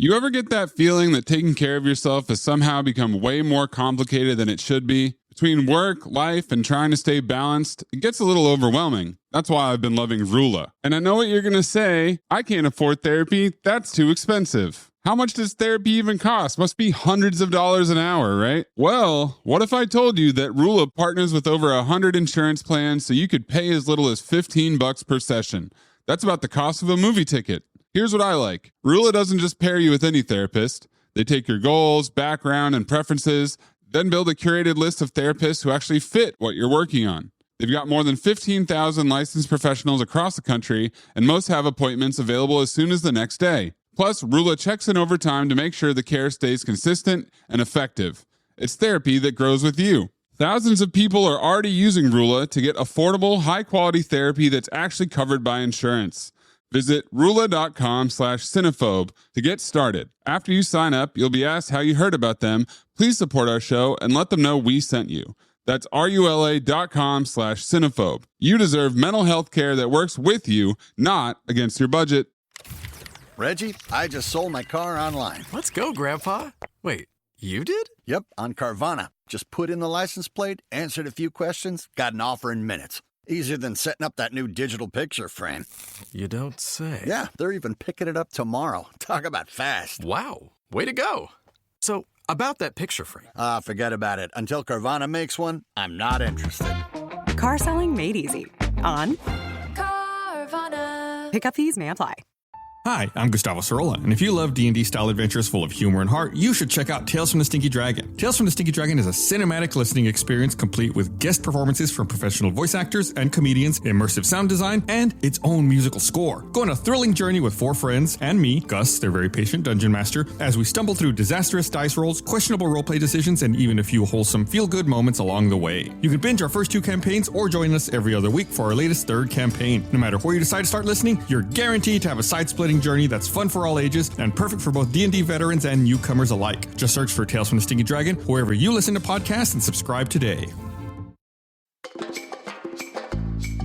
You ever get that feeling that taking care of yourself has somehow become way more complicated than it should be? Between work, life, and trying to stay balanced, it gets a little overwhelming. That's why I've been loving Rula. And I know what you're going to say. I can't afford therapy. That's too expensive. How much does therapy even cost? Must be hundreds of dollars an hour, right? Well, what if I told you that Rula partners with over 100 insurance plans so you could pay as little as $15 per session? That's about the cost of a movie ticket. Here's what I like. Rula doesn't just pair you with any therapist. They take your goals, background, and preferences, then build a curated list of therapists who actually fit what you're working on. They've got more than 15,000 licensed professionals across the country, and most have appointments available as soon as the next day. Plus, Rula checks in over time to make sure the care stays consistent and effective. It's therapy that grows with you. Thousands of people are already using Rula to get affordable, high-quality therapy that's actually covered by insurance. Visit Rula.com/Cinephobe to get started. After you sign up, you'll be asked how you heard about them. Please support our show and let them know we sent you. That's RULA.com/Cinephobe. You deserve mental health care that works with you, not against your budget. Reggie, I just sold my car online. Let's go, Grandpa. Wait, you did? Yep, on Carvana. Just put in the license plate, answered a few questions, got an offer in minutes. Easier than setting up that new digital picture frame. You don't say. Yeah, they're even picking it up tomorrow. Talk about fast. Wow, way to go. So, about that picture frame. Forget about it. Until Carvana makes one, I'm not interested. Car selling made easy. On Carvana. Pickup fees may apply. Hi, I'm Gustavo Cirola, and if you love D&D style adventures full of humor and heart, you should check out Tales from the Stinky Dragon. Tales from the Stinky Dragon is a cinematic listening experience complete with guest performances from professional voice actors and comedians, immersive sound design, and its own musical score. Go on a thrilling journey with 4 friends and me, Gus, their very patient dungeon master, as we stumble through disastrous dice rolls, questionable roleplay decisions, and even a few wholesome feel-good moments along the way. You can binge our first 2 campaigns or join us every other week for our latest 3rd campaign. No matter where you decide to start listening, you're guaranteed to have a side-splitting journey that's fun for all ages and perfect for both D&D veterans and newcomers alike. Just search for Tales from the Stinky Dragon wherever you listen to podcasts and subscribe today.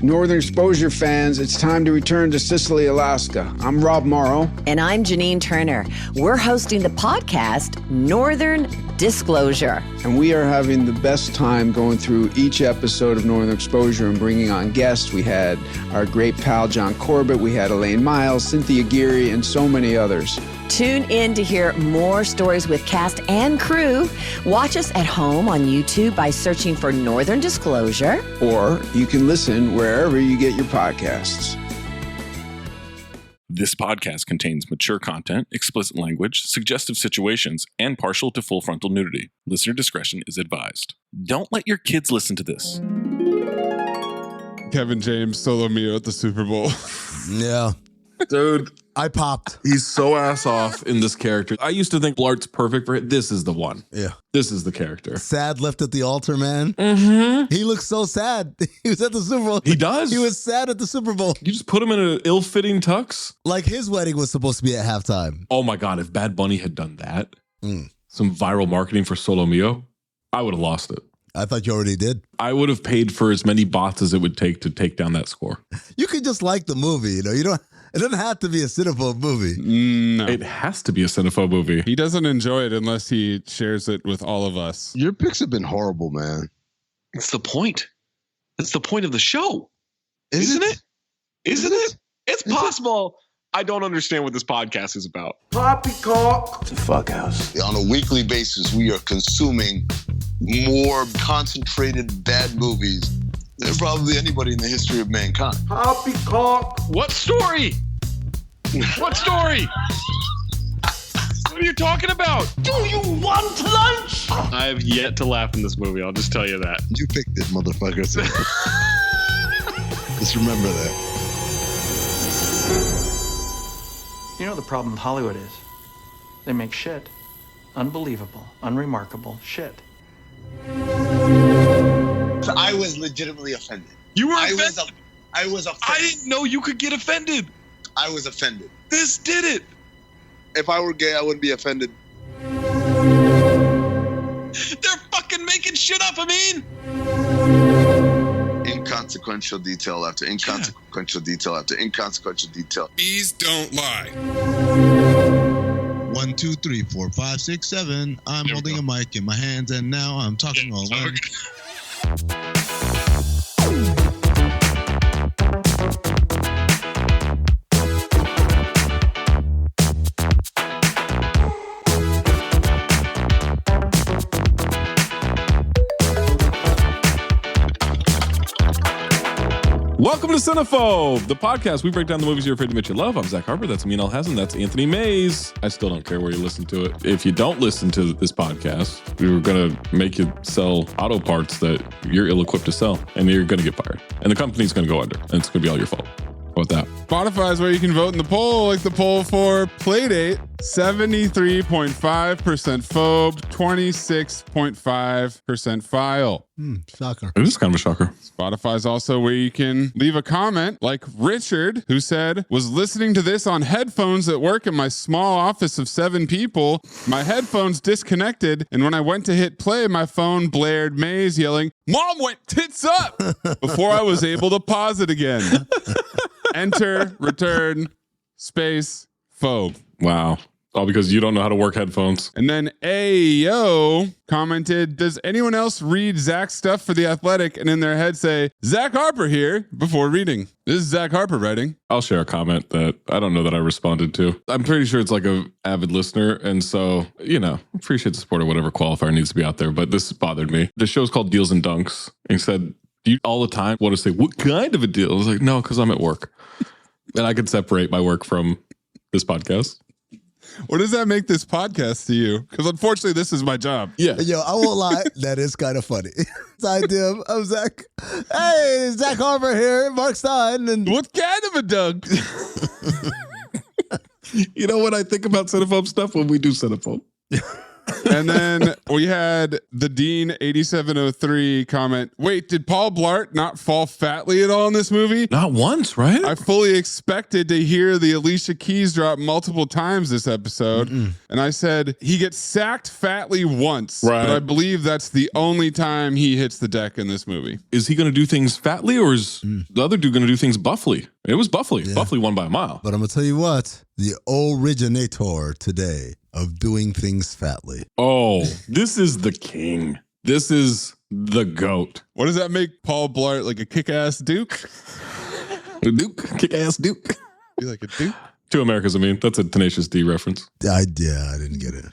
Northern Exposure fans, it's time to return to Sicily, Alaska. I'm Rob Morrow. And I'm Janine Turner. We're hosting the podcast, Northern Disclosure. And we are having the best time going through each episode of Northern Exposure and bringing on guests. We had our great pal, John Corbett. We had Elaine Miles, Cynthia Geary, and so many others. Tune in to hear more stories with cast and crew. Watch us at home on YouTube by searching for Northern Disclosure. Or you can listen wherever you get your podcasts. This podcast contains mature content, explicit language, suggestive situations, and partial to full frontal nudity. Listener discretion is advised. Don't let your kids listen to this. Kevin James solo Mio at the Super Bowl. Yeah. Dude, I popped. He's so ass off in this character. I used to think Blart's perfect for it. This is the one. Yeah. This is the character. Sad left at the altar, man. Mm-hmm. He looks so sad. He was at the Super Bowl. He does. He was sad at the Super Bowl. You just put him in an ill-fitting tux? Like his wedding was supposed to be at halftime. Oh my God, if Bad Bunny had done that, some viral marketing for Solo Mio, I would have lost it. I thought you already did. I would have paid for as many bots as it would take to take down that score. You could just like the movie, you know. It doesn't have to be a Cinephobe movie. No. It has to be a Cinephobe movie. He doesn't enjoy it unless he shares it with all of us. Your picks have been horrible, man. It's the point. That's the point of the show. Isn't it? Isn't it? It's possible. I don't understand what this podcast is about. Poppycock. It's a fuck house. On a weekly basis, we are consuming more concentrated bad movies than probably anybody in the history of mankind. Poppycock. What story? What story? What are you talking about? Do you want lunch? I have yet to laugh in this movie. I'll just tell you that. You picked it, motherfucker. Just remember that. You know what the problem with Hollywood is? They make shit. Unbelievable, unremarkable shit. I was legitimately offended. You were offended? I was offended. I didn't know you could get offended. I was offended. This did it. If I were gay, I wouldn't be offended. They're fucking making shit up, Amin. Inconsequential detail after inconsequential detail after inconsequential detail. Bees don't lie. One 2, 3, 4, 5, 6, 7. I'm holding a mic in my hands, and now I'm talking all alone. Welcome to Cinephobe, the podcast. We break down the movies you're afraid to admit you love. I'm Zach Harper. That's Amin and That's Anthony Mayes. I still don't care where you listen to it. If you don't listen to this podcast, we were going to make you sell auto parts that you're ill-equipped to sell, and you're going to get fired. And the company's going to go under, and it's going to be all your fault. How about that? Spotify is where you can vote in the poll, like the poll for Playdate. 73.5% phobe, 26.5% file. Shocker. It is kind of a shocker. Spotify is also where you can leave a comment, like Richard, who said, was listening to this on headphones at work in my small office of 7 people. My headphones disconnected, and when I went to hit play, my phone blared Maze yelling, "Mom went tits up!" before I was able to pause it again. Enter, return, space, phobe. Wow. All because you don't know how to work headphones. And then Ayo commented, does anyone else read Zach's stuff for The Athletic and in their head say, Zach Harper here, before reading? This is Zach Harper writing. I'll share a comment that I don't know that I responded to. I'm pretty sure it's like a avid listener. And so, appreciate the support or whatever qualifier needs to be out there. But this bothered me. The show's called Deals and Dunks. And he said, do you all the time want to say, what kind of a deal? I was like, no, because I'm at work. And I can separate my work from this podcast. What does that make this podcast to you? Because unfortunately, this is my job. Yeah. Yo, I won't lie. That is kind of funny. It's idea of Zach. Hey, Zach Harper here, Mark Stein. And what kind of a dunk? You know what I think about Cinephobe stuff when we do Cinephobe? And then we had the Dean 8703 comment. Wait, did Paul Blart not fall fatly at all in this movie? Not once, right? I fully expected to hear the Alicia Keys drop multiple times this episode. And I said, he gets sacked fatly once. Right. But I believe that's the only time he hits the deck in this movie. Is he going to do things fatly or is the other dude going to do things buffly? It was buffly. Yeah. Buffly won by a mile. But I'm going to tell you what, the originator today of doing things fatly. Oh, this is the king. This is the GOAT. What does that make Paul Blart like, a kick-ass duke? A duke? Kick-ass duke? You like a duke? Two Americas, I mean. That's a Tenacious D reference. I didn't get it.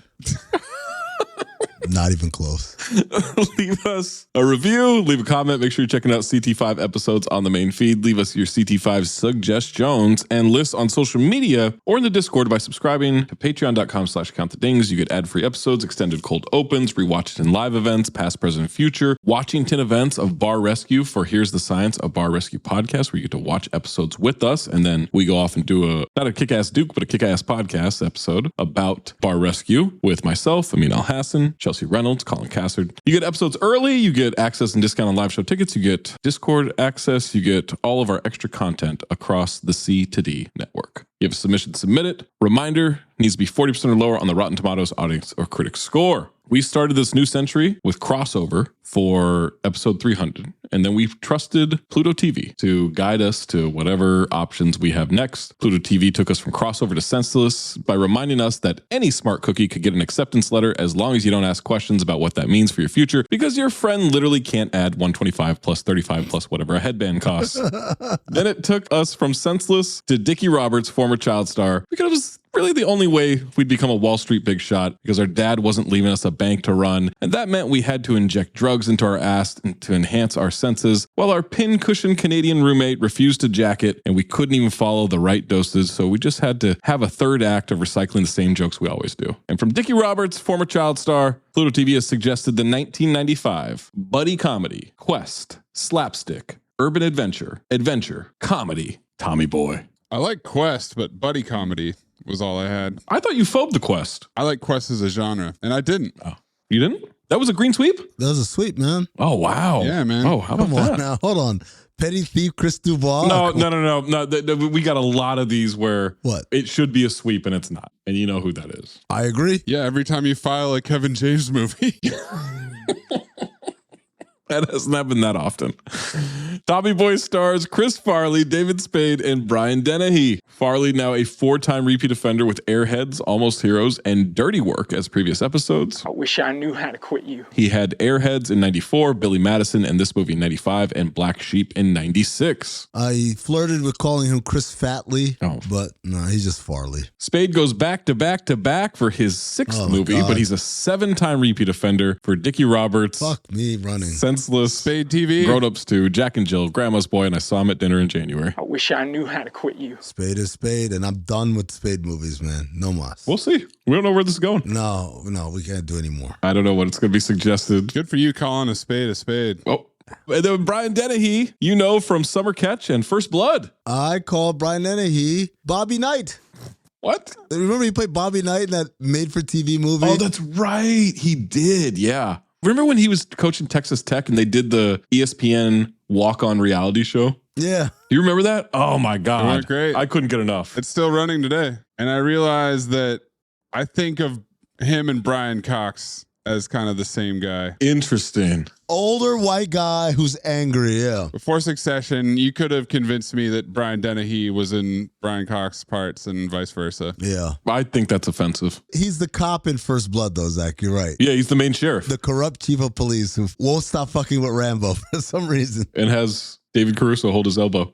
Not even close. Leave us a review, leave a comment. Make sure you're checking out CT5 episodes on the main feed. Leave us your CT5 suggestions and lists on social media or in the Discord by subscribing to patreon.com/countthedings. You get ad-free episodes, extended cold opens, rewatches and live events, past, present, future, watching 10 events of Bar Rescue for Here's the Science of Bar Rescue podcast, where you get to watch episodes with us. And then we go off and do not a kick-ass Duke, but a kick-ass podcast episode about Bar Rescue with myself, Amin Al-Hassan, Chelsea Reynolds, Colin Cassard. You get episodes early, you get access and discount on live show tickets, you get Discord access, you get all of our extra content across the C2D network. You have a submission, submit it. Reminder, needs to be 40% or lower on the Rotten Tomatoes audience or critic score. We started this new century with Crossover for episode 300, and then we've trusted Pluto TV to guide us to whatever options we have next. Pluto TV took us from Crossover to Senseless by reminding us that any smart cookie could get an acceptance letter as long as you don't ask questions about what that means for your future, because your friend literally can't add 125 plus 35 plus whatever a headband costs. Then it took us from Senseless to Dickie Roberts, former child star, because it was really the only way we'd become a Wall Street big shot, because our dad wasn't leaving us a bank to run. And that meant we had to inject drugs into our ass to enhance our senses, while our pincushion Canadian roommate refused to jack it, and we couldn't even follow the right doses. So we just had to have a third act of recycling the same jokes we always do. And from Dickie Roberts, former child star, Pluto TV has suggested the 1995 buddy comedy, Quest, slapstick, urban adventure, comedy, Tommy Boy. I like Quest, but buddy comedy was all I had. I thought you phobed the Quest. I like Quest as a genre, and I didn't. Oh, you didn't? That was a green sweep? That was a sweep, man. Oh, wow. Yeah, man. Oh, how about Come on that? now. Hold on. Petty Thief Chris Dubois. No. We got a lot of these where what? It should be a sweep and it's not. And you know who that is. I agree. Yeah, every time you file a Kevin James movie. That hasn't happened that often. Tommy Boy stars Chris Farley, David Spade, and Brian Dennehy. Farley, now a 4-time repeat offender with Airheads, Almost Heroes, and Dirty Work as previous episodes. I wish I knew how to quit you. He had Airheads in 94, Billy Madison and this movie in 95, and Black Sheep in 96. I flirted with calling him Chris Fatley, but no, he's just Farley. Spade goes back to back to back for his 6th movie, but he's a 7-time repeat offender for Dickie Roberts. Fuck me running. Senseless. Spade TV. Grown Ups 2, Jack and Jill, Grandma's Boy, and I Saw Him at Dinner in January. I wish I knew how to quit you. Spade is Spade, and I'm done with Spade movies, man. No mas. We'll see. We don't know where this is going. No, we can't do anymore. I don't know what it's going to be suggested. Good for you calling a spade a spade. Oh. And then Brian Dennehy, you know from Summer Catch and First Blood. I called Brian Dennehy Bobby Knight. What? Remember he played Bobby Knight in that made-for-TV movie? Oh, that's right. He did, yeah. Remember when he was coaching Texas Tech and they did the ESPN walk-on reality show? Yeah. Do you remember that? Oh, my God. It went great. I couldn't get enough. It's still running today. And I realized that I think of him and Brian Cox as kind of the same guy. Interesting. Older white guy who's angry, yeah. Before Succession, you could have convinced me that Brian Dennehy was in Brian Cox's parts and vice versa. Yeah. I think that's offensive. He's the cop in First Blood, though, Zach. You're right. Yeah, he's the main sheriff. The corrupt chief of police who won't stop fucking with Rambo for some reason. And has David Caruso hold his elbow.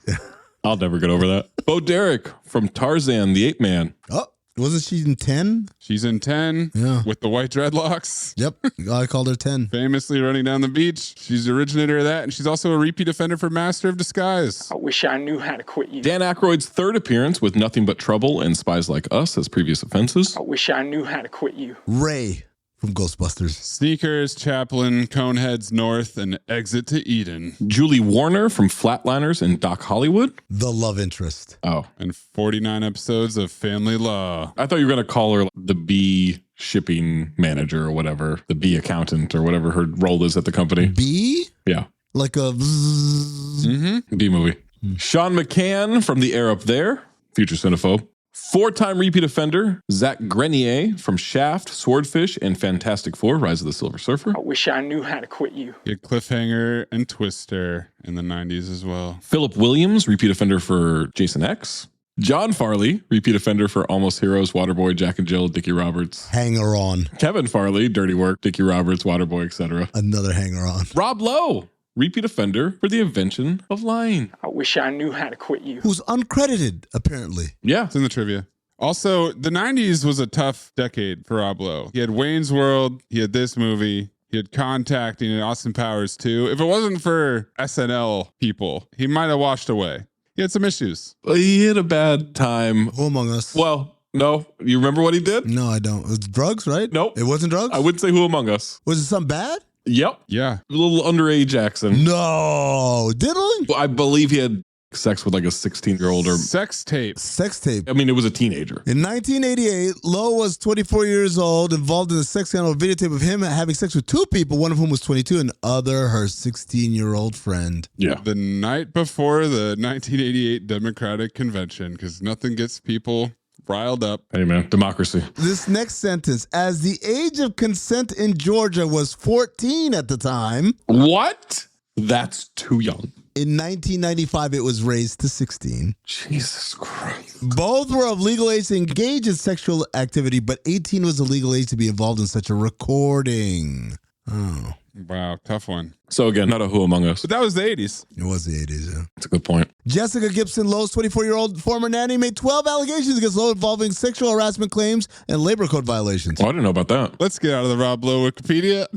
I'll never get over that. Bo Derek from Tarzan, the Ape Man. Oh. Wasn't she in 10? She's in 10 with the white dreadlocks. Yep. I called her 10. Famously running down the beach. She's the originator of that. And she's also a repeat offender for Master of Disguise. I wish I knew how to quit you. Dan Aykroyd's 3rd appearance with Nothing But Trouble and Spies Like Us as previous offenses. I wish I knew how to quit you. Ray from Ghostbusters. Sneakers, Chaplin, Coneheads North, and Exit to Eden. Julie Warner from Flatliners and Doc Hollywood. The love interest. Oh. And 49 episodes of Family Law. I thought you were going to call her the B shipping manager or whatever. The B accountant or whatever her role is at the company. B? Yeah. Like a B movie. Sean McCann from The Air Up There. Future Cinephobe. 4-time repeat offender, Zach Grenier from Shaft, Swordfish, and Fantastic Four, Rise of the Silver Surfer. I wish I knew how to quit you. You had Cliffhanger and Twister in the 90s as well. Philip Williams, repeat offender for Jason X. John Farley, repeat offender for Almost Heroes, Waterboy, Jack and Jill, Dickie Roberts. Hanger on. Kevin Farley, Dirty Work, Dickie Roberts, Waterboy, etc. Another hanger on. Rob Lowe, repeat offender for The Invention of Lying. I wish I knew how to quit you. Who's uncredited, apparently. Yeah. It's in the trivia. Also, the 90s was a tough decade for Rob Lowe. He had Wayne's World. He had this movie. He had Contacting and Austin Powers 2. If it wasn't for SNL people, he might have washed away. He had some issues. He had a bad time. Who Among Us? Well, no. You remember what he did? No, I don't. It was drugs, right? Nope. It wasn't drugs? I wouldn't say Who Among Us. Was it something bad? Yep. Yeah. A little underage accent. No. Did he? I believe he had sex with like a 16-year-old or sex tape. Sex tape. I mean, it was a teenager. In 1988, Lowe was 24 years old, involved in a sex scandal videotape of him having sex with 2 people, one of whom was 22, and other her 16-year-old friend. Yeah. The night before the 1988 Democratic Convention, because nothing gets people riled up. Hey, man. Democracy. This next sentence, as the age of consent in Georgia was 14 at the time. What? That's too young. In 1995, it was raised to 16. Jesus Christ. Both were of legal age to engage in sexual activity, but 18 was the legal age to be involved in such a recording. Oh. Wow, tough one. So again, not a Who Among Us. But that was the 80s. It was the 80s, yeah. That's a good point. Jessica Gibson, Lowe's 24-year-old former nanny, made 12 allegations against Lowe involving sexual harassment claims and labor code violations. Oh, I didn't know about that. Let's get out of the Rob Lowe Wikipedia.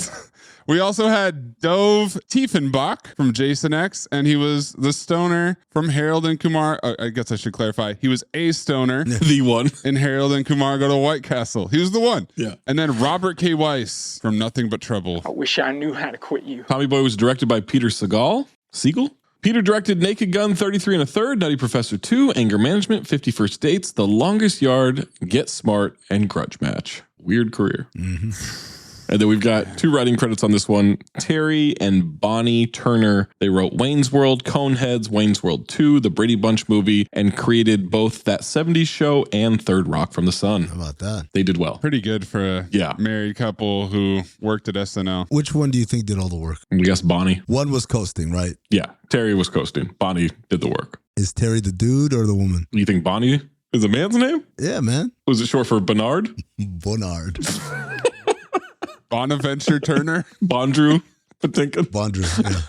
We also had Dove Tiefenbach from Jason X, and he was the stoner from Harold and Kumar. I guess I should clarify. He was a stoner. The one. In Harold and Kumar Go to White Castle. He was the one. Yeah. And then Robert K. Weiss from Nothing But Trouble. I wish I knew how to quit you. Tommy Boy was directed by Peter Siegel. Peter directed Naked Gun 33 1/3, Nutty Professor 2, Anger Management, 50 First Dates, The Longest Yard, Get Smart, and Grudge Match. Weird career. Mm-hmm. And then we've got 2 writing credits on this one. Terry and Bonnie Turner. They wrote Wayne's World, Coneheads, Wayne's World 2, the Brady Bunch movie, and created both That 70s Show and Third Rock from the Sun. How about that? They did well. Pretty good for a married couple who worked at SNL. Which one do you think did all the work? I guess Bonnie. One was coasting, right? Yeah, Terry was coasting. Bonnie did the work. Is Terry the dude or the woman? You think Bonnie is a man's name? Yeah, man. Was it short for Bernard? Bonnard. Bonaventure Turner? Bondrew Patinkin? Bondrew, yeah.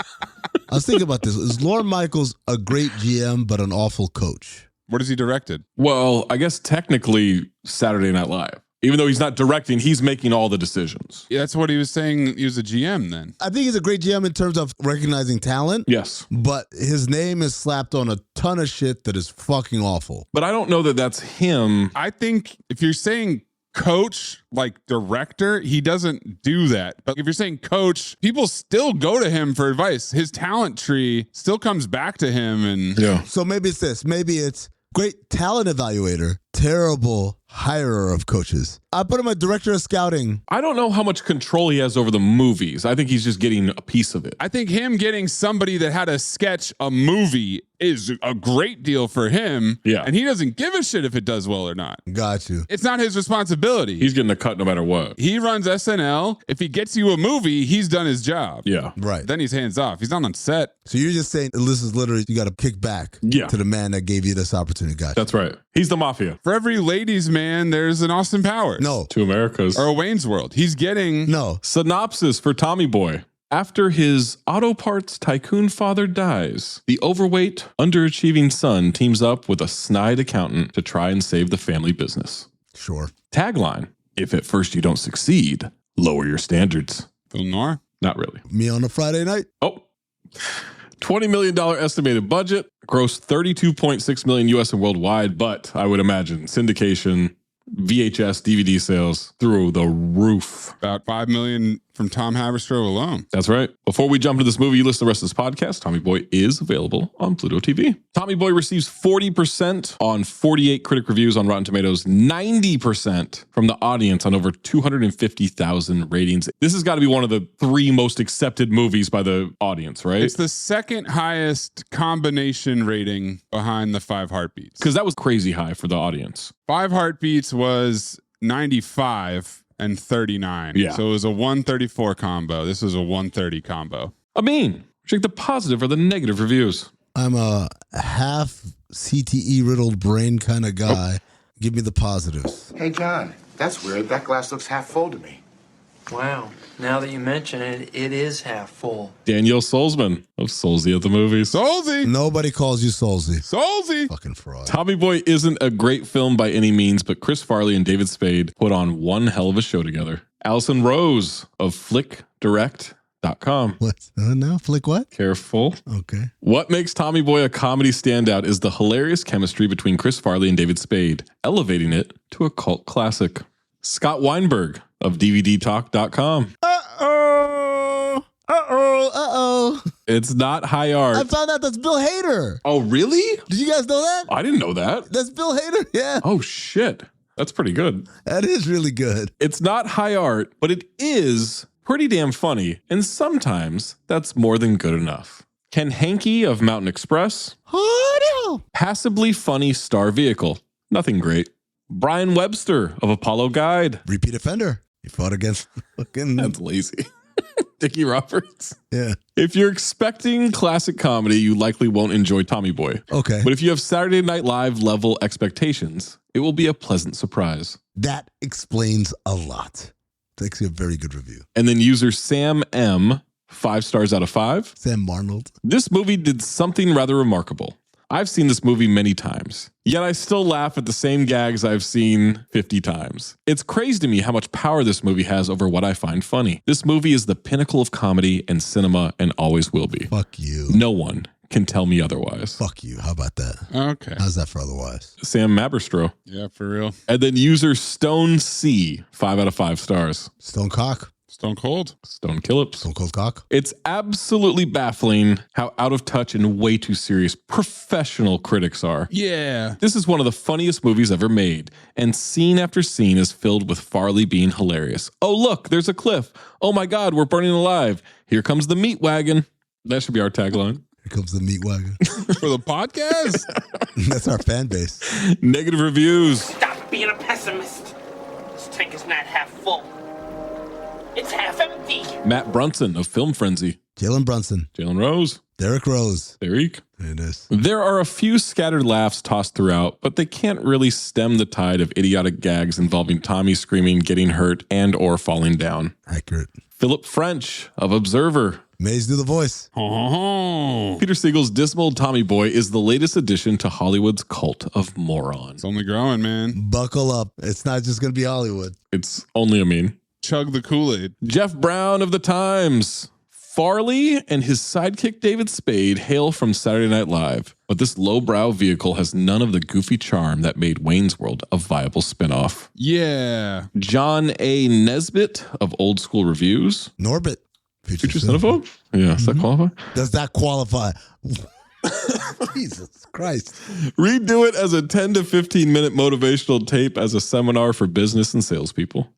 I was thinking about this. Is Lorne Michaels a great GM but an awful coach? What has he directed? Well, I guess technically Saturday Night Live. Even though he's not directing, he's making all the decisions. Yeah, that's what he was saying. He was a GM then. I think he's a great GM in terms of recognizing talent. Yes. But his name is slapped on a ton of shit that is fucking awful. But I don't know that that's him. I think if you're saying coach, like director, he doesn't do that. But if you're saying coach, people still go to him for advice. His talent tree still comes back to him. And So maybe it's this. Maybe it's great talent evaluator, terrible hirer of coaches. I put him a director of scouting. I don't know how much control he has over the movies. I think he's just getting a piece of it. I think him getting somebody that had to sketch a movie is a great deal for him. Yeah. And he doesn't give a shit if it does well or not. Got you. It's not his responsibility. He's getting a cut no matter what. He runs SNL. If he gets you a movie, he's done his job. Yeah. Right. Then he's hands off. He's not on set. So you're just saying this is literally, you got to kick back to the man that gave you this opportunity. Gotcha. That's right. He's the mafia. For every ladies' man, there's an Austin Powers. No. 2 Americas. Or a Wayne's World. He's getting... No. Synopsis for Tommy Boy. After his auto parts tycoon father dies, the overweight, underachieving son teams up with a snide accountant to try and save the family business. Sure. Tagline: if at first you don't succeed, lower your standards. Film noir? Not really. Me on a Friday night? Oh. $20 million estimated budget, grossed $32.6 million US and worldwide, but I would imagine syndication, VHS, DVD sales through the roof. About $5 million from Tom Haberstroh alone. That's right. Before we jump into this movie, you listen to the rest of this podcast. Tommy Boy is available on Pluto TV. Tommy Boy receives 40% on 48 critic reviews on Rotten Tomatoes, 90% from the audience on over 250,000 ratings. This has got to be one of the 3 most accepted movies by the audience, right? It's the second highest combination rating behind the 5 Heartbeats. Because that was crazy high for the audience. 5 Heartbeats was 95 and 39. Yeah. So it was a 134 combo. This was a 130 combo. Amin, check the positive or the negative reviews. I'm a half CTE riddled brain kind of guy. Give me the positives. Hey, John, that's weird. That glass looks half full to me. Wow. Now that you mention it, it is half full. Daniel Solzman of Solzy at the Movies. Solzy! Nobody calls you Solzy. Solzy! Fucking fraud. Tommy Boy isn't a great film by any means, but Chris Farley and David Spade put on one hell of a show together. Allison Rose of FlickDirect.com. What? No, Flick what? Careful. Okay. What makes Tommy Boy a comedy standout is the hilarious chemistry between Chris Farley and David Spade, elevating it to a cult classic. Scott Weinberg of DVDTalk.com. Uh-oh. It's not high art. I found out that's Bill Hader. Oh, really? Did you guys know that? I didn't know that. That's Bill Hader? Yeah. Oh, shit. That's pretty good. That is really good. It's not high art, but it is pretty damn funny. And sometimes that's more than good enough. Ken Hankey of Mountain Express. Passably funny star vehicle. Nothing great. Brian Webster of Apollo Guide. Repeat offender. He fought against fucking... That's lazy. Dickie Roberts. Yeah. If you're expecting classic comedy, you likely won't enjoy Tommy Boy. Okay. But if you have Saturday Night Live level expectations, it will be a pleasant surprise. That explains a lot. It's actually a very good review. And then user Sam M, 5 stars out of 5. Sam Marnold. This movie did something rather remarkable. I've seen this movie many times, yet I still laugh at the same gags I've seen 50 times. It's crazy to me how much power this movie has over what I find funny. This movie is the pinnacle of comedy and cinema and always will be. Fuck you. No one can tell me otherwise. Fuck you. How about that? Okay. How's that for otherwise? Sam Maberstroh. Yeah, for real. And then user Stone C, 5 out of 5 stars. Stone Cock. Stone Cold. Stone Killips. Stone Cold Cock. It's absolutely baffling how out of touch and way too serious professional critics are. Yeah. This is one of the funniest movies ever made, and scene after scene is filled with Farley being hilarious. Oh, look, there's a cliff. Oh my God, we're burning alive. Here comes the meat wagon. That should be our tagline. Here comes the meat wagon. For the podcast? That's our fan base. Negative reviews. Stop being a pessimist. This tank is not half full. It's half empty. Matt Brunson of Film Frenzy. Jalen Brunson. Jalen Rose. Derek Rose. Derek. There it is. There are a few scattered laughs tossed throughout, but they can't really stem the tide of idiotic gags involving Tommy screaming, getting hurt, and or falling down. Accurate. Philip French of Observer. Mays do the voice. Peter Siegel's dismal Tommy Boy is the latest addition to Hollywood's cult of morons. It's only growing, man. Buckle up. It's not just going to be Hollywood. It's only a meme. Chug the Kool-Aid. Jeff Brown of The Times. Farley and his sidekick David Spade hail from Saturday Night Live, but this lowbrow vehicle has none of the goofy charm that made Wayne's World a viable spinoff. Yeah. John A. Nesbitt of Old School Reviews. Norbit. Future Cinephobe? Yeah, does that qualify? Does that qualify? Jesus Christ. Redo it as a 10 to 15 minute motivational tape as a seminar for business and salespeople.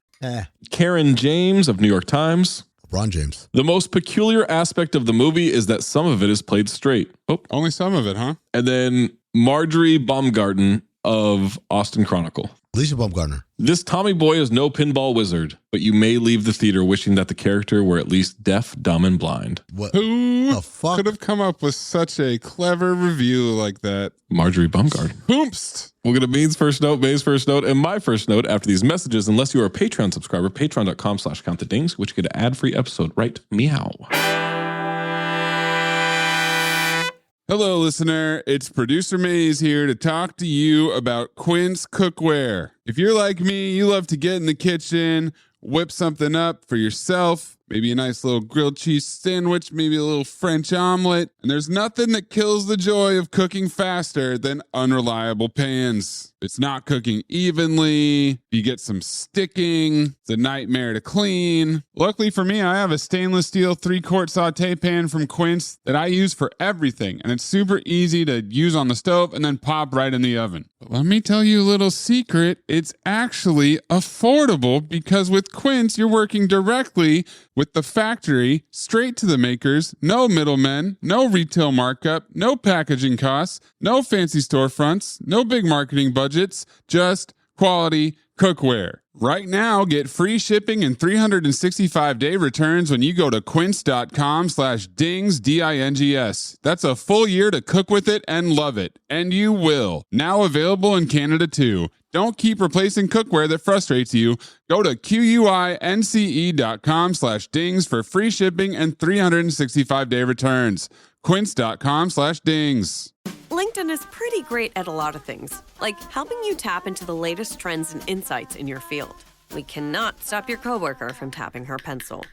Karen James of New York Times. Ron James. The most peculiar aspect of the movie is that some of it is played straight. Oh, only some of it, huh? And then Marjorie Baumgarten of Austin Chronicle. Alicia Baumgartner. This Tommy Boy is no pinball wizard, but you may leave the theater wishing that the character were at least deaf, dumb, and blind. What? Who the fuck could have come up with such a clever review like that? Marjorie Baumgarten. Hoomst. We'll get a Bean's first note, May's first note, and my first note after these messages, unless you are a Patreon subscriber, patreon.com/countthedings, which get an ad-free episode right meow. Hello, listener. It's producer Mays here to talk to you about Quince cookware. If you're like me, you love to get in the kitchen, whip something up for yourself, maybe a nice little grilled cheese sandwich, maybe a little French omelet. And there's nothing that kills the joy of cooking faster than unreliable pans. It's not cooking evenly. You get some sticking. It's a nightmare to clean. Luckily for me, I have a stainless steel 3-quart saute pan from Quince that I use for everything. And it's super easy to use on the stove and then pop right in the oven. But let me tell you a little secret. It's actually affordable because with Quince, you're working directly with the factory, straight to the makers, no middlemen, no retail markup, no packaging costs, no fancy storefronts, no big marketing budgets, just quality cookware. Right now, get free shipping and 365-day returns when you go to quince.com/dings, D-I-N-G-S. That's a full year to cook with it and love it. And you will. Now available in Canada too. Don't keep replacing cookware that frustrates you. Go to quince.com/dings for free shipping and 365-day returns. Quince.com/dings. LinkedIn is pretty great at a lot of things, like helping you tap into the latest trends and insights in your field. We cannot stop your coworker from tapping her pencil.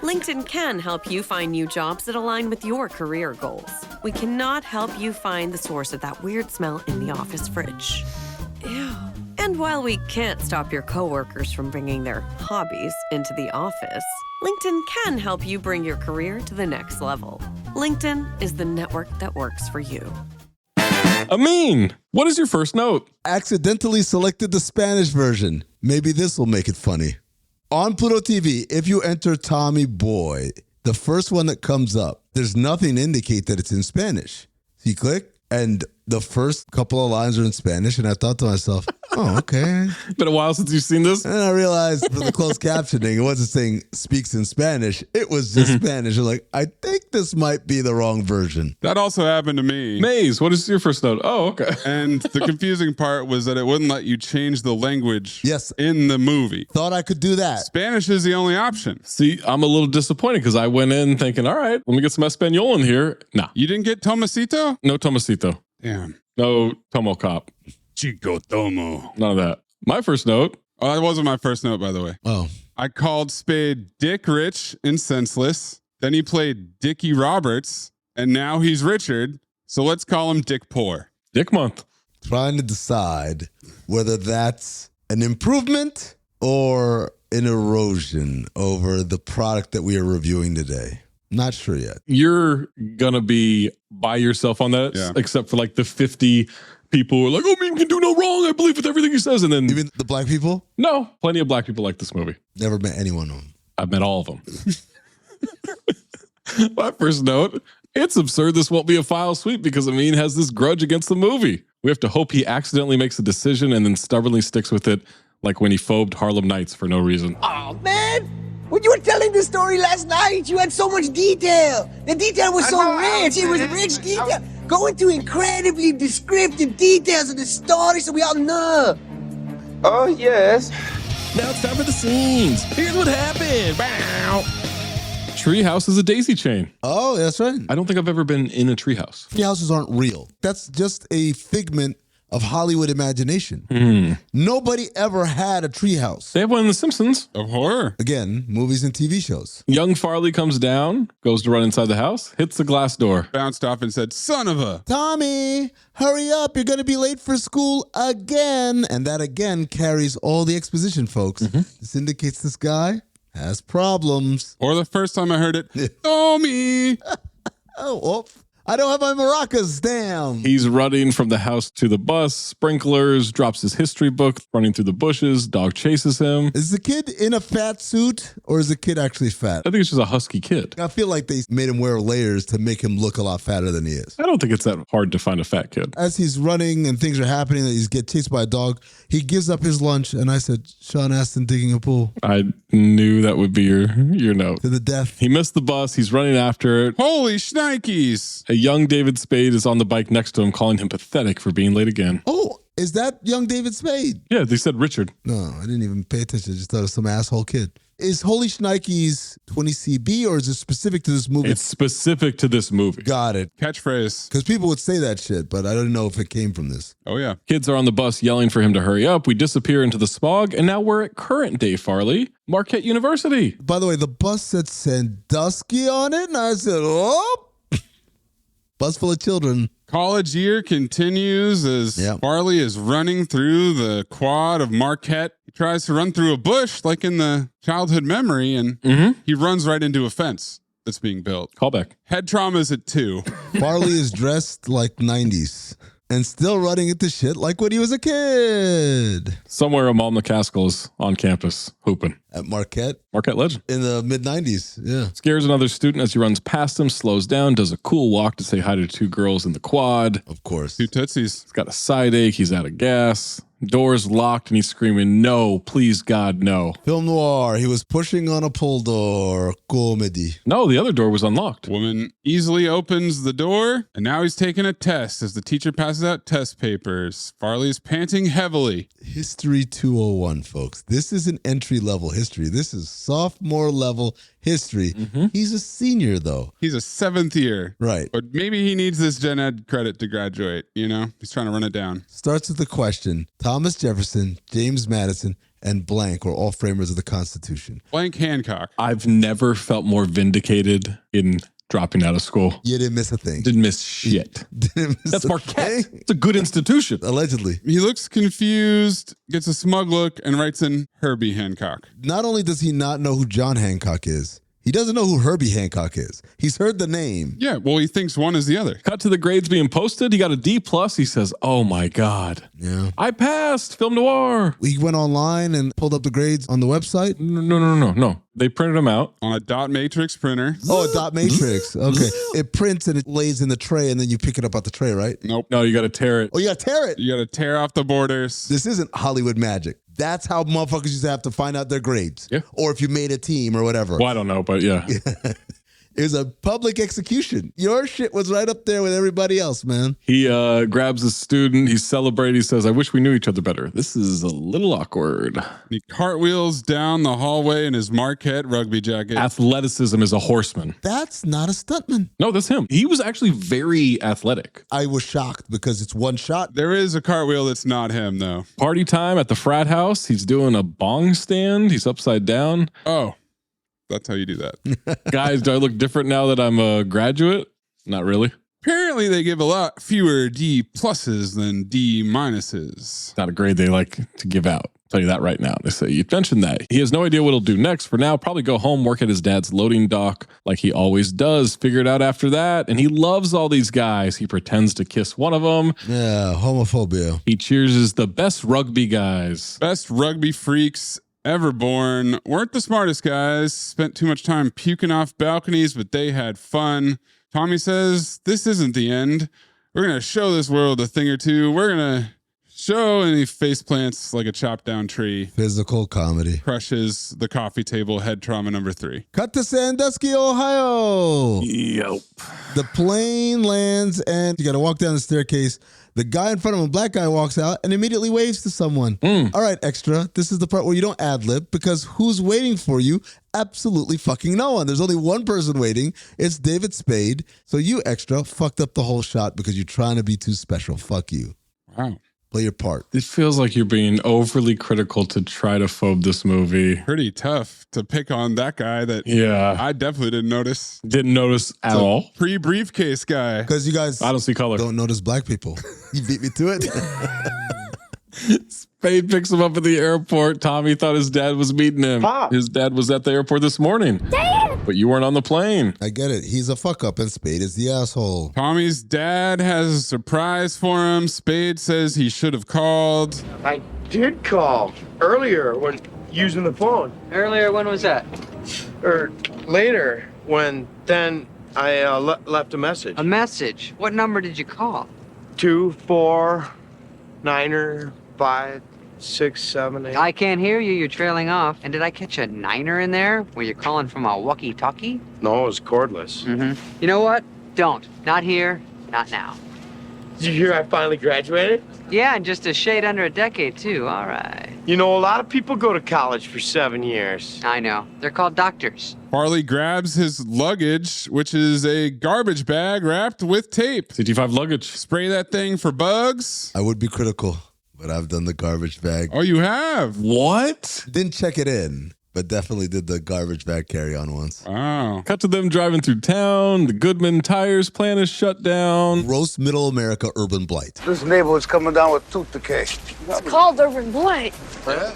LinkedIn can help you find new jobs that align with your career goals. We cannot help you find the source of that weird smell in the office fridge. Ew. And while we can't stop your coworkers from bringing their hobbies into the office, LinkedIn can help you bring your career to the next level. LinkedIn is the network that works for you. Amin, what is your first note? Accidentally selected the Spanish version. Maybe this will make it funny. On Pluto TV, if you enter Tommy Boy, the first one that comes up, there's nothing to indicate that it's in Spanish. So you click, and the first couple of lines are in Spanish, and I thought to myself, oh, okay. Been a while since you've seen this. And I realized for the closed captioning, it wasn't saying speaks in Spanish. It was just Spanish. I'm like, I think this might be the wrong version. That also happened to me. Maze, what is your first note? Oh, okay. And the confusing part was that it wouldn't let you change the language in the movie. Thought I could do that. Spanish is the only option. See, I'm a little disappointed because I went in thinking, all right, let me get some Espanol in here. Nah. You didn't get Tomacito? No Tomacito. Damn. No Tomo Cop. Chico Tomo. None of that. My first note. Oh, that wasn't my first note, by the way. Oh. I called Spade Dick Rich in Senseless. Then he played Dickie Roberts. And now he's Richard. So let's call him Dick Poor. Dick Month. Trying to decide whether that's an improvement or an erosion over the product that we are reviewing today? Not sure yet. You're going to be by yourself on that, except for like the 50 people who are like, oh, Amin can do no wrong. I believe with everything he says. And then even the black people? No, plenty of black people like this movie. Never met anyone of them. I've met all of them. My first note, it's absurd this won't be a file sweep because Amin has this grudge against the movie. We have to hope he accidentally makes a decision and then stubbornly sticks with it, like when he phobed Harlem Nights for no reason. Oh, man. When you were telling the story last night, you had so much detail. The detail was so rich. It was rich detail. Go into incredibly descriptive details of the story so we all know. Oh, yes. Now it's time for the scenes. Here's what happened. Bow. Treehouse is a daisy chain. Oh, that's right. I don't think I've ever been in a treehouse. Treehouses aren't real. That's just a figment of Hollywood imagination. Nobody ever had a treehouse. They have one in The Simpsons. Of horror. Again, movies and TV shows. Young Farley comes down, goes to run inside the house, hits the glass door. Bounced off and said, son of a... Tommy, hurry up. You're going to be late for school again. And that again carries all the exposition, folks. This indicates this guy has problems. Or the first time I heard it, Tommy. Oh, well, I don't have my maracas, damn. He's running from the house to the bus, sprinklers, drops his history book, running through the bushes, dog chases him. Is the kid in a fat suit or is the kid actually fat? I think it's just a husky kid. I feel like they made him wear layers to make him look a lot fatter than he is. I don't think it's that hard to find a fat kid. As he's running and things are happening, that he's get chased by a dog, he gives up his lunch and I said, Sean Astin digging a pool. I knew that would be your note. To the death. He missed the bus. He's running after it. Holy shnikes. A young David Spade is on the bike next to him, calling him pathetic for being late again. Oh, is that young David Spade? Yeah, they said Richard. No, I didn't even pay attention. I just thought it was some asshole kid. Is Holy Shnikes 20CB or is it specific to this movie? It's specific to this movie. Got it. Catchphrase. Because people would say that shit, but I don't know if it came from this. Oh, yeah. Kids are on the bus yelling for him to hurry up. We disappear into the smog, and now we're at current day Farley, Marquette University. By the way, the bus said Sandusky on it, and I said, oh, bus full of children. College year continues as Farley is running through the quad of Marquette. He tries to run through a bush like in the childhood memory, and he runs right into a fence that's being built. Callback. Head traumas at 2. Farley is dressed like 90s and still running into shit like when he was a kid. Somewhere Amal McCaskill is on campus hooping. At Marquette? Marquette legend. In the mid-90s, yeah. Scares another student as he runs past him, slows down, does a cool walk to say hi to 2 girls in the quad. Of course. 2 tootsies. He's got a side ache. He's out of gas. Door's locked and he's screaming, no, please God, no. Film noir. He was pushing on a pull door. Comedy. No, the other door was unlocked. Woman easily opens the door, and now he's taking a test as the teacher passes out test papers. Farley's panting heavily. History 201, folks. This is an entry-level history. This is sophomore level history. He's a senior, though. He's a 7th year. Right. But maybe he needs this gen ed credit to graduate, you know? He's trying to run it down. Starts with the question. Thomas Jefferson, James Madison, and blank were all framers of the Constitution. Blank Hancock. I've never felt more vindicated in dropping out of school. You didn't miss a thing. Didn't miss shit. That's Marquette. It's a good institution. Allegedly. He looks confused, gets a smug look, and writes in Herbie Hancock. Not only does he not know who John Hancock is, he doesn't know who Herbie Hancock is. He's heard the name. Yeah, well, he thinks one is the other. Cut to the grades being posted. He got a D+. He says, oh my God. Yeah. I passed film noir. He went online and pulled up the grades on the website. No. They printed them out. On a dot matrix printer. Oh, a dot matrix. Okay. It prints and it lays in the tray and then you pick it up out the tray, right? Nope. No, you got to tear it. Oh, you got to tear it. You got to tear off the borders. This isn't Hollywood magic. That's how motherfuckers used to have to find out their grades. Yeah. Or if you made a team or whatever. Well, I don't know, but yeah. It was a public execution. Your shit was right up there with everybody else, man. He grabs a student. He's celebrating. He says, I wish we knew each other better. This is a little awkward. He cartwheels down the hallway in his Marquette rugby jacket. Athleticism is a horseman. That's not a stuntman. No, that's him. He was actually very athletic. I was shocked because it's one shot. There is a cartwheel that's not him, though. Party time at the frat house. He's doing a bong stand. He's upside down. Oh. That's how you do that. Guys, do I look different now that I'm a graduate? Not really. Apparently, they give a lot fewer D pluses than D minuses. Not a grade they like to give out. Tell you that right now. They say you mentioned that. He has no idea what he'll do next. For now, probably go home, work at his dad's loading dock like he always does. Figure it out after that. And he loves all these guys. He pretends to kiss one of them. Yeah, homophobia. He cheers the best rugby guys. Best rugby freaks ever born. Weren't the smartest guys. Spent too much time puking off balconies, but they had fun. Tommy says, this isn't the end. We're going to show this world a thing or two. We're going to show, and he face plants like a chopped down tree. Physical comedy. Crushes the coffee table, head trauma number 3. Cut to Sandusky, Ohio. Yep. The plane lands, and you got to walk down the staircase. The guy in front of him, a black guy, walks out and immediately waves to someone. All right, extra. This is the part where you don't ad-lib, because who's waiting for you? Absolutely fucking no one. There's only one person waiting. It's David Spade. So you, extra, fucked up the whole shot because you're trying to be too special. Fuck you. Wow. Play your part. It feels like you're being overly critical to try to phobe this movie. Pretty tough to pick on that guy that I definitely didn't notice. Didn't notice at all. Pre-briefcase guy. Because you guys I don't see color. Don't notice black people. You beat me to it. Spade picks him up at the airport. Tommy thought his dad was meeting him. Pop. His dad was at the airport this morning. Dad! But you weren't on the plane. I get it. He's a fuck up and Spade is the asshole. Tommy's dad has a surprise for him. Spade says he should have called. I did call earlier when using the phone. Earlier, when was that? Or later when then I left a message. A message? What number did you call? 2, 4, 9er, 5, 6, 7, 8. I can't hear you. You're trailing off. And did I catch a 9er in there? Were you calling from a walkie-talkie? No, it was cordless. Mm-hmm. You know what? Don't. Not here. Not now. Did you hear I finally graduated? Yeah, and just a shade under a decade, too. All right. You know, a lot of people go to college for 7 years. I know. They're called doctors. Farley grabs his luggage, which is a garbage bag wrapped with tape. CT5 luggage. Spray that thing for bugs. I would be critical, but I've done the garbage bag. Oh, you have? What? Didn't check it in, but definitely did the garbage bag carry-on once. Wow. Cut to them driving through town. The Goodman Tires plant is shut down. Gross middle America urban blight. This neighborhood's coming down with tooth decay. It's called urban blight. Yeah?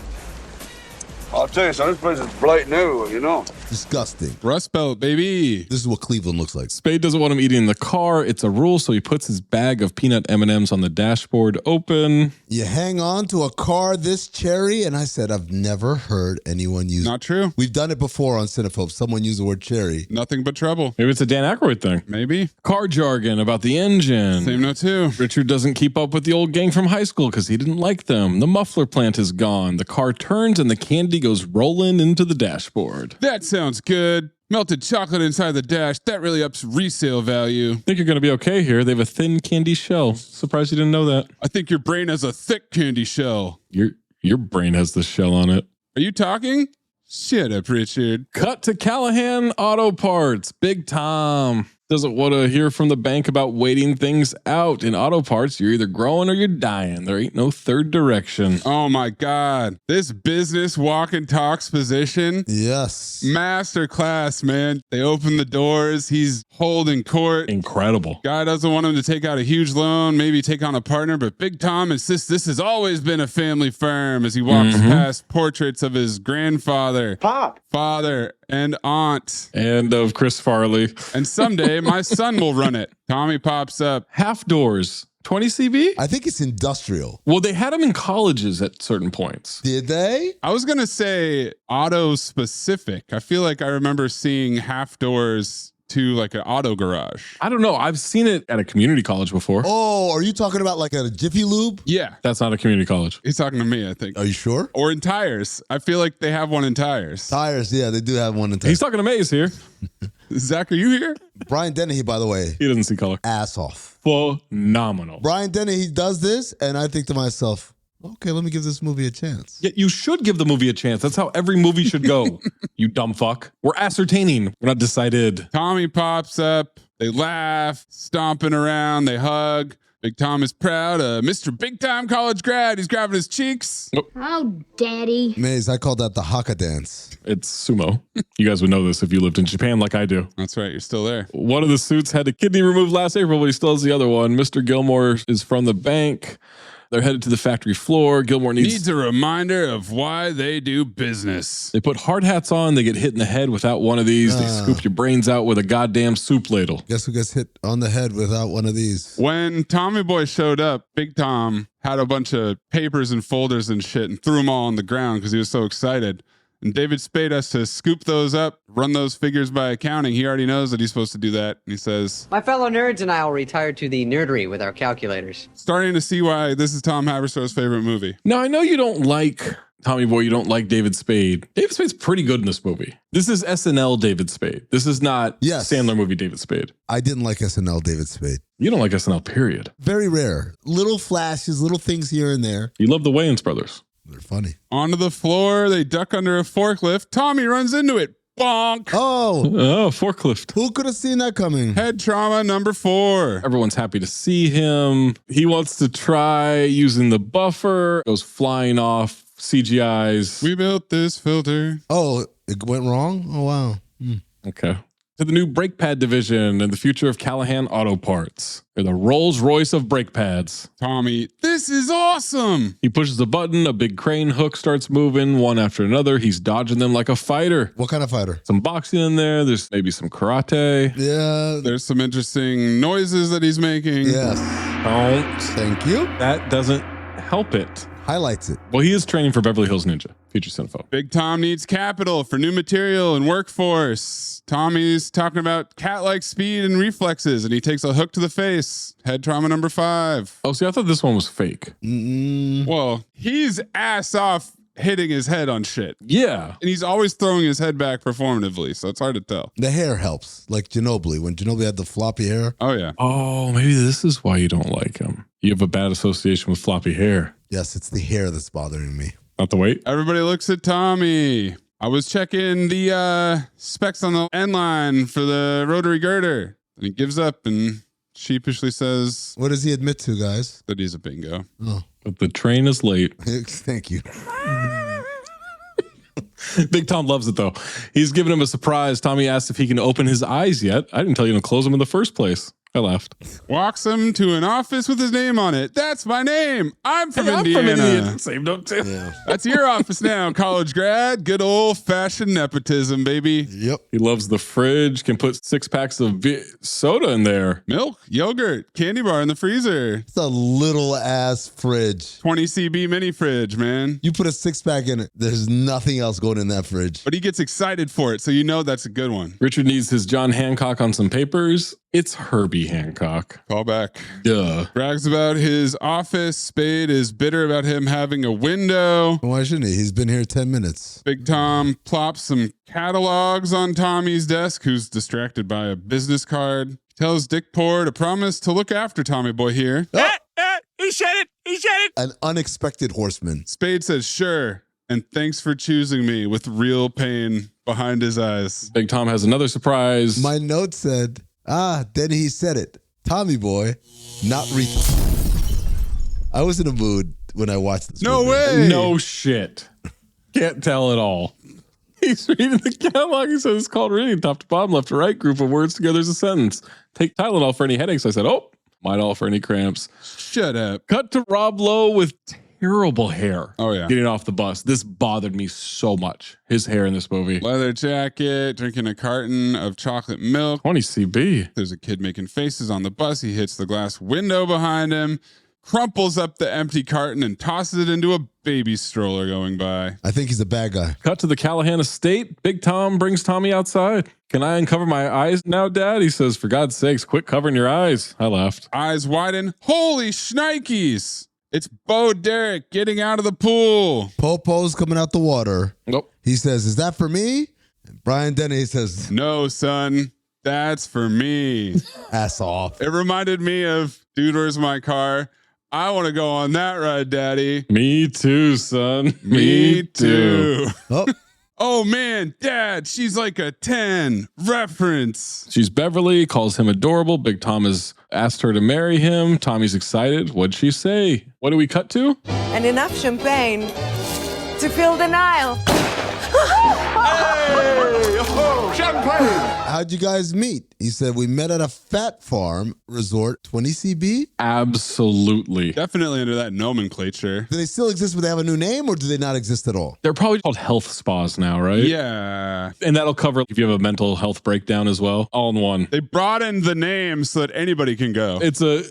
I'll tell you, son, this place is blighting everywhere, you know. Disgusting. Rust Belt, baby. This is what Cleveland looks like. Spade doesn't want him eating in the car. It's a rule, so he puts his bag of peanut M&Ms on the dashboard open. You hang on to a car this cherry, and I said, I've never heard anyone use it. Not true. We've done it before on Cinephobe. Someone used the word cherry. Nothing but trouble. Maybe it's a Dan Aykroyd thing. Maybe. Car jargon about the engine. Same note too. Richard doesn't keep up with the old gang from high school because he didn't like them. The muffler plant is gone. The car turns and the candy goes rolling into the dashboard. That sounds good. Melted chocolate inside the dash. That really ups resale value. Think you're going to be okay here. They have a thin candy shell. Surprised you didn't know that. I think your brain has a thick candy shell. Your brain has the shell on it. Are you talking? Shut up, Richard. Cut to Callahan Auto Parts. Big Tom doesn't want to hear from the bank about waiting things out. In auto parts, you're either growing or you're dying. There ain't no third direction. Oh my God. This business walk and talks position. Yes. Masterclass, man. They open the doors. He's holding court. Incredible. Guy doesn't want him to take out a huge loan, maybe take on a partner, but Big Tom insists this has always been a family firm as he walks past portraits of his grandfather, Pop, father, and aunt. And of Chris Farley. And someday my son will run it. Tommy pops up. Half doors. 20 CV? I think it's industrial. Well, they had them in colleges at certain points. Did they? I was going to say auto specific. I feel like I remember seeing half doors to like an auto garage. I don't know. I've seen it at a community college before. Oh, are you talking about like a Jiffy Lube? Yeah. That's not a community college. He's talking to me, I think. Are you sure? Or in tires. I feel like they have one in tires. Tires, yeah, they do have one in tires. He's talking to Mayes here. Zach, are you here? Brian Dennehy, by the way. He doesn't see color. Ass off. Phenomenal. Brian Dennehy does this, and I think to myself, okay, let me give this movie a chance. Yeah, you should give the movie a chance. That's how every movie should go. You dumb fuck. We're ascertaining. We're not decided. Tommy pops up. They laugh, stomping around. They hug. Big Tom is proud. Mr. Big Time college grad. He's grabbing his cheeks. Oh, Daddy. Maze, I call that the haka dance. It's sumo. You guys would know this if you lived in Japan like I do. That's right. You're still there. One of the suits had a kidney removed last April, but he still has the other one. Mr. Gilmore is from the bank. They're headed to the factory floor. Gilmore needs a reminder of why they do business. They put hard hats on. They get hit in the head without one of these. They scoop your brains out with a goddamn soup ladle. Guess who gets hit on the head without one of these? When Tommy Boy showed up, Big Tom had a bunch of papers and folders and shit and threw them all on the ground because he was so excited. And David Spade has to scoop those up, run those figures by accounting. He already knows that he's supposed to do that. And he says, My fellow nerds and I will retire to the nerdery with our calculators. Starting to see why this is Tom Haberstroh's favorite movie. Now, I know you don't like Tommy Boy, you don't like David Spade. David Spade's pretty good in this movie. This is SNL David Spade. This is not Sandler movie David Spade. I didn't like SNL David Spade. You don't like SNL, period. Very rare. Little flashes, little things here and there. You love the Wayans brothers. They're funny. Onto the floor, they duck under a forklift. Tommy runs into it. Bonk. Oh, forklift. Who could have seen that coming? Head trauma number 4. Everyone's happy to see him. He wants to try using the buffer. Goes flying off. CGI's. We built this filter. Oh, it went wrong? Oh, wow. Okay. To the new brake pad division and the future of Callahan Auto Parts. They're the Rolls Royce of brake pads. Tommy, this is awesome. He pushes the button. A big crane hook starts moving one after another. He's dodging them like a fighter. What kind of fighter? Some boxing in there. There's maybe some karate. Yeah. There's some interesting noises that he's making. Yes. Don't. Thank you. That doesn't help it. Highlights it. Well, he is training for Beverly Hills Ninja. Future Cinephobe. Big Tom needs capital for new material and workforce. Tommy's talking about cat-like speed and reflexes, and he takes a hook to the face. Head trauma number 5. Oh, see, I thought this one was fake. Well, he's ass off hitting his head on shit. Yeah. And he's always throwing his head back performatively, so it's hard to tell. The hair helps, like Ginobili. When Ginobili had the floppy hair. Oh, yeah. Oh, maybe this is why you don't like him. You have a bad association with floppy hair. Yes, it's the hair that's bothering me. Not the weight? Everybody looks at Tommy. I was checking the specs on the end line for the rotary girder. And he gives up and sheepishly says... What does he admit to, guys? That he's a bingo. Oh. But the train is late. Thank you. Big Tom loves it, though. He's giving him a surprise. Tommy asks if he can open his eyes yet. I didn't tell you to close them in the first place. I laughed. Walks him to an office with his name on it. That's my name. I'm from Indiana. I'm from Indiana. Same note, too. Yeah. That's your office now, college grad. Good old-fashioned nepotism, baby. Yep. He loves the fridge. Can put 6 packs of soda in there. Milk, yogurt, candy bar in the freezer. It's a little-ass fridge. 20 CB mini fridge, man. You put a 6-pack in it. There's nothing else going in that fridge. But he gets excited for it, so you know that's a good one. Richard needs his John Hancock on some papers. It's Herbie Hancock. Call back. Duh. Brags about his office. Spade is bitter about him having a window. Why shouldn't he? He's been here 10 minutes. Big Tom plops some catalogs on Tommy's desk, who's distracted by a business card. Tells Dick Poor to promise to look after Tommy Boy here. Oh. He said it. He said it. An unexpected horseman. Spade says, sure, and thanks for choosing me, with real pain behind his eyes. Big Tom has another surprise. My note said... then he said it. Tommy Boy, not I was in a mood when I watched this No movie. way. No shit. Can't tell at all. He's reading the catalog. He says it's called reading top to bottom, left to right, group of words together as a sentence. Take Tylenol for any headaches. I said, oh, Midol for any cramps. Shut up. Cut to Rob Lowe with terrible hair. Oh, yeah. Getting off the bus. This bothered me so much. His hair in this movie. Leather jacket, drinking a carton of chocolate milk. 20 CB. There's a kid making faces on the bus. He hits the glass window behind him, crumples up the empty carton, and tosses it into a baby stroller going by. I think he's a bad guy. Cut to the Callahan estate. Big Tom brings Tommy outside. Can I uncover my eyes now, Dad? He says, for God's sakes, quit covering your eyes. I laughed. Eyes widen. Holy shnikes! It's Bo Derek getting out of the pool. Popo's coming out the water. Nope. He says, is that for me? And Brian Denny says, no, son. That's for me. Ass off. It reminded me of Dude, Where's My Car? I want to go on that ride, Daddy. Me too, son. Me too. Oh. Oh, man, Dad, she's like a 10. Reference. She's Beverly, calls him adorable. Big Tom has asked her to marry him. Tommy's excited. What'd she say? What do we cut to? And enough champagne to fill the Nile. Hey! Oh, champagne. How'd you guys meet? He said, we met at a fat farm resort, 20 CB. Absolutely. Definitely under that nomenclature. Do they still exist, but they have a new name, or do they not exist at all? They're probably called health spas now, right? Yeah. And that'll cover if you have a mental health breakdown as well. All in one. They broadened the name so that anybody can go. It's a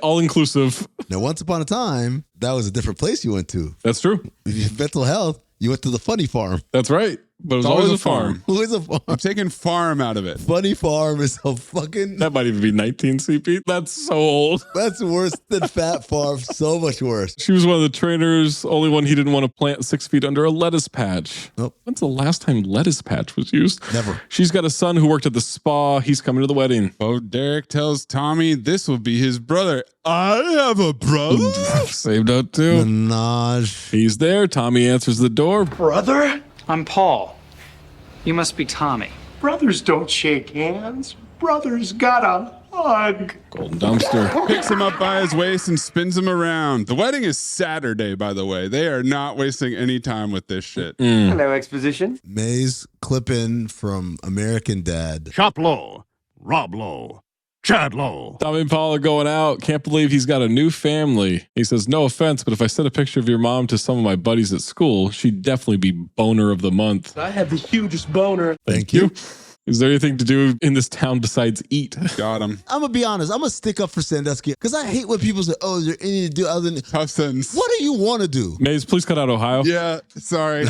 all-inclusive. Now, once upon a time, that was a different place you went to. That's true. If you had mental health, you went to the funny farm. That's right. But it was always a farm. Always a farm. I'm taking farm out of it. Funny farm is a fucking... That might even be 19 CP. That's so old. That's worse than fat farm. So much worse. She was one of the trainers, only one he didn't want to plant 6 feet under a lettuce patch. Nope. When's the last time lettuce patch was used? Never. She's got a son who worked at the spa. He's coming to the wedding. Oh, Derek tells Tommy this will be his brother. I have a brother? Saved out too. Minaj. He's there. Tommy answers the door. Brother? I'm Paul. You must be Tommy. Brothers don't shake hands. Brothers gotta hug. Golden dumpster. Picks him up by his waist and spins him around. The wedding is Saturday, by the way. They are not wasting any time with this shit. Hello, exposition. Mays clip in from American Dad. Chop low, rob low, Chad low. Tommy and Paul are going out. Can't believe he's got a new family. He says, no offense, but if I sent a picture of your mom to some of my buddies at school, she'd definitely be boner of the month. I have the hugest boner. Thank you. Is there anything to do in this town besides eat? Got him. I'm going to be honest. I'm going to stick up for Sandusky because I hate when people say, oh, is there anything to do other than... Tough sentence. What do you want to do? Mays, please cut out Ohio. Yeah, sorry.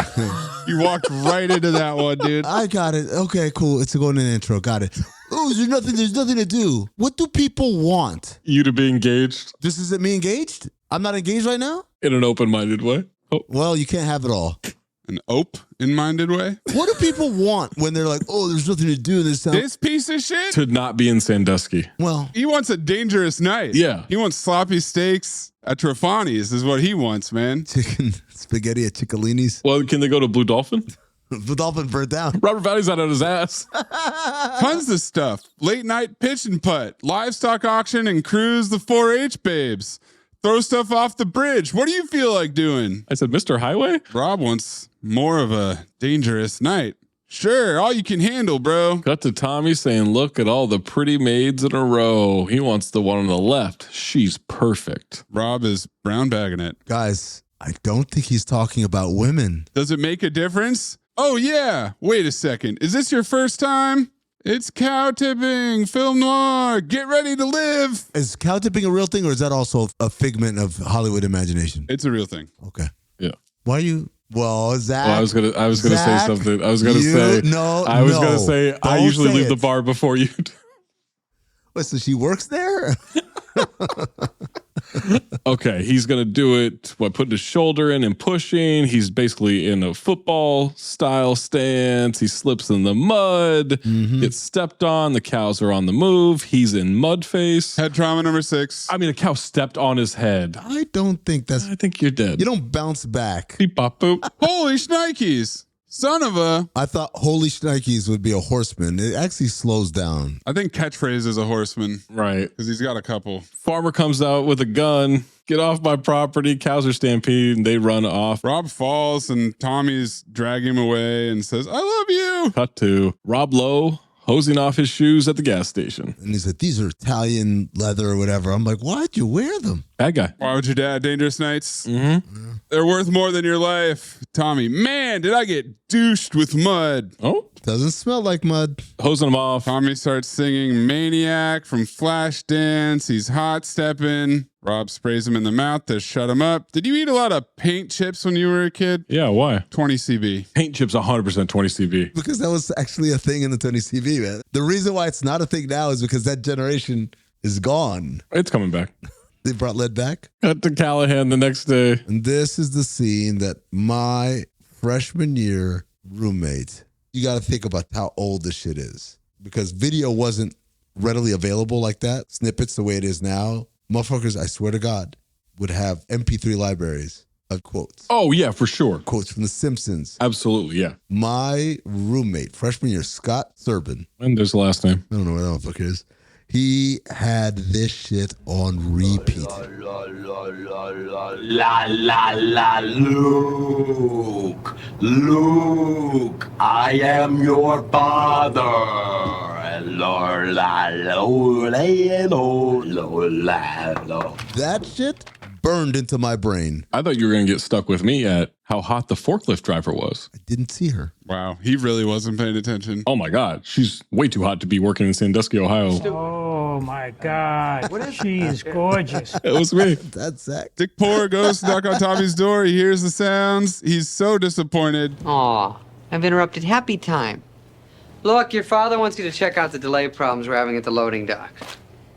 You walked right into that one, dude. I got it. Okay, cool. It's going in the intro. Got it. Oh, there's nothing to do. What do people want? You to be engaged. This isn't me engaged? I'm not engaged right now? In an open-minded way. Oh. Well, you can't have it all. An open-minded way? What do people want when they're like, oh, there's nothing to do in this town? This piece of shit? To not be in Sandusky. Well, he wants a dangerous night. Yeah. He wants sloppy steaks at Trofani's is what he wants, man. Chicken spaghetti at Ciccolini's. Well, can they go to Blue Dolphin? Blue Dolphin burnt down. Robert Valley's out on his ass. Tons of stuff. Late night pitch and putt, livestock auction, and cruise the 4-H babes. Throw stuff off the bridge. What do you feel like doing? I said, Mr. Highway? Rob wants more of a dangerous night. Sure, all you can handle, bro. Cut to Tommy saying, look at all the pretty maids in a row. He wants the one on the left. She's perfect. Rob is brown bagging it. Guys, I don't think he's talking about women. Does it make a difference? Oh, yeah. Wait a second. Is this your first time? It's cow tipping, film noir. Get ready to live. Is cow tipping a real thing, or is that also a figment of Hollywood imagination? It's a real thing. Okay. Yeah. Why are you? Well, Zach. Well, I was gonna say something. I was gonna say I usually leave the bar before you. Wait, so she works there? Okay, he's gonna do it. Putting his shoulder in and pushing. He's basically in a football style stance. He slips in the mud, gets stepped on. The cows are on the move. He's in mud face. Head trauma number 6. I mean, a cow stepped on his head. I don't think that's. I think you're dead. You don't bounce back. Beep bop boop. Holy shnikes. Son of a. I thought holy shnikes would be a horseman. It actually slows down. I think catchphrase is a horseman. Right. Because he's got a couple. Farmer comes out with a gun. Get off my property. Cows are stampeding. They run off. Rob falls and Tommy's dragging him away and says, I love you. Cut to Rob Lowe hosing off his shoes at the gas station. And he said, these are Italian leather or whatever. I'm like, why'd you wear them? Bad guy. Why would your dad? Dangerous nights. Mm-hmm. They're worth more than your life. Tommy, man, did I get douched with mud. Oh. Doesn't smell like mud. Hosing him off. Tommy starts singing Maniac from Flashdance. He's hot stepping. Rob sprays him in the mouth to shut him up. Did you eat a lot of paint chips when you were a kid? Yeah, why? 20 CB. Paint chips 100% 20 CB. Because that was actually a thing in the 20 CB, man. The reason why it's not a thing now is because that generation is gone. It's coming back. They brought lead back. Cut to Callahan the next day. And this is the scene that my freshman year roommate, you got to think about how old this shit is. Because video wasn't readily available like that. Snippets the way it is now. Motherfuckers, I swear to God, would have MP3 libraries of quotes. Oh, yeah, for sure. Quotes from The Simpsons. Absolutely, yeah. My roommate, freshman year, Scott Serban. And there's the last name. I don't know where that motherfucker is. He had this shit on repeat. La la la, Luke, Luke, I am your father. That shit burned into my brain. I thought you were going to get stuck with me at how hot the forklift driver was. I didn't see her. Wow, he really wasn't paying attention. Oh my God, she's way too hot to be working in Sandusky, Ohio. Oh my God, she is gorgeous. It was me. That's Zach. Dick Poor goes to knock on Tommy's door. He hears the sounds. He's so disappointed. Aw, I've interrupted happy time. Look, your father wants you to check out the delay problems we're having at the loading dock.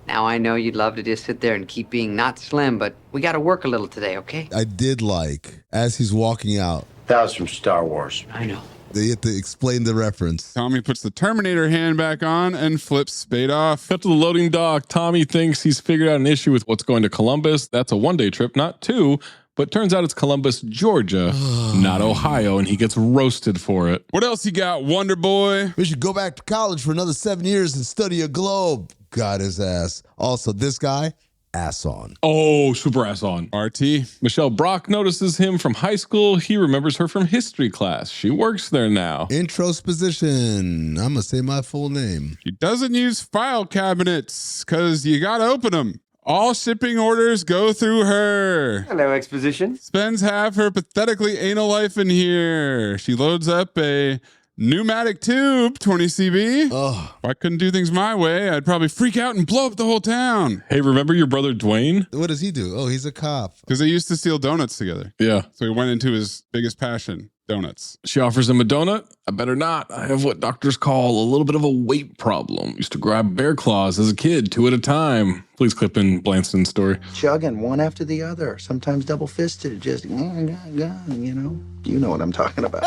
Now, I know you'd love to just sit there and keep being not slim, but we got to work a little today, okay? I did like, as he's walking out. That was from Star Wars. I know. They had to explain the reference. Tommy puts the Terminator hand back on and flips Spade off. Cut to the loading dock. Tommy thinks he's figured out an issue with what's going to Columbus. That's a one-day trip, not two. But turns out it's Columbus, Georgia, not Ohio, and he gets roasted for it. What else you got, Wonder Boy? We should go back to college for another 7 years and study a globe. Got his ass. Also, this guy, ass on. Oh, super ass on. RT. Michelle Brock notices him from high school. He remembers her from history class. She works there now. Introsposition. I'm going to say my full name. She doesn't use file cabinets because you got to open them. All shipping orders go through her. Hello, exposition. Spends half her pathetically anal life in here. She loads up a pneumatic tube, 20 CB. Oh. If I couldn't do things my way, I'd probably freak out and blow up the whole town. Hey, remember your brother Dwayne? What does he do? Oh, he's a cop. Because they used to steal donuts together. Yeah. So he went into his biggest passion, donuts. She offers him a donut. I better not. I have what doctors call a little bit of a weight problem. Used to grab bear claws as a kid, 2 at a time. Please clip in Blanston's story. Chugging one after the other, sometimes double-fisted, just, you know. You know what I'm talking about.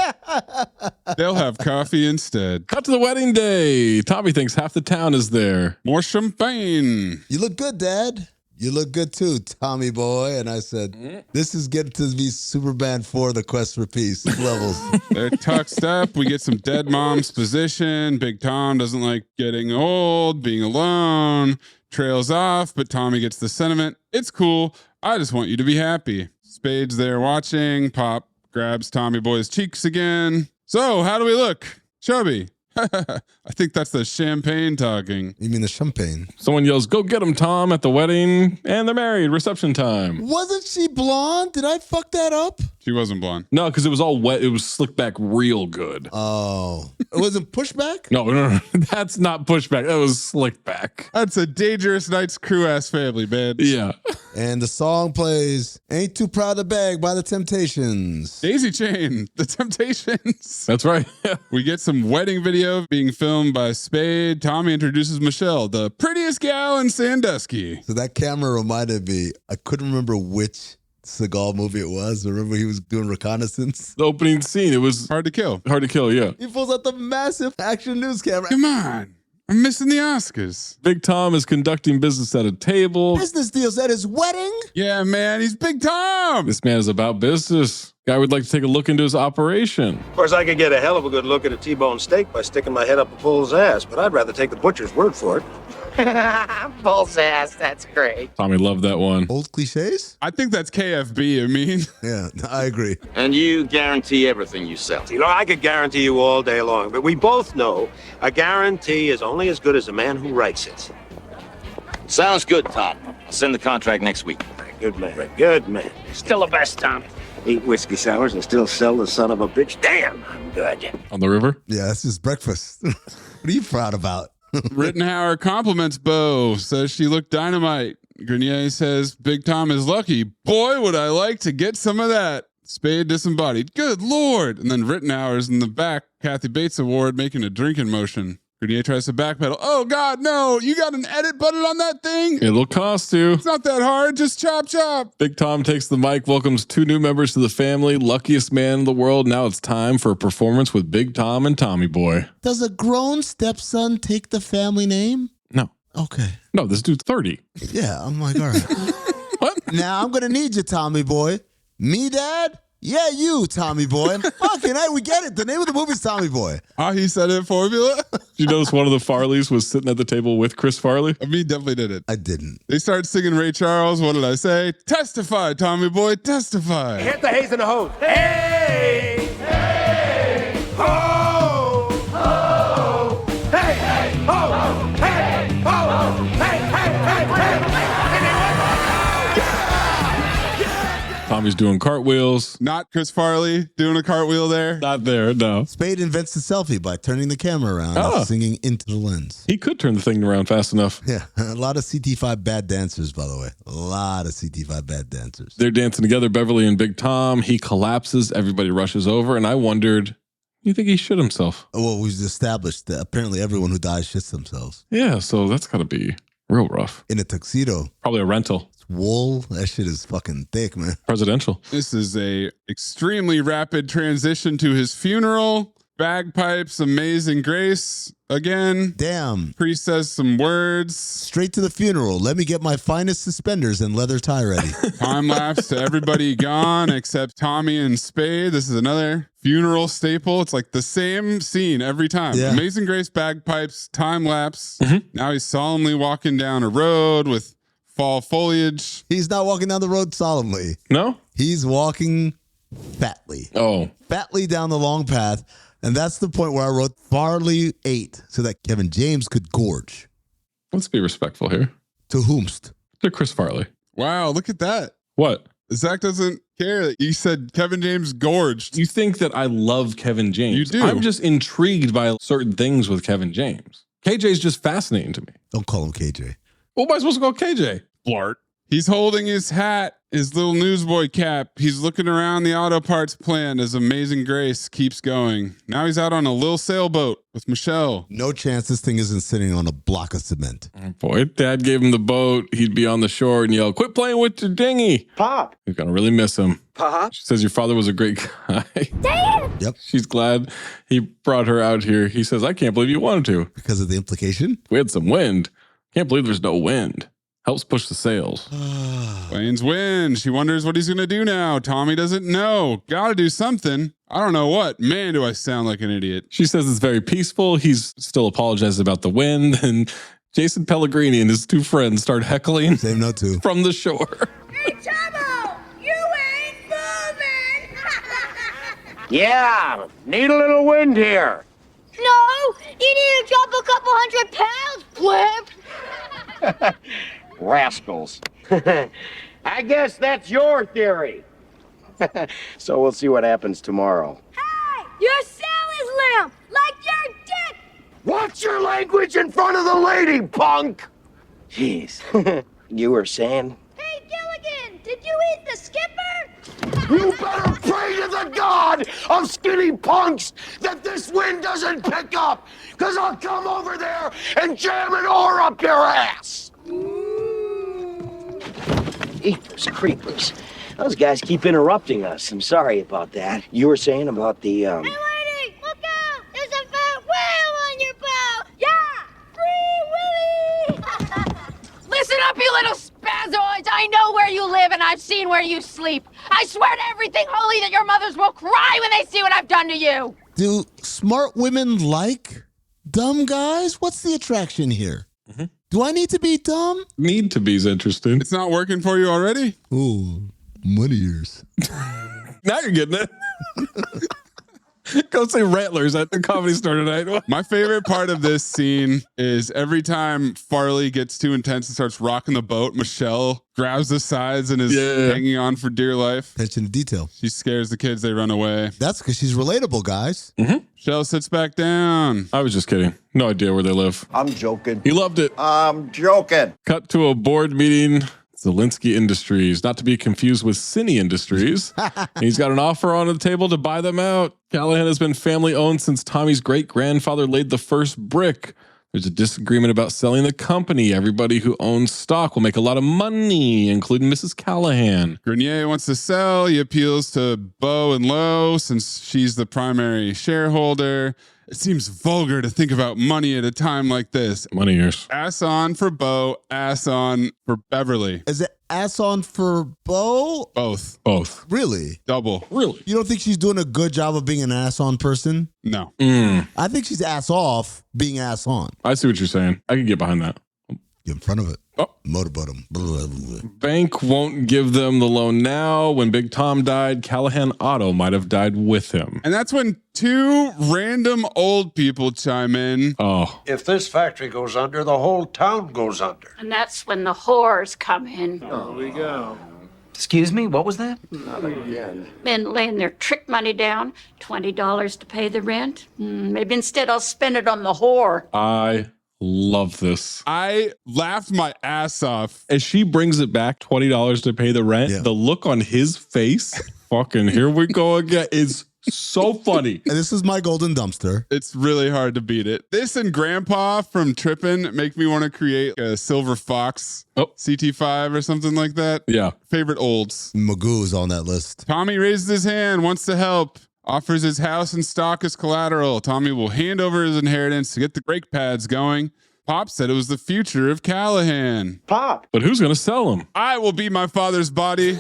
They'll have coffee instead. Cut to the wedding day. Tommy thinks half the town is there. More champagne. You look good, Dad. You look good too, Tommy boy. And I said, this is getting to be Superman 4, The Quest for Peace levels. They're tucked up. We get some dead mom's position. Big Tom doesn't like getting old, being alone. Trails off, but Tommy gets the sentiment. It's cool. I just want you to be happy. Spade's there watching. Pop grabs Tommy boy's cheeks again. So, how do we look? Chubby. I think that's the champagne talking. You mean the champagne? Someone yells, "Go get him, Tom," at the wedding, and they're married. Reception time. Wasn't she blonde? Did I fuck that up? She wasn't blonde. No, because it was all wet. It was slicked back real good. Oh. It wasn't pushback? No. That's not pushback. That was slicked back. That's a Dangerous Nights crew-ass family, man. Yeah. And the song plays Ain't Too Proud to Beg by the Temptations. Daisy Chain, the Temptations. That's right. We get some wedding video being filmed by Spade. Tommy introduces Michelle, the prettiest gal in Sandusky. So that camera reminded me, I couldn't remember which Seagal movie it was. Remember he was doing reconnaissance? The opening scene, it was Hard to Kill. Hard to Kill, yeah. He pulls out the massive action news camera. Come on. I'm missing the Oscars. Big Tom is conducting business at a table. Business deals at his wedding? Yeah, man, he's Big Tom. This man is about business. Guy would like to take a look into his operation. Of course, I could get a hell of a good look at a T-bone steak by sticking my head up a bull's ass, but I'd rather take the butcher's word for it. Bull's ass, that's great. Tommy loved that one. Old cliches? I think that's KFB, I mean. Yeah, I agree. And you guarantee everything you sell. You know, I could guarantee you all day long, but we both know a guarantee is only as good as the man who writes it. Sounds good, Tom. I'll send the contract next week. Good man. Good man. Still the best, Tom. Eat whiskey sours and still sell the son of a bitch. Damn, I'm good. On the river? Yeah, that's just breakfast. What are you proud about? Rittenhauer compliments Bo, says she looked dynamite. Grenier says Big Tom is lucky. Boy, would I like to get some of that. Spade disembodied. Good Lord. And then Rittenhauer's in the back, Kathy Bates Award, making a drinking motion. Grenier tries to backpedal. Oh, God, no. You got an edit button on that thing? It'll cost you. It's not that hard. Just chop, chop. Big Tom takes the mic, welcomes 2 new members to the family. Luckiest man in the world. Now it's time for a performance with Big Tom and Tommy Boy. Does a grown stepson take the family name? No. Okay. No, this dude's 30. Yeah, I'm like, all right. What? Now I'm going to need you, Tommy Boy. Me, Dad? Yeah, you, Tommy Boy. Fucking hey, we get it. The name of the movie is Tommy Boy. Oh, he said it formula? Did you notice one of the Farleys was sitting at the table with Chris Farley? I mean, definitely did it. I didn't. They start singing Ray Charles. What did I say? Testify, Tommy Boy, testify. Hit the haze and the hose. Hey! Hey! Ho! Ho! Hey! Hey! Ho! Hey! Ho! Hey! Hey! Hey! Tommy's doing cartwheels. Not Chris Farley doing a cartwheel there. Not there, no. Spade invents the selfie by turning the camera around and singing into the lens. He could turn the thing around fast enough. Yeah, a lot of CT5 bad dancers, by the way. A lot of CT5 bad dancers. They're dancing together, Beverly and Big Tom. He collapses. Everybody rushes over. And I wondered, you think he shit himself? Well, we've established that apparently everyone who dies shits themselves. Yeah, so that's got to be real rough. In a tuxedo. Probably a rental. Wool, that shit is fucking thick, man. Presidential. This is a extremely rapid transition to his funeral. Bagpipes, Amazing Grace again. Damn. Priest says some words. Straight to the funeral. Let me get my finest suspenders and leather tie ready. Time lapse to everybody gone except Tommy and Spade. This is another funeral staple. It's like the same scene every time. Yeah. Amazing Grace, bagpipes, time lapse. Now he's solemnly walking down a road with fall foliage. He's not walking down the road solemnly. No? He's walking fatly. Oh. Fatly down the long path. And that's the point where I wrote Farley ate so that Kevin James could gorge. Let's be respectful here. To whomst? To Chris Farley. Wow, look at that. What? Zach doesn't care that you said Kevin James gorged. You think that I love Kevin James. You do. I'm just intrigued by certain things with Kevin James. KJ's just fascinating to me. Don't call him KJ. What am I supposed to call KJ? Blart. He's holding his hat, his little newsboy cap. He's looking around the auto parts plant as Amazing Grace keeps going. Now he's out on a little sailboat with Michelle. No chance this thing isn't sitting on a block of cement. Boy, Dad gave him the boat. He'd be on the shore and yell, "Quit playing with your dinghy." Pop. He's going to really miss him. Pop. She says your father was a great guy. Dad! Yep. She's glad he brought her out here. He says, I can't believe you wanted to. Because of the implication? We had some wind. Can't believe there's no wind. Helps push the sails. Planes win. She wonders what he's going to do now. Tommy doesn't know. Got to do something. I don't know what. Man, do I sound like an idiot. She says it's very peaceful. He's still apologizes about the wind. And Jason Pellegrini and his two friends start heckling. Same note too. From the shore. Hey, Chavo! You ain't moving! Yeah, need a little wind here. No! You need to drop a couple hundred pounds, blimp! Rascals. I guess that's your theory. So we'll see what happens tomorrow. Hey! Your cell is limp! Like your dick! Watch your language in front of the lady, punk! Jeez. You were saying? Hey, Gilligan! Did you eat the skipper? You better pray to the god of skinny punks that this wind doesn't pick up, because I'll come over there and jam an oar up your ass! Jeepers creepers. Those guys keep interrupting us. I'm sorry about that. You were saying about the, Hey, lady! Look out! There's a fat whale on your bow! Yeah! Free Willy! Listen up, you little spazoids! I know where you live and I've seen where you sleep. I swear to everything holy that your mothers will cry when they see what I've done to you. Do smart women like dumb guys? What's the attraction here? Mm-hmm. Do I need to be dumb? Need to be's interesting. It's not working for you already? Ooh, money ears. Now you're getting it. Go say Rattlers at the Comedy Store tonight. My favorite part of this scene is every time Farley gets too intense and starts rocking the boat, Michelle grabs the sides and is hanging on for dear life. Attention to detail. She scares the kids, they run away. That's because she's relatable, guys. Mm-hmm. Michelle sits back down. I was just kidding. No idea where they live. I'm joking. He loved it. I'm joking. Cut to a board meeting. Zelensky Industries, not to be confused with Cine Industries. He's got an offer on the table to buy them out. Callahan has been family owned since Tommy's great-grandfather laid the first brick. There's a disagreement about selling the company. Everybody who owns stock will make a lot of money, including Mrs. Callahan. Grenier wants to sell. He appeals to Bo and Lowe since she's the primary shareholder. It seems vulgar to think about money at a time like this. Money ears. Ass on for Bo, ass on for Beverly. Is it ass on for Bo? Both. Really? Double. Really? You don't think she's doing a good job of being an ass on person? No. I think she's ass off being ass on. I see what you're saying. I can get behind that. Get in front of it. Oh. Motorboat him. Blah, blah, blah. Bank won't give them the loan now. When Big Tom died, Callahan Auto might have died with him. And that's when two random old people chime in. Oh. If this factory goes under, the whole town goes under. And that's when the whores come in. Oh, we go. Excuse me, what was that? Not again. Men laying their trick money down, $20 to pay the rent. Maybe instead I'll spend it on the whore. I love this. I laughed my ass off. As she brings it back, $20 to pay the rent, the look on his face, fucking here we go again, is so funny. And this is my golden dumpster. It's really hard to beat it. This and Grandpa from Trippin' make me want to create a Silver Fox CT5 or something like that. Yeah. Favorite olds. Magoo's on that list. Tommy raises his hand, wants to help. Offers his house and stock as collateral. Tommy will hand over his inheritance to get the brake pads going. Pop said it was the future of Callahan. Pop. But who's going to sell him? I will be my father's body.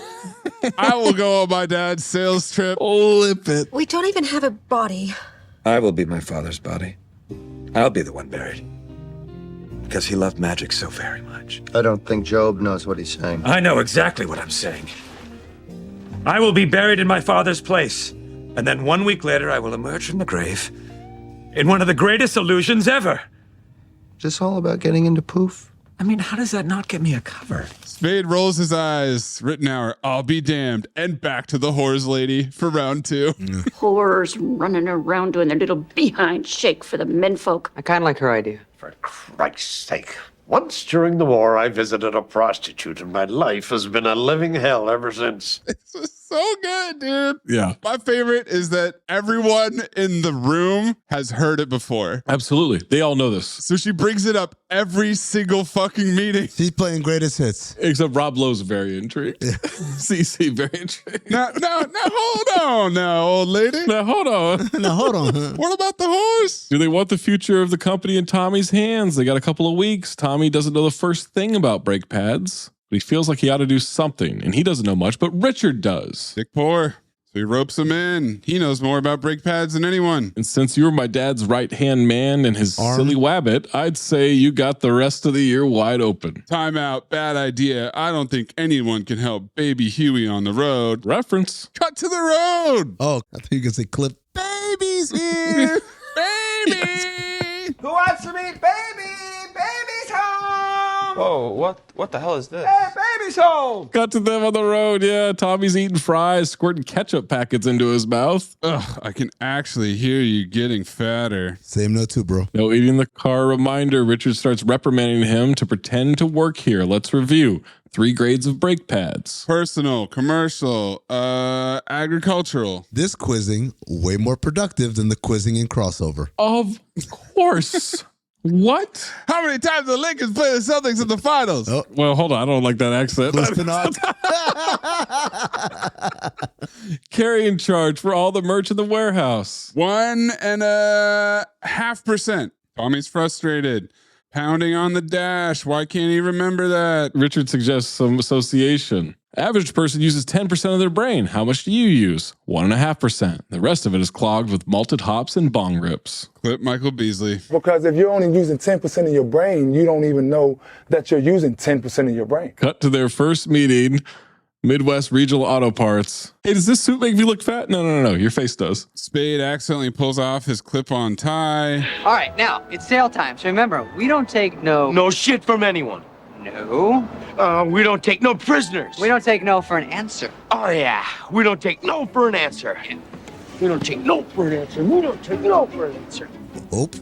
I will go on my dad's sales trip. Lip it. We don't even have a body. I will be my father's body. I'll be the one buried. Because he loved magic so very much. I don't think Job knows what he's saying. I know exactly what I'm saying. I will be buried in my father's place. And then 1 week later, I will emerge from the grave in one of the greatest illusions ever. Is this all about getting into poof? I mean, how does that not get me a cover? Spade rolls his eyes. Rittenhour, I'll be damned. And back to the whores lady for round 2. Whores running around doing their little behind shake for the menfolk. I kind of like her idea. For Christ's sake. Once during the war, I visited a prostitute, and my life has been a living hell ever since. It's so good, dude. Yeah. My favorite is that everyone in the room has heard it before. Absolutely. They all know this. So she brings it up every single fucking meeting. She's playing greatest hits. Except Rob Lowe's very intrigued. CC very intrigued. Now, hold on now, old lady. Now, hold on. Now, hold on. What about the horse? Do they want the future of the company in Tommy's hands? They got a couple of weeks. Tommy doesn't know the first thing about brake pads, but he feels like he ought to do something, and he doesn't know much, but Richard does. Dick poor. So he ropes him in. He knows more about brake pads than anyone. And since you were my dad's right-hand man and his silly wabbit, I'd say you got the rest of the year wide open. Time out. Bad idea. I don't think anyone can help baby Huey on the road. Reference. Cut to the road. Oh, I think you can say clip. Baby's here. Baby. Who wants to meet baby? Baby's home! Whoa, what the hell is this? Hey, baby's home! Cut to them on the road. Yeah, Tommy's eating fries, squirting ketchup packets into his mouth. Ugh, I can actually hear you getting fatter. Same note too, bro. No eating the car reminder. Richard starts reprimanding him to pretend to work here. Let's review. 3 grades of brake pads. Personal, commercial, agricultural. This quizzing, way more productive than the quizzing in crossover. Of course. What? How many times the Lakers play the Celtics in the finals? Oh. Well, hold on. I don't like that accent. Listen up. Carrying charge for all the merch in the warehouse. 1.5%. Tommy's frustrated. Pounding on the dash. Why can't he remember that? Richard suggests some association. Average person uses 10% of their brain. How much do you use? 1.5%. The rest of it is clogged with malted hops and bong rips. Clip Michael Beasley. Because if you're only using 10% of your brain, you don't even know that you're using 10% of your brain. Cut to their first meeting. Midwest Regional Auto Parts. Hey, does this suit make me look fat? No. Your face does. Spade accidentally pulls off his clip-on tie. All right, now, it's sale time, so remember, we don't take no shit from anyone. No. We don't take no prisoners. We don't take no for an answer. Oh, yeah. We don't take no for an answer. We don't take no for an answer. We don't take no for an answer. Ope?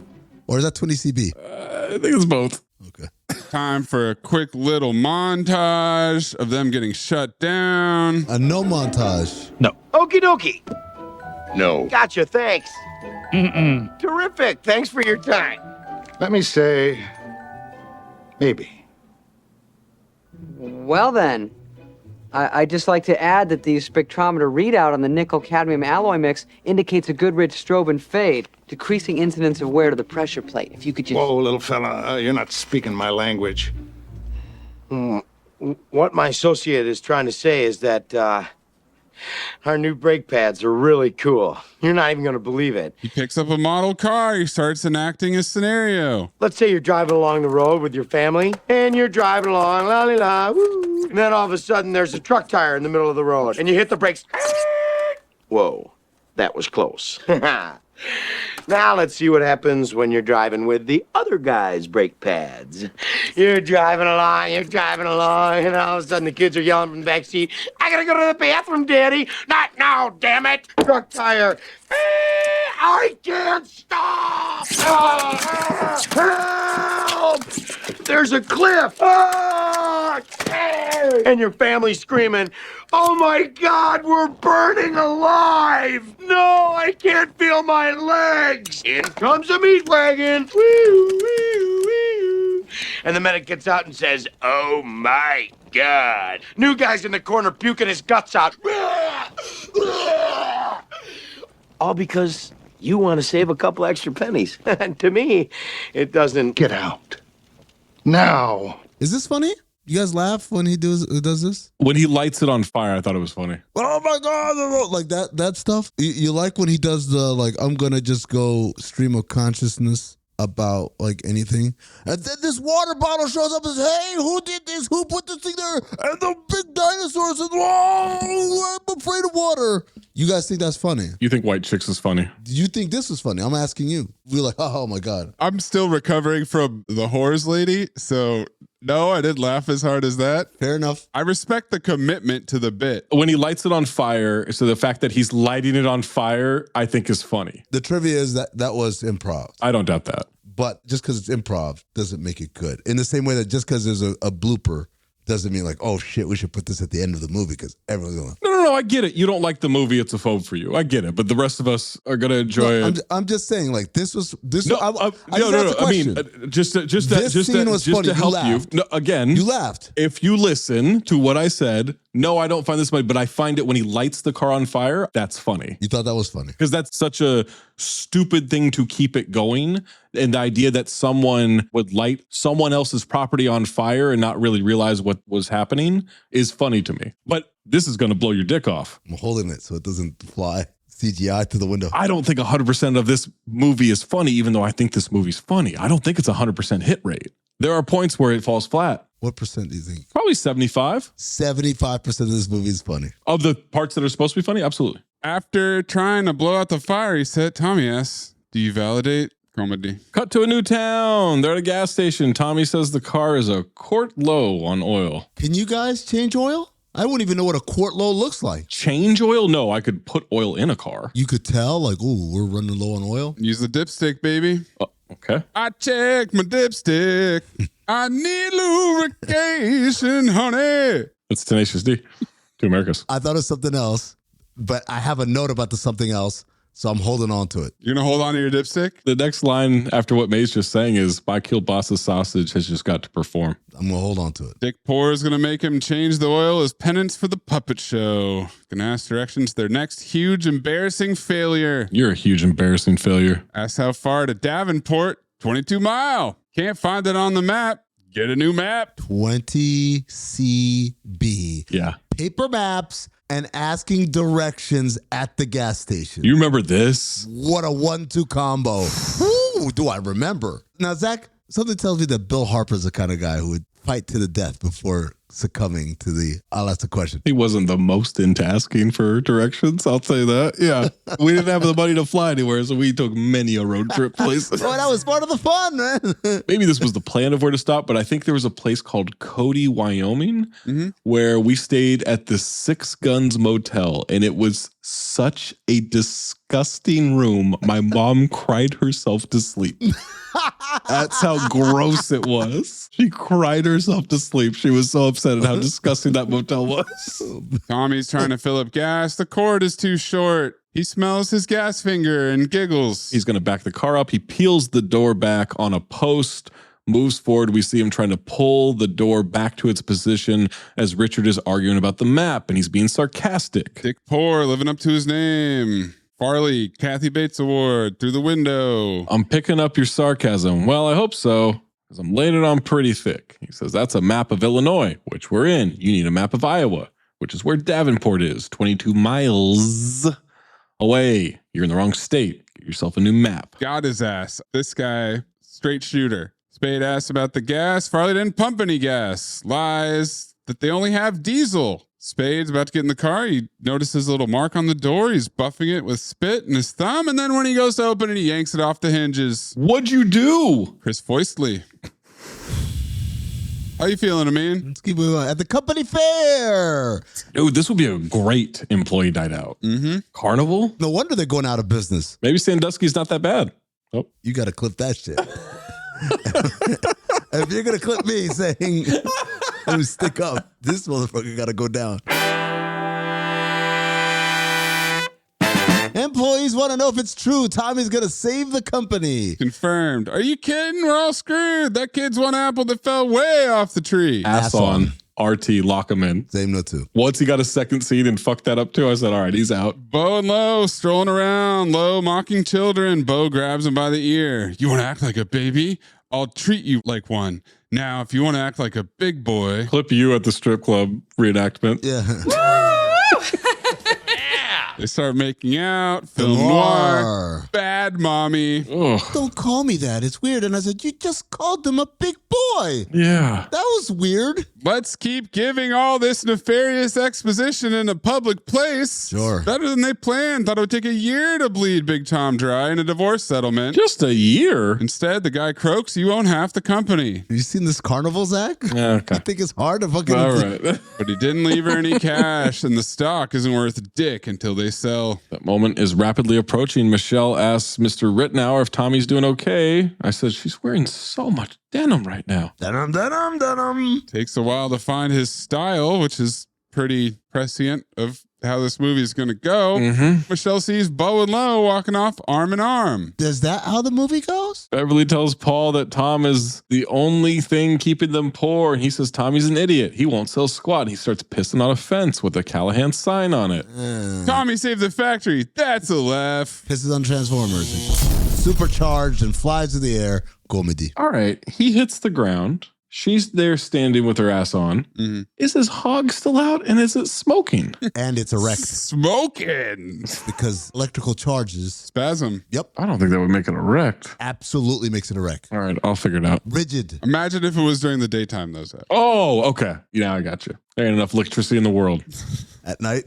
Or is that 20CB? I think it's both. Okay. Time for a quick little montage of them getting shut down. A no montage. No. Okie dokie. No. Gotcha, thanks. Terrific. Thanks for your time. Let me say, maybe. Well then, I'd just like to add that the spectrometer readout on the nickel-cadmium alloy mix indicates a good rich strobe and fade, decreasing incidence of wear to the pressure plate. If you could just... Whoa, little fella, you're not speaking my language. What my associate is trying to say is that, our new brake pads are really cool. You're not even going to believe it. He picks up a model car. He starts enacting a scenario. Let's say you're driving along the road with your family, and you're driving along, la-li-la, woo. And then all of a sudden, there's a truck tire in the middle of the road, and you hit the brakes. Whoa, that was close. Now let's see what happens when you're driving with the other guy's brake pads. You're driving along, and all of a sudden the kids are yelling from the back seat, I gotta go to the bathroom, Daddy. Not now, damn it. Truck tire. I can't stop. Help! There's a cliff. And your family's screaming, oh my God, we're burning alive. No, I can't feel my legs. In comes a meat wagon. Woo, woo, woo. And the medic gets out and says, oh my God. New guy's in the corner puking his guts out. All because you want to save a couple extra pennies. To me, it doesn't. Get out. Now. Is this funny? You guys laugh when he does this? When he lights it on fire, I thought it was funny. Oh my God, like that stuff. You like when he does the, like, I'm gonna just go stream of consciousness about like anything, and then this water bottle shows up and says, hey, who did this? Who put this thing there? And the big dinosaur says, oh, I'm afraid of water. You guys think that's funny? You think White Chicks is funny? Do you think this is funny? I'm asking you. We're like, oh my God. I'm still recovering from the whores lady, so no, I didn't laugh as hard as that. Fair enough. I respect the commitment to the bit. When he lights it on fire, so the fact that he's lighting it on fire, I think is funny. The trivia is that was improv. I don't doubt that. But just because it's improv doesn't make it good. In the same way that just because there's a blooper doesn't mean like, oh shit, we should put this at the end of the movie because everyone's going. No, I get it. You don't like the movie; it's a phobe for you. I get it, but the rest of us are gonna enjoy it. I'm just saying, like this was. No. I mean, just to help you. No, again, you laughed. If you listen to what I said, no, I don't find this funny, but I find it when he lights the car on fire. That's funny. You thought that was funny because that's such a stupid thing to keep it going. And the idea that someone would light someone else's property on fire and not really realize what was happening is funny to me. But this is going to blow your dick off. I'm holding it so it doesn't fly CGI to the window. I don't think 100% of this movie is funny, even though I think this movie's funny. I don't think it's 100% hit rate. There are points where it falls flat. What percent do you think? Probably 75. 75% of this movie is funny. Of the parts that are supposed to be funny? Absolutely. After trying to blow out the fire, he said, Tommy asks, do you validate comedy? Cut to a new town. They're at a gas station. Tommy says the car is a quart low on oil. Can you guys change oil? I wouldn't even know what a quart low looks like. Change oil? No, I could put oil in a car. You could tell, like, oh, we're running low on oil. Use the dipstick, baby. Okay. I checked my dipstick. I need lubrication, honey. It's Tenacious D. To Americas. I thought it was something else, but I have a note about the something else, so I'm holding on to it. You're going to hold on to your dipstick? The next line after what May's just saying is, my kielbasa sausage has just got to perform. I'm going to hold on to it. Dick Poor is going to make him change the oil as penance for the puppet show. Gonna ask directions to their next huge, embarrassing failure. You're a huge, embarrassing failure. Ask how far to Davenport, 22 mile. Can't find it on the map. Get a new map. 20 CB. Yeah. Paper maps and asking directions at the gas station. You remember this? What a 1-2 combo. Ooh, do I remember? Now, Zach, something tells me that Bill Harper's the kind of guy who would fight to the death before succumbing to the, I'll ask the question. He wasn't the most into asking for directions, I'll say that. Yeah. We didn't have the money to fly anywhere, so we took many a road trip places. Well, that was part of the fun, man. Maybe this was the plan of where to stop, but I think there was a place called Cody, Wyoming, where we stayed at the Six Guns Motel, and it was such a disgusting room. My mom cried herself to sleep. That's how gross it was. She cried herself to sleep. She was so upset at how disgusting that motel was. Tommy's trying to fill up gas. The cord is too short. He smells his gas finger and giggles. He's going to back the car up. He peels the door back on a post. moves forward. We see him trying to pull the door back to its position as Richard is arguing about the map, and he's being sarcastic. Dick Poor, living up to his name. Farley, Kathy Bates Award, through the window. I'm picking up your sarcasm. Well, I hope so, because I'm laying it on pretty thick. He says, that's a map of Illinois, which we're in. You need a map of Iowa, which is where Davenport is, 22 miles away. You're in the wrong state. Get yourself a new map. Got his ass. This guy, straight shooter. Spade asked about the gas. Farley didn't pump any gas. Lies that they only have diesel. Spade's about to get in the car. He notices a little mark on the door. He's buffing it with spit in his thumb. And then when he goes to open it, he yanks it off the hinges. What'd you do? Chris Foistley. How you feeling, Amin? Let's keep moving on. At the company fair. Dude, this would be a great employee night out. Mm-hmm. Carnival? No wonder they're going out of business. Maybe Sandusky's not that bad. Oh, you got to clip that shit. If you're going to clip me saying, let me stick up, this motherfucker got to go down. Employees want to know if it's true Tommy's going to save the company. Confirmed. Are you kidding? We're all screwed. That kid's one apple that fell way off the tree. Ass on. RT, lock him in. Same note too. Once he got a second seat and fucked that up too, I said, all right, he's out. Bo and Lo strolling around. Lo mocking children. Bo grabs him by the ear. You want to act like a baby? I'll treat you like one. Now, if you want to act like a big boy. Clip you at the strip club reenactment. Yeah. They start making out. Film noir. Bad mommy. Ugh. Don't call me that. It's weird. And I said, you just called him a big boy. Yeah. That was weird. Let's keep giving all this nefarious exposition in a public place. Sure. Better than they planned. Thought it would take a year to bleed Big Tom dry in a divorce settlement. Just a year? Instead, the guy croaks, you own half the company. Have you seen this carnival, Zach? Yeah, okay. You think it's hard to fucking... All right. But he didn't leave her any cash, and the stock isn't worth a dick until they sell. That moment is rapidly approaching. Michelle asks Mr. Rittenauer if Tommy's doing okay. I said, she's wearing so much denim right now. Denim, denim, denim. Takes a while to find his style, which is pretty prescient of how this movie is going to go. Mm-hmm. Michelle sees Bo and Lo walking off arm in arm. Is that how the movie goes? Beverly tells Paul that Tom is the only thing keeping them poor. And he says Tommy's an idiot. He won't sell squat. He starts pissing on a fence with a Callahan sign on it. Tommy saved the factory. That's a laugh. Pisses on Transformers. Supercharged and flies in the air. Comedy. All right. He hits the ground. She's there standing with her ass on. Mm-hmm. Is his hog still out and is it smoking? And it's erect. Smoking. Because electrical charges. Spasm. Yep. I don't think that would make it erect. Absolutely makes it erect. All right. I'll figure it out. Rigid. Imagine if it was during the daytime, though, Zach. Oh, okay. Yeah, I got you. There ain't enough electricity in the world. At night.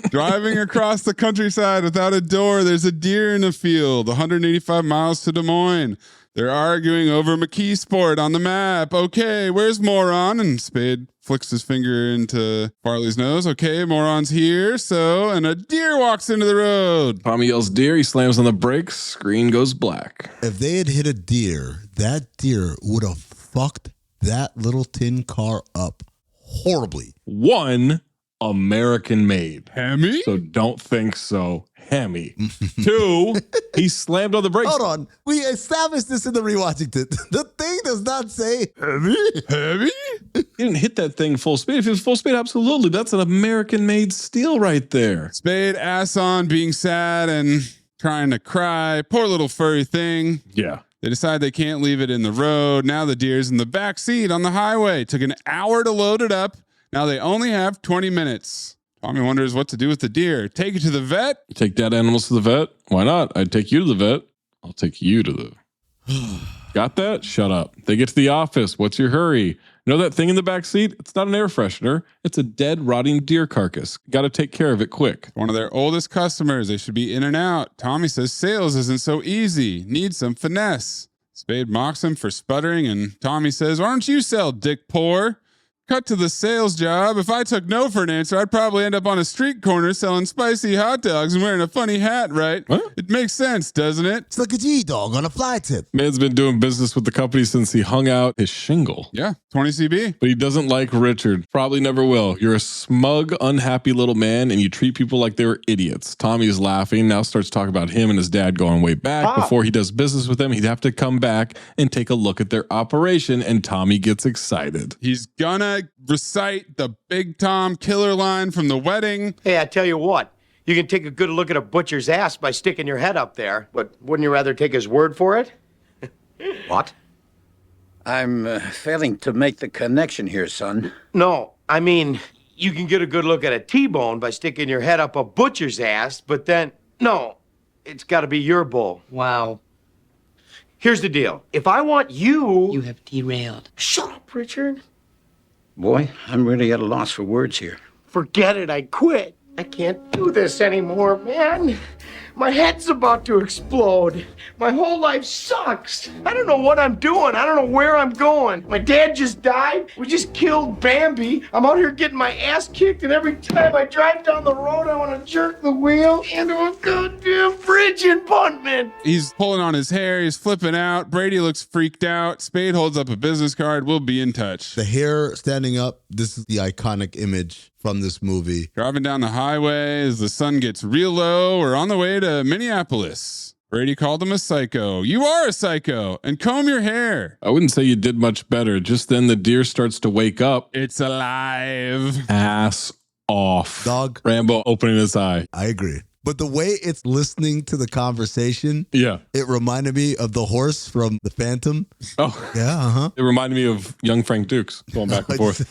Driving across the countryside without a door, there's a deer in a field, 185 miles to Des Moines. They're arguing over McKeesport on the map. Okay, where's Moron? And Spade flicks his finger into Farley's nose. Okay, Moron's here. So, and a deer walks into the road. Tommy yells deer. He slams on the brakes. Screen goes black. If they had hit a deer, that deer would have fucked that little tin car up horribly. One, American made. Hemi? So don't think so. Hemi. Two, he slammed on the brakes. Hold on. We established this in the rewatching. The thing does not say Hemi. Hemi? He didn't hit that thing full speed. If it was full speed, absolutely. That's an American made steal right there. Spade ass on, being sad and trying to cry. Poor little furry thing. Yeah. They decide they can't leave it in the road. Now the deer's in the back seat on the highway. Took an hour to load it up. Now they only have 20 minutes. Tommy wonders what to do with the deer. Take it to the vet? Take dead animals to the vet? Why not? I'd take you to the vet. I'll take you to the... Got that? Shut up. They get to the office. What's your hurry? You know that thing in the back seat? It's not an air freshener. It's a dead, rotting deer carcass. Got to take care of it quick. One of their oldest customers. They should be in and out. Tommy says sales isn't so easy. Need some finesse. Spade mocks him for sputtering, and Tommy says, why don't you sell, Dick Poor? Cut to the sales job. If I took no for an answer, I'd probably end up on a street corner selling spicy hot dogs and wearing a funny hat, right? What? It makes sense, doesn't it? It's like a G-Dog on a fly tip. Man's been doing business with the company since he hung out his shingle. Yeah, 20 CB. But he doesn't like Richard. Probably never will. You're a smug, unhappy little man, and you treat people like they were idiots. Tommy is laughing, now starts talking about him and his dad going way back. Before he does business with them, he'd have to come back and take a look at their operation, and Tommy gets excited. He's gonna recite the Big Tom killer line from the wedding. Hey, I tell you what. You can take a good look at a butcher's ass by sticking your head up there, but wouldn't you rather take his word for it? What? I'm failing to make the connection here, son. No, I mean, you can get a good look at a T-bone by sticking your head up a butcher's ass, but then, no, it's got to be your bull. Wow. Here's the deal. If I want you... You have derailed. Shut up, Richard. Boy, I'm really at a loss for words here. Forget it, I quit. I can't do this anymore, man. My head's about to explode. My whole life sucks. I don't know what I'm doing. I don't know where I'm going. My dad just died. We just killed Bambi. I'm out here getting my ass kicked, and every time I drive down the road, I want to jerk the wheel into a goddamn bridge impoundment. He's pulling on his hair. He's flipping out. Brady looks freaked out. Spade holds up a business card. We'll be in touch. The hair standing up. This is the iconic image from this movie. Driving down the highway as the sun gets real low. We're on the way to Minneapolis. Brady called him a psycho. You are a psycho. And comb your hair. I wouldn't say you did much better. Just then the deer starts to wake up. It's alive. Ass off. Dog. Rambo opening his eye. I agree. But the way it's listening to the conversation, yeah, it reminded me of the horse from The Phantom. Oh, yeah, uh-huh. It reminded me of young Frank Dukes going back and forth.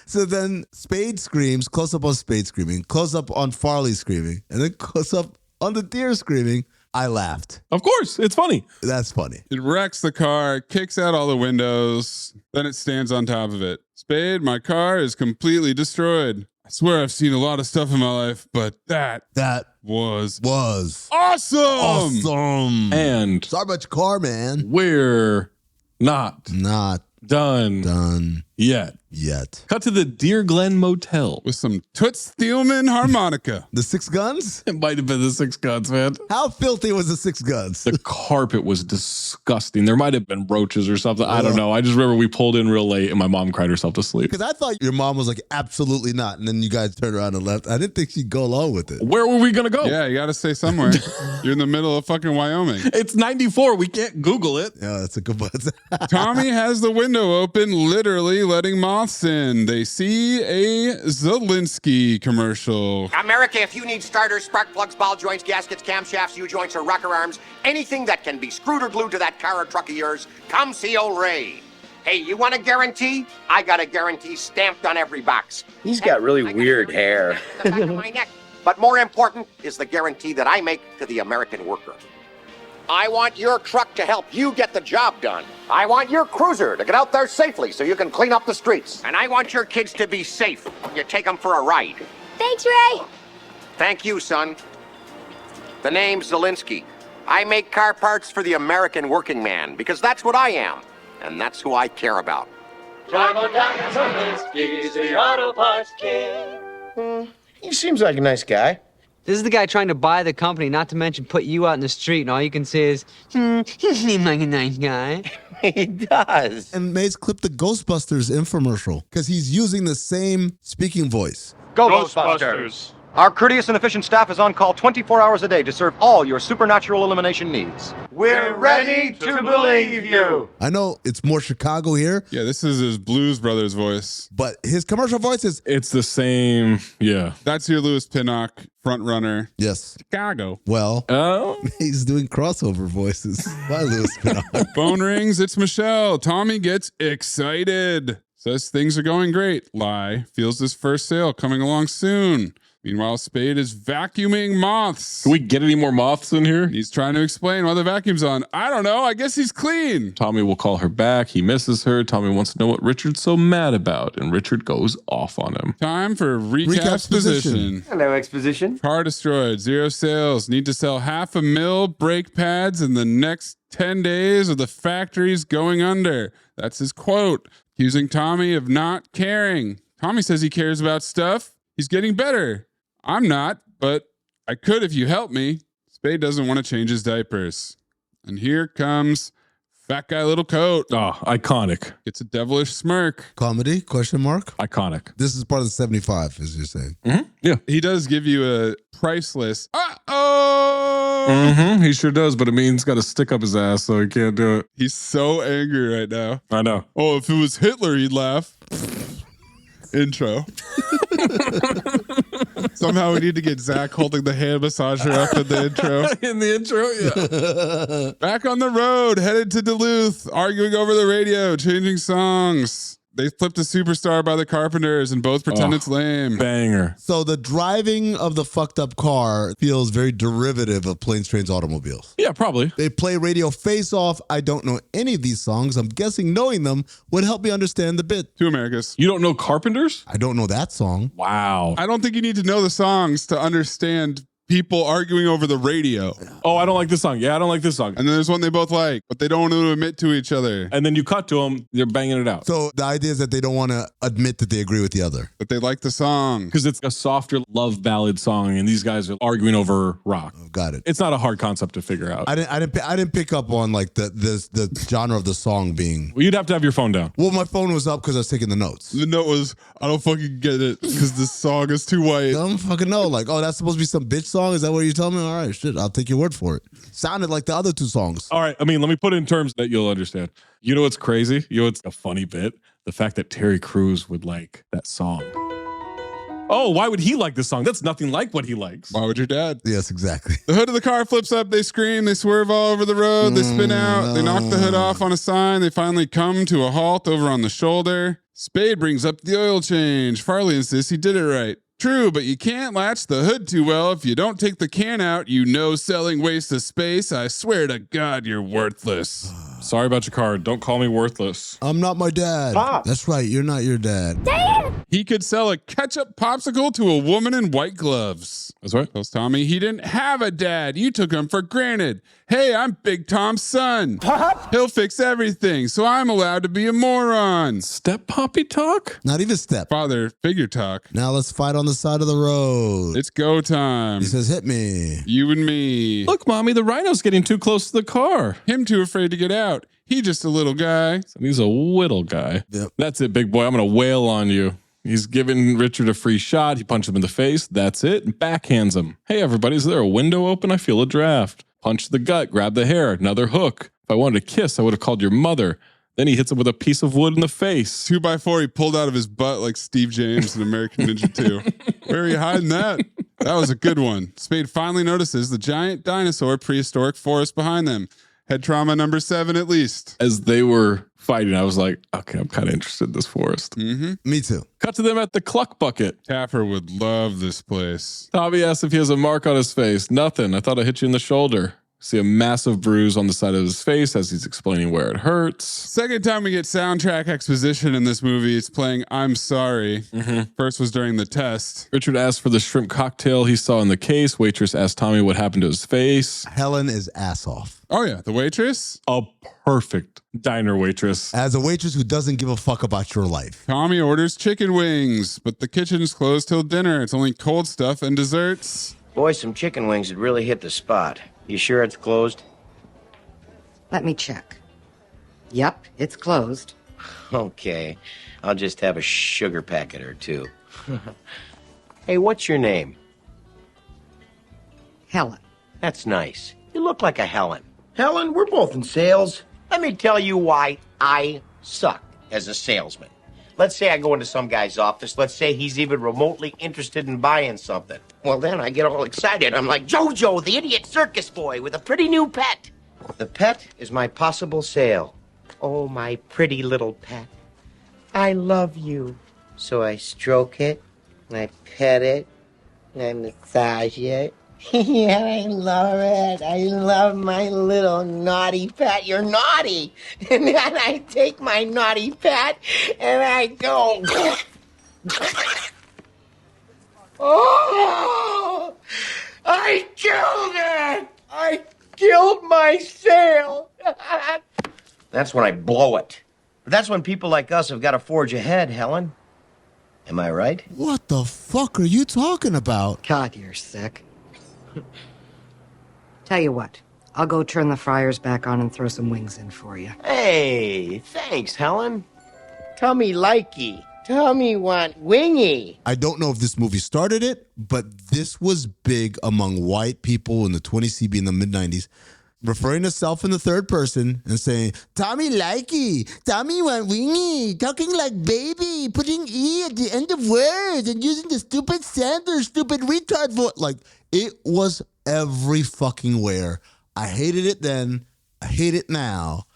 So then Spade screams, close up on Spade screaming, close up on Farley screaming, and then close up on the deer screaming. I laughed. Of course, it's funny. That's funny. It wrecks the car, kicks out all the windows, then it stands on top of it. Spade, my car is completely destroyed. I swear I've seen a lot of stuff in my life, but that was awesome. And sorry about your car, man. We're not done yet. Cut to the Deer Glen Motel with some Toots Thielman harmonica. The Six Guns? It might have been the Six Guns, man. How filthy was the Six Guns? The carpet was disgusting. There might have been roaches or something. I don't know. I just remember we pulled in real late and my mom cried herself to sleep. Because I thought your mom was like, absolutely not. And then you guys turned around and left. I didn't think she'd go along with it. Where were we going to go? Yeah, you got to stay somewhere. You're in the middle of fucking Wyoming. It's 94. We can't Google it. Yeah, that's a good one. Tommy has the window open, literally letting moths in. They see a Zelensky commercial. America, if you need starters, spark plugs, ball joints, gaskets, camshafts, U-joints, or rocker arms, anything that can be screwed or glued to that car or truck of yours, come see old Ray. Hey, you want a guarantee? I got a guarantee stamped on every box. He's got really weird hair. The back of my neck. But more important is the guarantee that I make to the American worker. I want your truck to help you get the job done. I want your cruiser to get out there safely so you can clean up the streets. And I want your kids to be safe when you take them for a ride. Thanks, Ray. Thank you, son. The name's Zelensky. I make car parts for the American working man because that's what I am. And that's who I care about. Drive on down to Zelensky's, the auto parts king. He seems like a nice guy. This is the guy trying to buy the company, not to mention put you out in the street, and all you can say is, he seems like a nice guy. He does. And Mayes clipped the Ghostbusters infomercial because he's using the same speaking voice. Go Ghostbusters! Our courteous and efficient staff is on call 24 hours a day to serve all your supernatural elimination needs. We're ready to believe you. I know it's more Chicago here. Yeah, this is his Blues Brothers voice. But his commercial voice is... It's the same, yeah. That's your Louis Pinnock front runner. Yes. Chicago. Well, he's doing crossover voices by Louis Pinnock. Phone rings, it's Michelle. Tommy gets excited. Says things are going great. Lie. Feels this first sale coming along soon. Meanwhile, Spade is vacuuming moths. Can we get any more moths in here? He's trying to explain why the vacuum's on. I don't know. I guess he's clean. Tommy will call her back. He misses her. Tommy wants to know what Richard's so mad about, and Richard goes off on him. Time for recapposition. Hello, exposition. Car destroyed. 0 sales. Need to sell 500,000 brake pads in the next 10 days or the factory's going under. That's his quote. accusing Tommy of not caring. Tommy says he cares about stuff. He's getting better. I'm not, but I could if you help me. Spade doesn't want to change his diapers. And here comes Fat Guy Little Coat. Oh, iconic. It's a devilish smirk. Comedy? Question mark? Iconic. This is part of the 75, as you're saying. Mm-hmm. Yeah. He does give you a priceless, uh-oh! Mm-hmm. He sure does, but it means he's got to stick up his ass, so he can't do it. He's so angry right now. I know. Oh, if it was Hitler, he'd laugh. Intro. Somehow we need to get Zach holding the hand massager up in the intro. In the intro, yeah. Back on the road, headed to Duluth, arguing over the radio, changing songs. They flipped a Superstar by the Carpenters and both pretend it's lame. Banger. So the driving of the fucked up car feels very derivative of Planes, Trains, Automobiles. Yeah, probably. They play Radio Face Off. I don't know any of these songs. I'm guessing knowing them would help me understand the bit. Two Americas. You don't know Carpenters? I don't know that song. Wow. I don't think you need to know the songs to understand people arguing over the radio. Oh, I don't like this song. Yeah, I don't like this song. And then there's one they both like, but they don't want to admit to each other. And then you cut to them, they're banging it out. So the idea is that they don't want to admit that they agree with the other. But they like the song. Because it's a softer love ballad song, and these guys are arguing over rock. Oh, got it. It's not a hard concept to figure out. I didn't pick up on like the genre of the song being. Well, you'd have to have your phone down. Well, my phone was up because I was taking the notes. The note was, I don't fucking get it because this song is too white. I don't fucking know. Like, oh, that's supposed to be some bitch song? Is that what you're telling me? All right, shit, I'll take your word for it. Sounded like the other two songs. All right, I mean, let me put it in terms that you'll understand. You know what's crazy? You know what's a funny bit? The fact that Terry Crews would like that song. Oh, why would he like this song? That's nothing like what he likes. Why would your dad? Yes, exactly. The hood of the car flips up. They scream. They swerve all over the road. They spin out. They knock the hood off on a sign. They finally come to a halt over on the shoulder. Spade brings up the oil change. Farley insists he did it right. True, but you can't latch the hood too well if you don't take the can out. You know selling waste of space. I swear to God, you're worthless. Sorry about your car. Don't call me worthless. I'm not my dad. Pop. That's right. You're not your dad. He could sell a ketchup popsicle to a woman in white gloves. That's right. Tells Tommy he didn't have a dad. You took him for granted. Hey, I'm Big Tom's son. Pop. He'll fix everything, so I'm allowed to be a moron. Step poppy talk? Not even step. Father figure talk. Now let's fight on the side of the road. It's go time. He says, hit me. You and me. Look, Mommy, the rhino's getting too close to the car. Him too afraid to get out. He just a little guy. So he's a whittle guy. Yep. That's it, big boy. I'm going to wail on you. He's giving Richard a free shot. He punches him in the face. That's it. And backhands him. Hey, everybody, is there a window open? I feel a draft. Punch the gut. Grab the hair. Another hook. If I wanted to kiss, I would have called your mother. Then he hits him with a piece of wood in the face. 2x4 he pulled out of his butt like Steve James in American Ninja 2. Where are you hiding that? That was a good one. Spade finally notices the giant dinosaur prehistoric forest behind them. Head trauma number 7 at least. As they were fighting, I was like, okay, I'm kind of interested in this forest. Mm-hmm. Me too. Cut to them at the cluck bucket. Taffer would love this place. Tommy asks if he has a mark on his face. Nothing. I thought I hit you in the shoulder. See a massive bruise on the side of his face as he's explaining where it hurts. Second time we get soundtrack exposition in this movie. It's playing I'm Sorry. Mm-hmm. First was during the test. Richard asked for the shrimp cocktail he saw in the case. Waitress asked Tommy what happened to his face. Helen is ass off. Oh, yeah. The waitress? A perfect diner waitress. As a waitress who doesn't give a fuck about your life. Tommy orders chicken wings, but the kitchen's closed till dinner. It's only cold stuff and desserts. Boy, some chicken wings would really hit the spot. You sure it's closed? Let me check. Yep, it's closed. Okay. I'll just have a sugar packet or two. Hey, what's your name? Helen. That's nice. You look like a Helen. Helen, we're both in sales. Let me tell you why I suck as a salesman. Let's say I go into some guy's office. Let's say he's even remotely interested in buying something. Well, then I get all excited. I'm like, Jojo, the idiot circus boy with a pretty new pet. The pet is my possible sale. Oh, my pretty little pet. I love you. So I stroke it, I pet it, I massage it. Yeah, I love it. I love my little naughty pet. You're naughty. And then I take my naughty pet and I go. Oh! I killed it! I killed my sale! That's when I blow it. But that's when people like us have got to forge ahead, Helen. Am I right? What the fuck are you talking about? God, you're sick. Tell you what, I'll go turn the fryers back on and throw some wings in for you. Hey, thanks, Helen. Tummy likey. Tummy want wingy. I don't know if this movie started it, but this was big among white people in the 20CB in the mid-90s, referring to self in the third person and saying, Tommy likey, Tommy want wingy, talking like baby, putting E at the end of words and using the stupid Sanders, stupid retard voice. Like, it was every fucking where. I hated it then. I hate it now.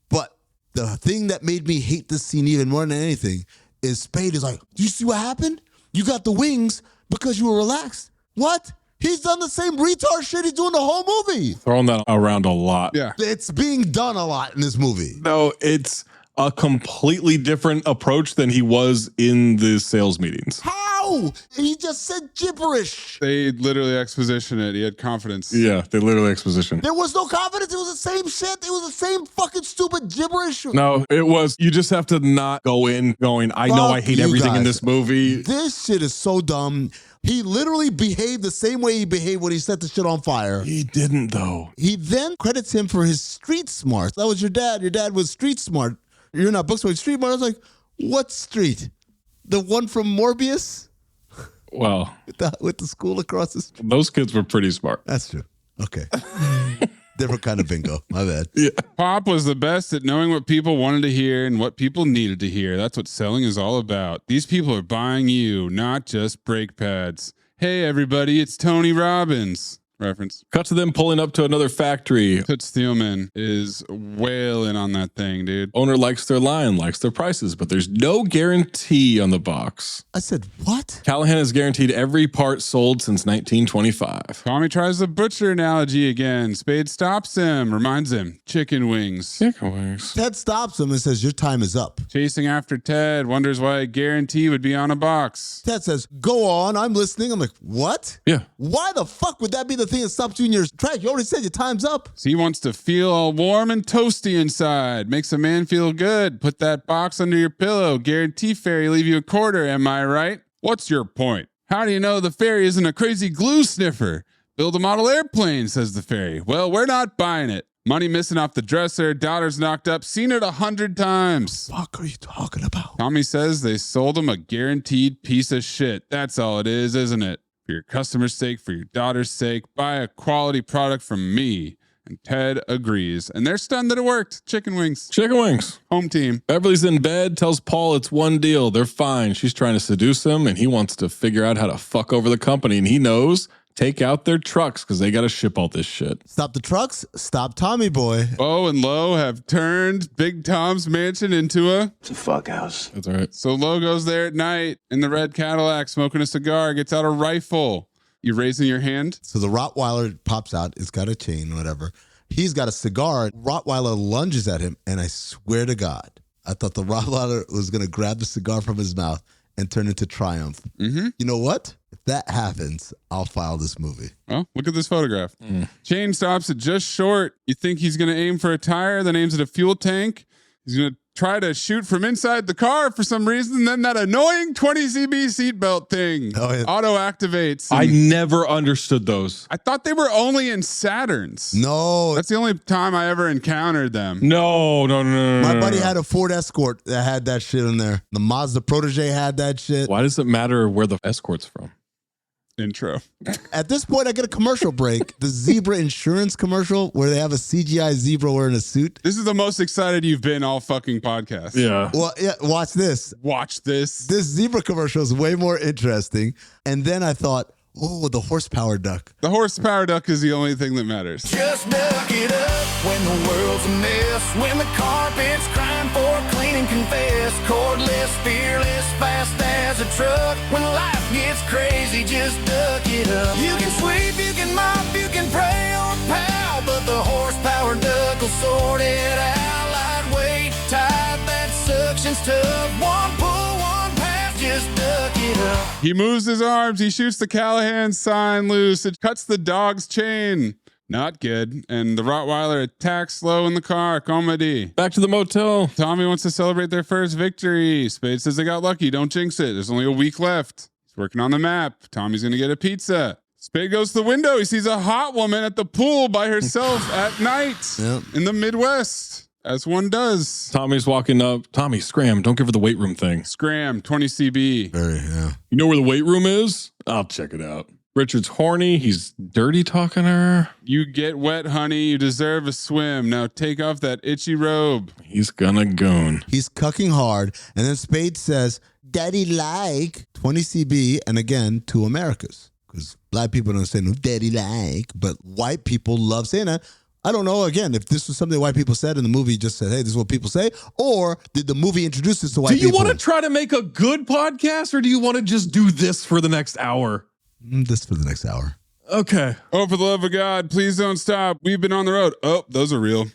But the thing that made me hate this scene even more than anything is Spade is like, do you see what happened? You got the wings because you were relaxed. What? He's done the same retard shit he's doing the whole movie. Throwing that around a lot. Yeah. It's being done a lot in this movie. No, it's a completely different approach than he was in the sales meetings. How? He just said gibberish. They literally exposition it. He had confidence. Yeah, they literally exposition. There was no confidence. It was the same shit. It was the same fucking stupid gibberish. No, it was, you just have to not go in going, I know I hate everything in this movie. This shit is so dumb. He literally behaved the same way he behaved when he set the shit on fire. He didn't, though. He then credits him for his street smart. That was your dad. Your dad was street smart. You're not book smart, street smart. I was like, what street? The one from Morbius? Well, with the school across the street? Those kids were pretty smart. That's true. Okay. Different kind of bingo. My bad. Yeah. Pop was the best at knowing what people wanted to hear and what people needed to hear. That's what selling is all about. These people are buying you, not just brake pads. Hey, everybody, it's Tony Robbins. Reference. Cut to them pulling up to another factory. Toots Thielman is wailing on that thing, dude. Owner likes their line, likes their prices, but there's no guarantee on the box. I said, what? Callahan has guaranteed every part sold since 1925. Tommy tries the butcher analogy again. Spade stops him, reminds him, chicken wings. Chicken wings. Ted stops him and says, your time is up. Chasing after Ted, wonders why a guarantee would be on a box. Ted says, go on, I'm listening. I'm like, what? Yeah. Why the fuck would that be the thing that stops you in your track? You already said your time's up. So he wants to feel all warm and toasty inside. Makes a man feel good. Put that box under your pillow. Guarantee fairy leave you a quarter, am I right? What's your point? How do you know the fairy isn't a crazy glue sniffer? Build a model airplane, says the fairy. Well, we're not buying it. Money missing off the dresser, daughter's knocked up, seen it 100 times. What the fuck are you talking about? Tommy says they sold him a guaranteed piece of shit. That's all it is, isn't it? For your customer's sake, for your daughter's sake, buy a quality product from me. And Ted agrees. And they're stunned that it worked. Chicken wings. Chicken wings. Home team. Beverly's in bed, tells Paul it's one deal. They're fine. She's trying to seduce him, and he wants to figure out how to fuck over the company. And he knows, take out their trucks because they got to ship all this shit. Stop the trucks. Stop Tommy Boy. Bo and Lo have turned Big Tom's mansion into It's a fuck house. That's all right. So Lo goes there at night in the red Cadillac, smoking a cigar, gets out a rifle. You raising your hand? So the Rottweiler pops out. It's got a chain, whatever. He's got a cigar. Rottweiler lunges at him, and I swear to God, I thought the Rottweiler was going to grab the cigar from his mouth and turn into Triumph. Mm-hmm. You know what? If that happens, I'll file this movie. Well, look at this photograph. Chain stops it just short. You think he's going to aim for a tire, then aims at a fuel tank. He's going to try to shoot from inside the car for some reason. Then that annoying 20CB seatbelt thing auto activates. I never understood those. I thought they were only in Saturns. No. That's the only time I ever encountered them. No. My buddy had a Ford Escort that had that shit in there. The Mazda Protege had that shit. Why does it matter where the Escort's from? Intro. At this point, I get a commercial break. The Zebra insurance commercial where they have a CGI zebra wearing a suit. This is the most excited you've been all fucking podcast. Yeah. Well, yeah, watch this. Watch this. This zebra commercial is way more interesting. And then I thought, oh, the horsepower duck. The horsepower duck is the only thing that matters. Just duck it up when the world's a mess. When the carpet's crying for a clean and confess. Cordless, fearless, fast as a truck. When life gets crazy, just duck it up. You can sweep, you can mop, you can pray or pow. But the horsepower duck will sort it out. Lightweight, tight, that suction's tough. One pull, one pass, just duck it up. He moves his arms. He shoots the Callahan sign loose. It cuts the dog's chain. Not good. And the Rottweiler attacks Slow in the car. Comedy. Back to the motel. Tommy wants to celebrate their first victory. Spade says they got lucky. Don't jinx it. There's only a week left. He's working on the map. Tommy's going to get a pizza. Spade goes to the window. He sees a hot woman at the pool by herself at night in the Midwest, as one does. Tommy's walking up. Tommy, scram. Don't give her the weight room thing. Scram, 20 CB. You know where the weight room is? I'll check it out. Richard's horny. He's dirty talking her. You get wet, honey. You deserve a swim. Now take off that itchy robe. He's gonna goon. He's cucking hard. And then Spade says, Daddy like 20 CB. And again, 2 Americas. Because black people don't say no daddy like, but white people love saying that. I don't know, again, if this was something white people said and the movie just said, hey, this is what people say, or did the movie introduce this to white people? Do you want to try to make a good podcast, or do you want to just do this for the next hour? This for the next hour. Okay. Oh, for the love of God, please don't stop. We've been on the road. Oh, those are real.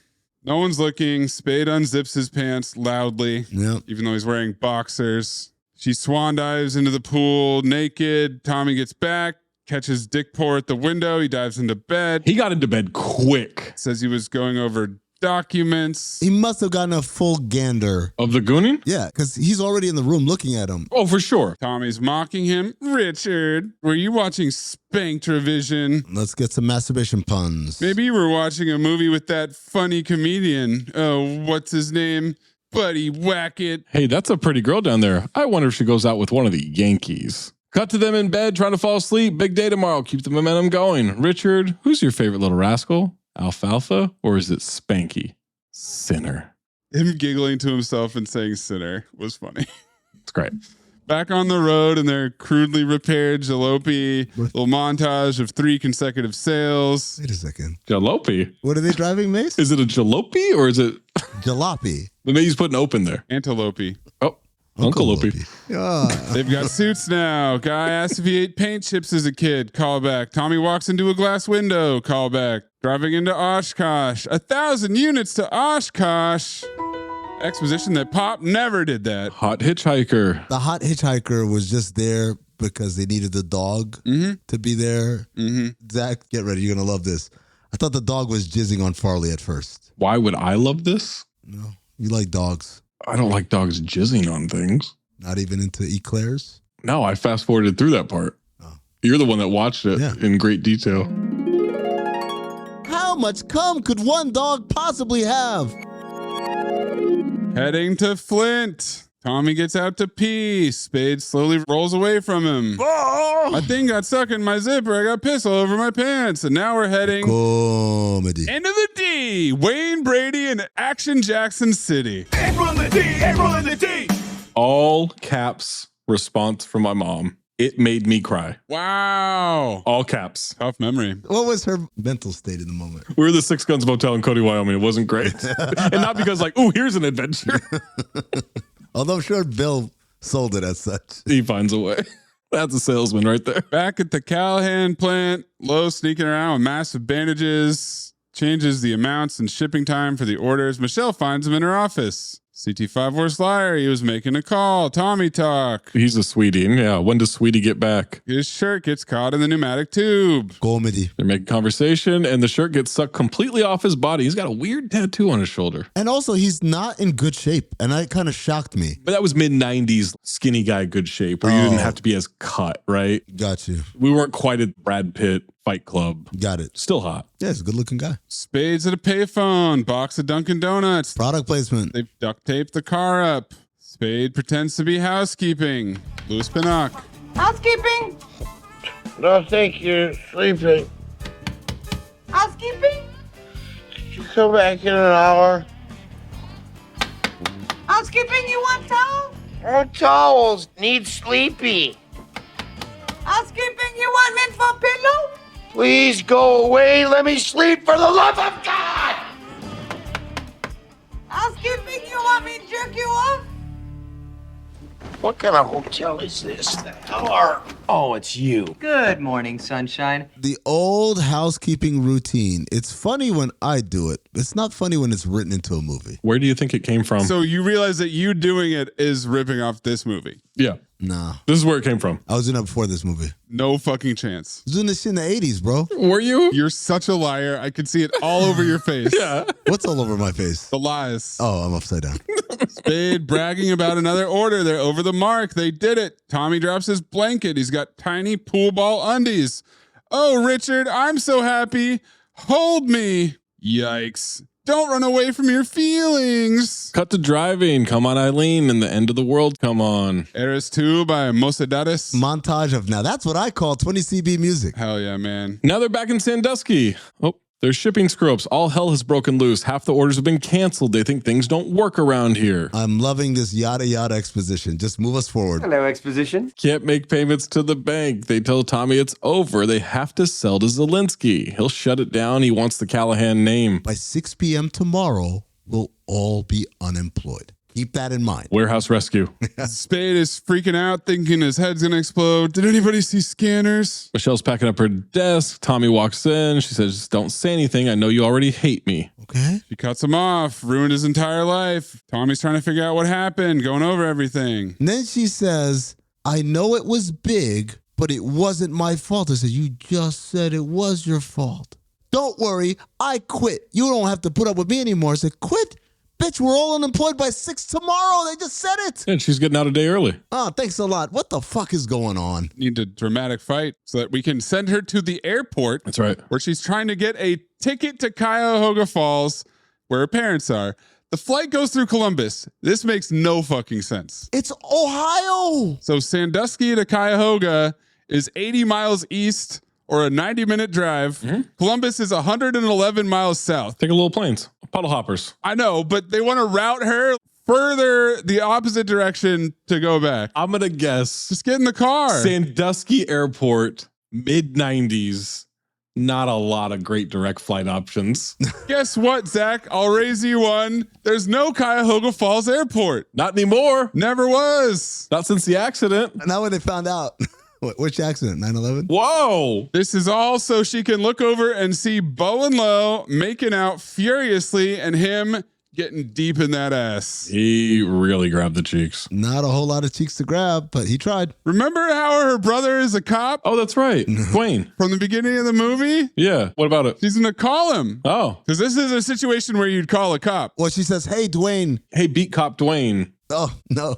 No one's looking. Spade unzips his pants loudly, even though he's wearing boxers. She swan dives into the pool naked. Tommy gets back, catches Dick Pour at the window. He dives into bed. He got into bed quick. Says he was going over documents. He must have gotten a full gander. Of the gooning? Yeah, because he's already in the room looking at him. Oh, for sure. Tommy's mocking him. Richard, were you watching Spanktravision? Let's get some masturbation puns. Maybe you were watching a movie with that funny comedian. Oh, what's his name? Buddy Wackett. Hey, that's a pretty girl down there. I wonder if she goes out with one of the Yankees. Cut to them in bed trying to fall asleep. Big day tomorrow. Keep the momentum going. Richard, who's your favorite little rascal? Alfalfa, or is it Spanky? Sinner. Him giggling to himself and saying sinner was funny. It's great. Back on the road in their crudely repaired jalopy. Little montage of 3 consecutive sales. Wait a second. Jalopy? What are they driving, Mace? Is it a jalopy or is it? Jalopy. But maybe he's putting open there. Antelope. Oh. Uncle Opie. They've got suits now. Guy asked if he ate paint chips as a kid. Call back. Tommy walks into a glass window. Call back. Driving into Oshkosh. 1,000 units to Oshkosh. Exposition that Pop never did that. Hot hitchhiker. The hot hitchhiker was just there because they needed the dog to be there. Zach, get ready. You're going to love this. I thought the dog was jizzing on Farley at first. Why would I love this? No, you like dogs. I don't like dogs jizzing on things. Not even into eclairs? No, I fast forwarded through that part. Oh. You're the one that watched it in great detail. How much cum could one dog possibly have? Heading to Flint. Tommy gets out to pee. Spade slowly rolls away from him. My thing got stuck in my zipper. I got piss all over my pants. And now we're heading comedy. Into the D. Wayne Brady and Action Jackson City. April in the D. April in the D. All caps response from my mom. It made me cry. Wow. All caps. Tough memory. What was her mental state in the moment? We were at the Six Guns Motel in Cody, Wyoming. It wasn't great. And not because like, ooh, here's an adventure. Although I'm sure Bill sold it as such. He finds a way. That's a salesman right there. Back at the Callahan plant, Lowe sneaking around with massive bandages, changes the amounts and shipping time for the orders. Michelle finds him in her office. CT5 worst liar. He was making a call. Tommy talk. He's a sweetie. Yeah. When does Sweetie get back? His shirt gets caught in the pneumatic tube. Comedy. They're making conversation and the shirt gets sucked completely off his body. He's got a weird tattoo on his shoulder. And also he's not in good shape. And that kind of shocked me. But that was mid-90s skinny guy good shape where you didn't have to be as cut, right? Got you. We weren't quite at Brad Pitt Fight Club. Got it. Still hot. Yeah, he's a good looking guy. Spades at a payphone. Box of Dunkin' Donuts. Product placement. They've duct taped the car up. Spade pretends to be housekeeping. Louis Pinnock. Housekeeping? No, thank you. Sleeping. Housekeeping? Could you come back in an hour? Housekeeping, you want towels? No towels. Need sleepy. Housekeeping, you want mint for pillow? Please go away. Let me sleep for the love of God. Housekeeping, you want me to jerk you off? What kind of hotel is this? The hell are... Oh, it's you. Good morning, sunshine. The old housekeeping routine. It's funny when I do it. It's not funny when it's written into a movie. Where do you think it came from? So you realize that you doing it is ripping off this movie? Yeah. Nah. This is where it came from. I was doing it before this movie. No fucking chance. I was doing this shit in the 80s, bro. Were you? You're such a liar. I could see it all over your face. Yeah. What's all over my face? The lies. Oh, I'm upside down. Spade bragging about another order. They're over the mark. They did it. Tommy drops his blanket. He's got tiny pool ball undies. Oh, Richard, I'm so happy. Hold me. Yikes. Don't run away from your feelings. Cut to driving. Come on, Eileen. And the end of the world. Come on. Eres 2 by Mocedades. Montage of, now that's what I call 20 CB music. Hell yeah, man. Now they're back in Sandusky. Oh, there's shipping screw-ups. All hell has broken loose. Half the orders have been canceled. They think things don't work around here. I'm loving this yada yada exposition. Just move us forward. Hello, exposition. Can't make payments to the bank. They tell Tommy it's over. They have to sell to Zelensky. He'll shut it down. He wants the Callahan name. By 6 p.m. tomorrow, we'll all be unemployed. Keep that in mind. Warehouse rescue. Spade is freaking out, thinking his head's going to explode. Did anybody see scanners? Michelle's packing up her desk. Tommy walks in. She says, don't say anything. I know you already hate me. Okay. She cuts him off, ruined his entire life. Tommy's trying to figure out what happened, going over everything. And then she says, I know it was big, but it wasn't my fault. I said, you just said it was your fault. Don't worry, I quit. You don't have to put up with me anymore. I said, quit? Bitch, we're all unemployed by 6 tomorrow. They just said it. And she's getting out a day early. Oh, thanks a lot. What the fuck is going on? Need a dramatic fight so that we can send her to the airport. That's right. Where she's trying to get a ticket to Cuyahoga Falls, where her parents are. The flight goes through Columbus. This makes no fucking sense. It's Ohio. So Sandusky to Cuyahoga is 80 miles east or a 90-minute drive. Mm-hmm. Columbus is 111 miles south. Take a little planes. Puddle hoppers. I know, but they want to route her further the opposite direction to go back. I'm going to guess. Just get in the car. Sandusky Airport, mid-90s. Not a lot of great direct flight options. Guess what, Zach? I'll raise you one. There's no Cuyahoga Falls Airport. Not anymore. Never was. Not since the accident. Now when they found out. Which accident? 9/11? Whoa. This is all so she can look over and see Bo and Lo making out furiously and him getting deep in that ass. He really grabbed the cheeks. Not a whole lot of cheeks to grab, but he tried. Remember how her brother is a cop? Oh, that's right. Dwayne. From the beginning of the movie? Yeah. What about it? She's going to call him. Oh. Because this is a situation where you'd call a cop. Well, she says, hey, Dwayne. Hey, beat cop Dwayne. Oh, no.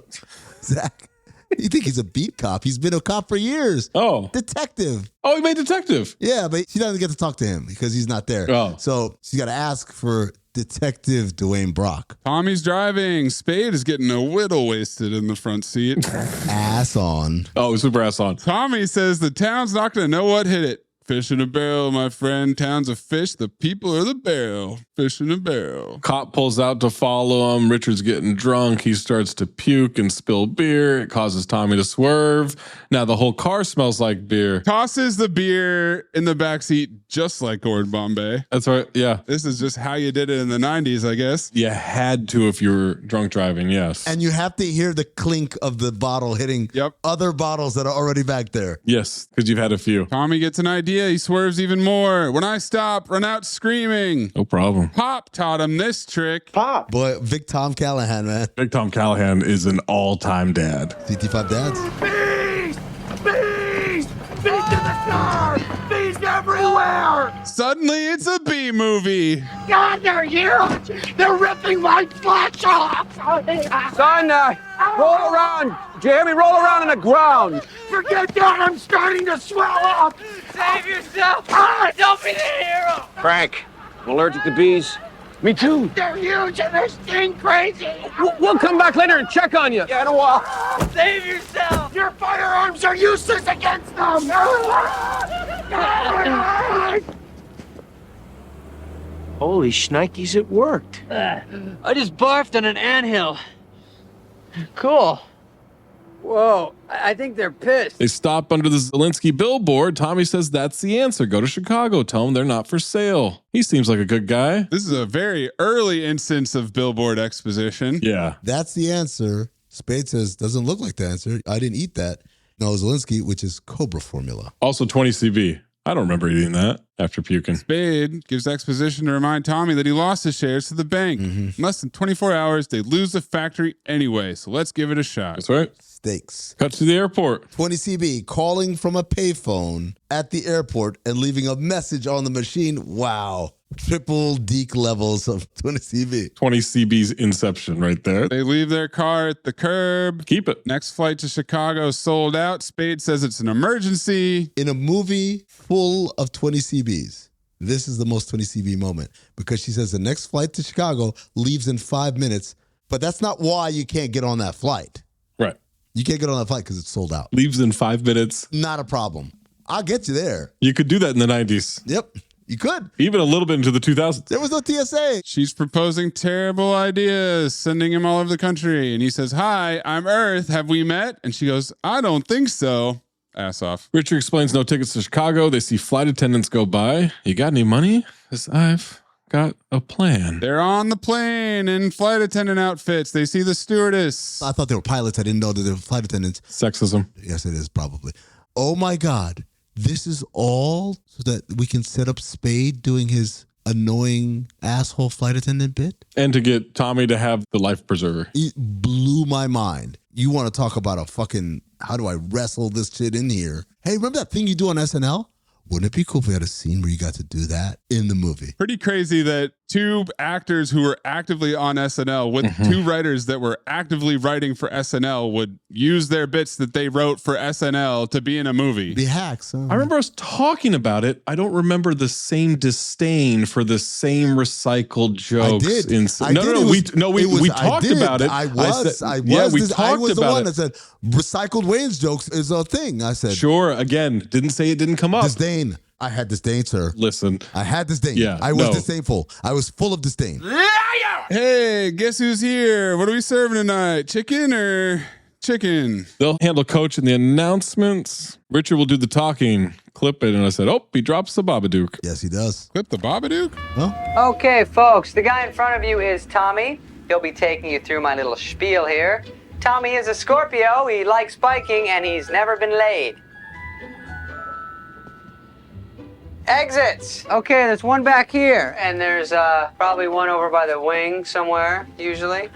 Zach. You think he's a beat cop? He's been a cop for years. Oh. Detective. Oh, he made detective. Yeah, but she doesn't get to talk to him because he's not there. Oh. So she's got to ask for Detective Dwayne Brock. Tommy's driving. Spade is getting a whittle wasted in the front seat. Ass on. Oh, super ass on. Tommy says the town's not going to know what hit it. Fish in a barrel, my friend. Town's a fish. The people are the barrel. Fish in a barrel. Cop pulls out to follow him. Richard's getting drunk. He starts to puke and spill beer. It causes Tommy to swerve. Now the whole car smells like beer. Tosses the beer in the backseat just like Gord Bombay. That's right. Yeah. This is just how you did it in the 90s, I guess. You had to if you were drunk driving, yes. And you have to hear the clink of the bottle hitting other bottles that are already back there. Yes, because you've had a few. Tommy gets an idea. He swerves even more. When I stop, run out screaming. No problem. Pop taught him this trick. Pop. Boy, Vic Tom Callahan, man. Vic Tom Callahan is an all-time dad. CT5 dads. Bees! Bees! Bees in the car! Bees everywhere! Suddenly, it's a bee movie. God, they're huge! They're ripping my flesh off! Son, roll around. Jamie, roll around on the ground. Forget that! I'm starting to swell up! Save yourself! Don't be the hero! Frank, I'm allergic to bees. Me too. They're huge and they sting crazy! We'll come back later and check on you. Yeah, in a while. Save yourself! Your firearms are useless against them! Holy shnikes, it worked. I just barfed on an anthill. Cool. Whoa, I think they're pissed. They stop under the Zelensky billboard. Tommy says that's the answer. Go to Chicago. Tell them they're not for sale. He seems like a good guy. This is a very early instance of billboard exposition. Yeah. That's the answer. Spade says, doesn't look like the answer. I didn't eat that. No, Zelensky, which is Cobra formula. Also 20 CB. I don't remember eating that after puking. Spade gives exposition to remind Tommy that he lost his shares to the bank. In less than 24 hours, they lose the factory anyway, so let's give it a shot. That's right. Stakes. Cut to the airport. 20CB calling from a payphone at the airport and leaving a message on the machine. Wow. Triple Deke levels of 20CB. 20CB's inception right there. They leave their car at the curb. Keep it. Next flight to Chicago sold out. Spade says it's an emergency. In a movie full of 20CBs, this is the most 20CB moment because she says the next flight to Chicago leaves in 5 minutes, but that's not why you can't get on that flight. Right. You can't get on that flight because it's sold out. Leaves in 5 minutes. Not a problem. I'll get you there. You could do that in the 90s. Yep. You could. Even a little bit into the 2000s. There was no TSA. She's proposing terrible ideas, sending him all over the country. And he says, "Hi, I'm Earth. Have we met?" And she goes, "I don't think so." Ass off. Richard explains no tickets to Chicago. They see flight attendants go by. "You got any money?" Because I've got a plan. They're on the plane in flight attendant outfits. They see the stewardess. I thought they were pilots. I didn't know that they were flight attendants. Sexism. Yes, it is probably. Oh my God. This is all so that we can set up Spade doing his annoying asshole flight attendant bit? And to get Tommy to have the life preserver. It blew my mind. You want to talk about a fucking, how do I wrestle this shit in here? Hey, remember that thing you do on SNL? Wouldn't it be cool if we had a scene where you got to do that in the movie? Pretty crazy that two actors who were actively on SNL with two writers that were actively writing for SNL would use their bits that they wrote for SNL to be in a movie. Be hacks. Huh? I remember us talking about it. I don't remember the same disdain for the same recycled jokes. I did. We talked about it. I was the one that said recycled Wayne's jokes is a thing. I said, sure. Again, didn't say it didn't come up. Disdain. I had disdain, sir. Listen. I had disdain. Yeah, I was disdainful. I was full of disdain. Hey, guess who's here? What are we serving tonight? Chicken or chicken? They'll handle Coach in the announcements. Richard will do the talking. Clip it. And I said, oh, he drops the Babadook. Yes, he does. Clip the Babadook? Huh? Okay, folks. The guy in front of you is Tommy. He'll be taking you through my little spiel here. Tommy is a Scorpio. He likes biking, and he's never been laid. Exits. Okay, there's one back here, and there's probably one over by the wing somewhere, usually.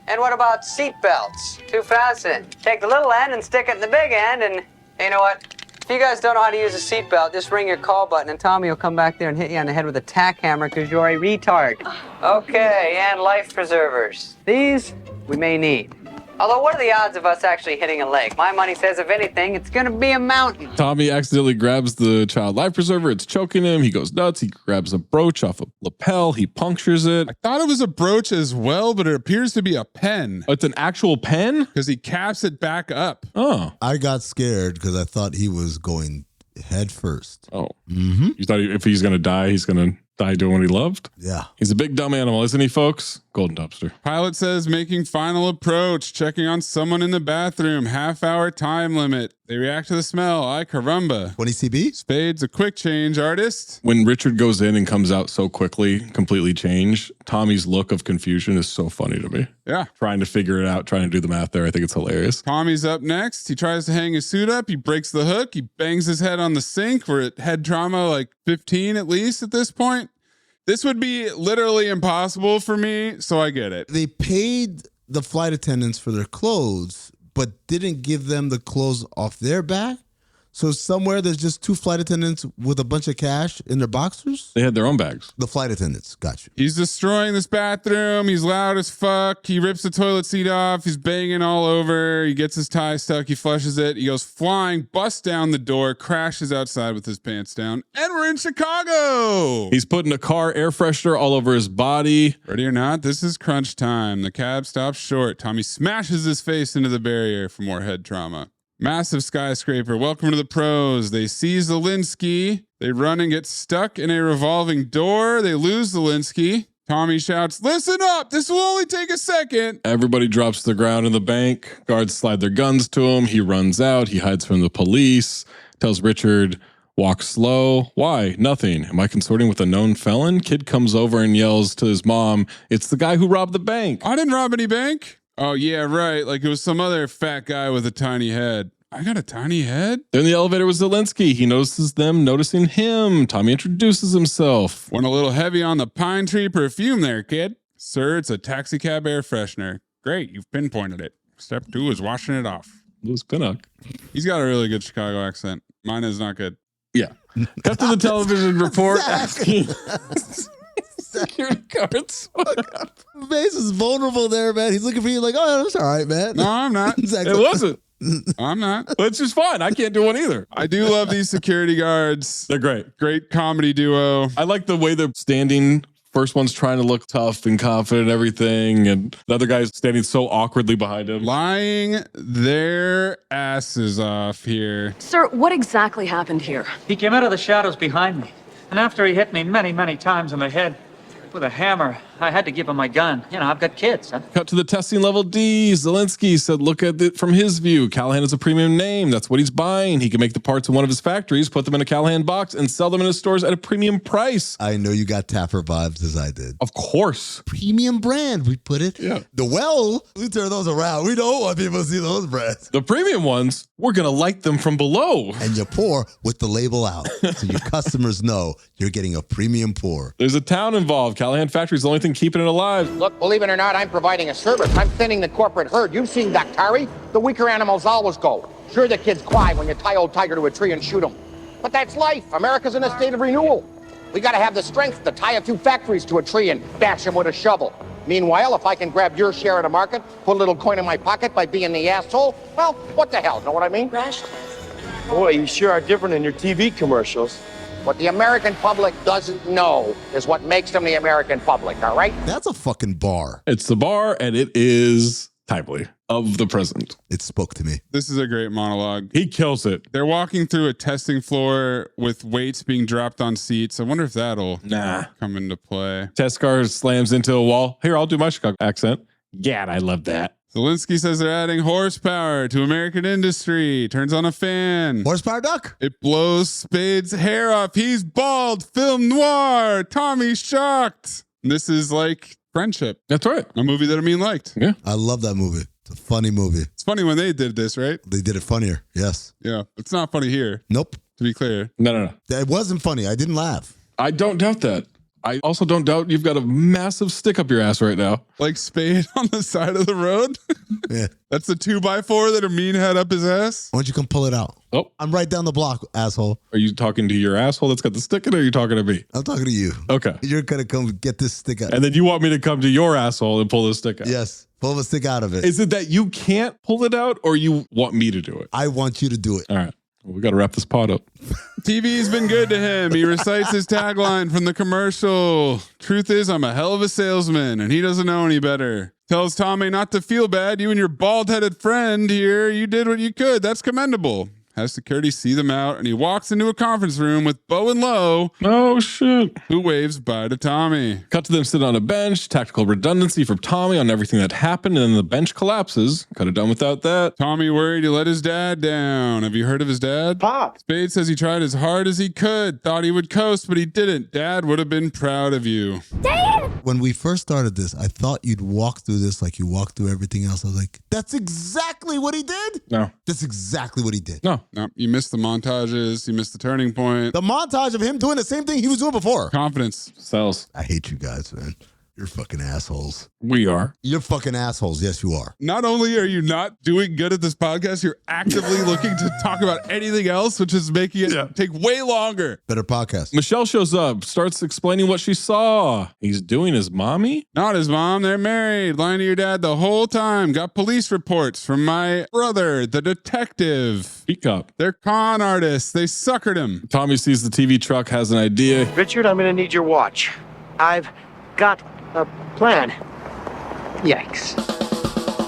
And what about seat belts? To fasten. Take the little end and stick it in the big end, and you know what? If you guys don't know how to use a seat belt, just ring your call button, and Tommy will come back there and hit you on the head with a tack hammer because you're a retard. Okay, and life preservers. These we may need. Although, what are the odds of us actually hitting a lake? My money says, if anything, it's going to be a mountain. Tommy accidentally grabs the child life preserver. It's choking him. He goes nuts. He grabs a brooch off a lapel. He punctures it. I thought it was a brooch as well, but it appears to be a pen. Oh, it's an actual pen? Because he caps it back up. Oh. I got scared because I thought he was going head first. Oh. Mm-hmm. You thought if he's going to die, he's going to die doing what he loved? Yeah. He's a big dumb animal, isn't he, folks? Golden Dumpster. Pilot says making final approach, checking on someone in the bathroom, half-hour time limit. They react to the smell. Ay caramba. 20CB? Spade's a quick change artist. When Richard goes in and comes out so quickly, completely changed, Tommy's look of confusion is so funny to me. Yeah. Trying to figure it out, trying to do the math there. I think it's hilarious. Tommy's up next. He tries to hang his suit up. He breaks the hook. He bangs his head on the sink. We're at head trauma like 15 at least at this point. This would be literally impossible for me, so I get it. They paid the flight attendants for their clothes, but didn't give them the clothes off their back. So somewhere there's just two flight attendants with a bunch of cash in their boxers. They had their own bags. The flight attendants, got you. He's destroying this bathroom. He's loud as fuck. He rips the toilet seat off. He's banging all over. He gets his tie stuck. He flushes it. He goes flying, busts down the door, crashes outside with his pants down. And we're in Chicago. He's putting a car air freshener all over his body. Ready or not, this is crunch time. The cab stops short. Tommy smashes his face into the barrier for more head trauma. Massive skyscraper. Welcome to the pros. They seize Zelensky. They run and get stuck in a revolving door. They lose Zelensky. Tommy shouts, "Listen up. This will only take a second." Everybody drops to the ground in the bank. Guards slide their guns to him. He runs out. He hides from the police. Tells Richard, walk slow. Why? Nothing. Am I consorting with a known felon? Kid comes over and yells to his mom, it's the guy who robbed the bank. I didn't rob any bank. Oh, yeah, right. Like it was some other fat guy with a tiny head. I got a tiny head? They're in the elevator with Zelensky. He notices them noticing him. Tommy introduces himself. Went a little heavy on the pine tree perfume there, kid. Sir, it's a taxi cab air freshener. Great, you've pinpointed it. Step 2 is washing it off. Louis Pinnock. He's got a really good Chicago accent. Mine is not good. Yeah. Cut to the television report asking security guards. Mace is vulnerable there, man. He's looking for you like, oh, that's all right, man. No, I'm not. Exactly. It wasn't. I'm not. Which is fine. I can't do one either. I do love these security guards. They're great. Great comedy duo. I like the way they're standing. First one's trying to look tough and confident and everything, and the other guy's standing so awkwardly behind him. Lying their asses off here. Sir, what exactly happened here? He came out of the shadows behind me, and after he hit me many, many times on the head with a hammer, I had to give him my gun. You know, I've got kids. Huh? Cut to the testing level D. Zelensky said, look at it from his view. Callahan is a premium name. That's what he's buying. He can make the parts in one of his factories, put them in a Callahan box, and sell them in his stores at a premium price. I know you got Tapper vibes as I did. Of course. Premium brand, we put it. Yeah. We turn those around. We don't want people to see those brands. The premium ones, we're going to light them from below. And you pour with the label out. So your customers know you're getting a premium pour. There's a town involved. Callahan Factory's the only thing keeping it alive. Look, believe it or not, I'm providing a service. I'm thinning the corporate herd. You've seen Daktari. The weaker animals always go. Sure, the kids cry when you tie old Tiger to a tree and shoot him. But that's life. America's in a state of renewal. We gotta have the strength to tie a few factories to a tree and bash them with a shovel. Meanwhile, if I can grab your share of the market, put a little coin in my pocket by being the asshole, well, what the hell, know what I mean? Boy, you sure are different in your TV commercials. What the American public doesn't know is what makes them the American public, all right? That's a fucking bar. It's the bar, and it is timely of the present. It spoke to me. This is a great monologue. He kills it. They're walking through a testing floor with weights being dropped on seats. I wonder if that'll come into play. Test car slams into a wall. Here, I'll do my Chicago accent. Gad, I love that. Zelensky says they're adding horsepower to American industry. Turns on a fan. Horsepower duck. It blows Spade's hair off. He's bald. Film noir. Tommy's shocked. This is like Friendship. That's right. A movie that Amin liked. Yeah. I love that movie. It's a funny movie. It's funny when they did this, right? They did it funnier. Yes. Yeah. It's not funny here. Nope. To be clear. No. It wasn't funny. I didn't laugh. I don't doubt that. I also don't doubt you've got a massive stick up your ass right now. Like Spade on the side of the road? Yeah. That's the 2x4 that Amin had up his ass? Why don't you come pull it out? Oh. I'm right down the block, asshole. Are you talking to your asshole that's got the stick in it, or are you talking to me? I'm talking to you. Okay. You're going to come get this stick out. And then you want me to come to your asshole and pull this stick out? Yes. Pull the stick out of it. Is it that you can't pull it out, or you want me to do it? I want you to do it. All right. Well, we got to wrap this pod up. TV's been good to him. He recites his tagline from the commercial. Truth is, I'm a hell of a salesman, and he doesn't know any better. Tells Tommy not to feel bad. You and your bald-headed friend here, you did what you could. That's commendable. Has security see them out, and he walks into a conference room with Bo and Lowe. Oh, shit. Who waves bye to Tommy. Cut to them sitting on a bench. Tactical redundancy from Tommy on everything that happened, and then the bench collapses. Could have done without that. Tommy worried he let his dad down. Have you heard of his dad? Pop. Spade says he tried as hard as he could. Thought he would coast, but he didn't. Dad would have been proud of you. Dad! When we first started this, I thought you'd walk through this like you walked through everything else. I was like, that's exactly what he did? No. That's exactly what he did. No. You missed the montages. You missed the turning point. The montage of him doing the same thing he was doing before. Confidence. Sells. I hate you guys, man. You're fucking assholes. We are. You're fucking assholes. Yes, you are. Not only are you not doing good at this podcast, you're actively looking to talk about anything else, which is making it take way longer. Better podcast. Michelle shows up, starts explaining what she saw. He's doing his mommy? Not his mom. They're married. Lying to your dad the whole time. Got police reports from my brother, the detective. Speak up. They're con artists. They suckered him. Tommy sees the TV truck, has an idea. Richard, I'm gonna need your watch. I've got a plan. Yikes.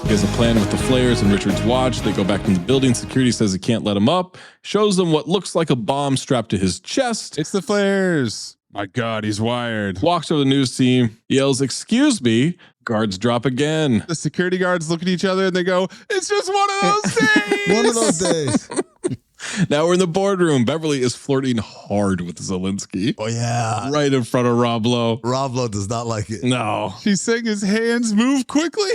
He has a plan with the flares and Richard's watch. They go back in the building. Security says he can't let him up. Shows them what looks like a bomb strapped to his chest. It's the flares. My God, he's wired. Walks over the news team, yells, "Excuse me." Guards drop again. The security guards look at each other and they go, "It's just one of those days." One of those days. Now we're in the boardroom. Beverly is flirting hard with Zelensky. Oh, yeah. Right in front of Rob Lowe. Rob Lowe does not like it. No. She's saying his hands move quickly.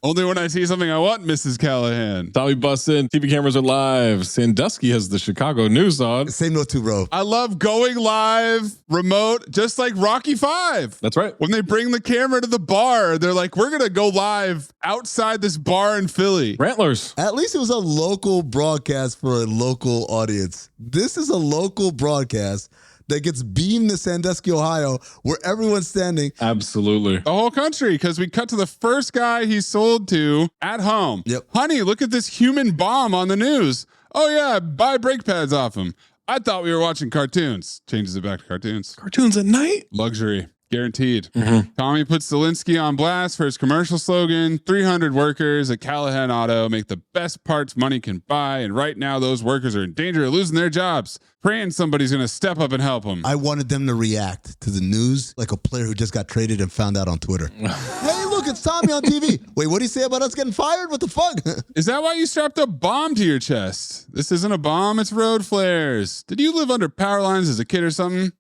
Only when I see something I want, Mrs. Callahan. Tommy busts in. TV cameras are live. Sandusky has the Chicago news on. Same note too, bro. I love going live, remote, just like Rocky V. That's right. When they bring the camera to the bar, they're like, we're going to go live outside this bar in Philly. Rantlers. At least it was a local broadcast for a local audience. This is a local broadcast that gets beamed to Sandusky, Ohio, where everyone's standing. Absolutely. The whole country, because we cut to the first guy he sold to at home. Yep. Honey, look at this human bomb on the news. Oh, yeah, buy brake pads off him. I thought we were watching cartoons. Changes it back to cartoons. Cartoons at night? Luxury. Guaranteed. Mm-hmm. Tommy puts Zelensky on blast for his commercial slogan, 300 workers at Callahan Auto make the best parts money can buy, and right now those workers are in danger of losing their jobs. Praying somebody's going to step up and help them. I wanted them to react to the news like a player who just got traded and found out on Twitter. Hey, look, it's Tommy on TV. Wait, what do you say about us getting fired? What the fuck? Is that why you strapped a bomb to your chest? This isn't a bomb, it's road flares. Did you live under power lines as a kid or something?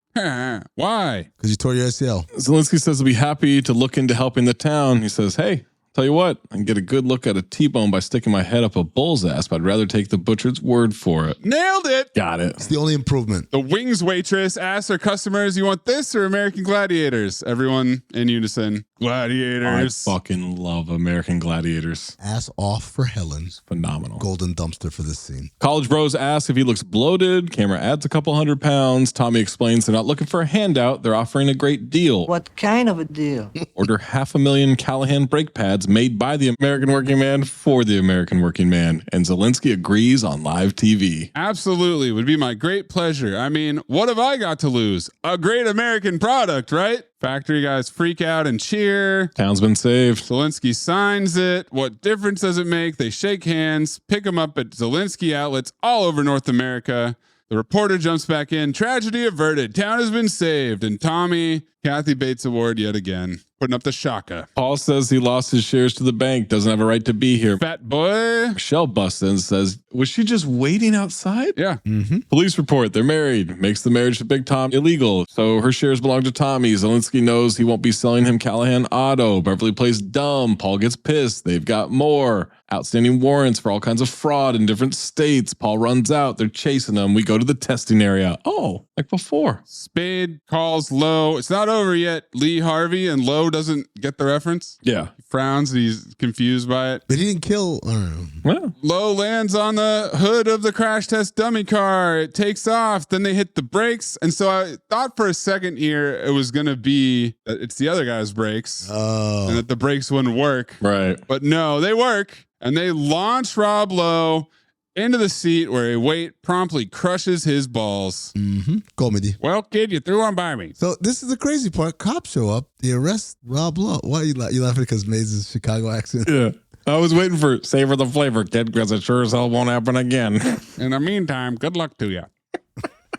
Why? Because you tore your ACL. Zelensky says he'll be happy to look into helping the town. He says, hey, tell you what, I can get a good look at a T-bone by sticking my head up a bull's ass, but I'd rather take the butcher's word for it. Nailed it. Got it. It's the only improvement. The wings waitress asks her customers, you want this or American Gladiators? Everyone in unison. Gladiators. I fucking love American Gladiators. Ass off for Helen's. Phenomenal. Golden dumpster for this scene. College bros ask if he looks bloated. Camera adds a couple 100 pounds. Tommy explains they're not looking for a handout. They're offering a great deal. What kind of a deal? Order 500,000 Callahan brake pads made by the American working man for the American working man. And Zelensky agrees on live TV. Absolutely. Would be my great pleasure. I mean, what have I got to lose? A great American product, right? Factory guys freak out and cheer. Town's been saved. Zelensky signs it. What difference does it make? They shake hands, pick him up at Zelensky outlets all over North America. The reporter jumps back in. Tragedy averted. Town has been saved. And Tommy, Kathy Bates Award yet again. Putting up the shaka. Paul says he lost his shares to the bank. Doesn't have a right to be here. Fat boy. Michelle busts in and says, was she just waiting outside? Yeah. Mm-hmm. Police report they're married. Makes the marriage to Big Tom illegal. So her shares belong to Tommy. Zelensky knows he won't be selling him Callahan Auto. Beverly plays dumb. Paul gets pissed. They've got more. Outstanding warrants for all kinds of fraud in different states. Paul runs out. They're chasing him. We go to the testing area. Oh, like before. Spade calls Lowe. It's not over yet. Lee Harvey, and Lowe doesn't get the reference. Yeah. He frowns and he's confused by it. But he didn't kill. I don't know. Well, Lowe lands on the hood of the crash test dummy car. It takes off. Then they hit the brakes. And so I thought for a second here it was going to be that it's the other guy's brakes. Oh. And that the brakes wouldn't work. right. But no, they work. And they launch Rob Lowe into the seat where a weight promptly crushes his balls. Mm-hmm. Comedy. Well, kid, you threw one by me. So this is the crazy part. Cops show up. They arrest Rob Lowe. Why are you laughing? Because Mays' Chicago accent? Yeah. I was waiting for savor the flavor, kid, because it sure as hell won't happen again. In the meantime, good luck to you.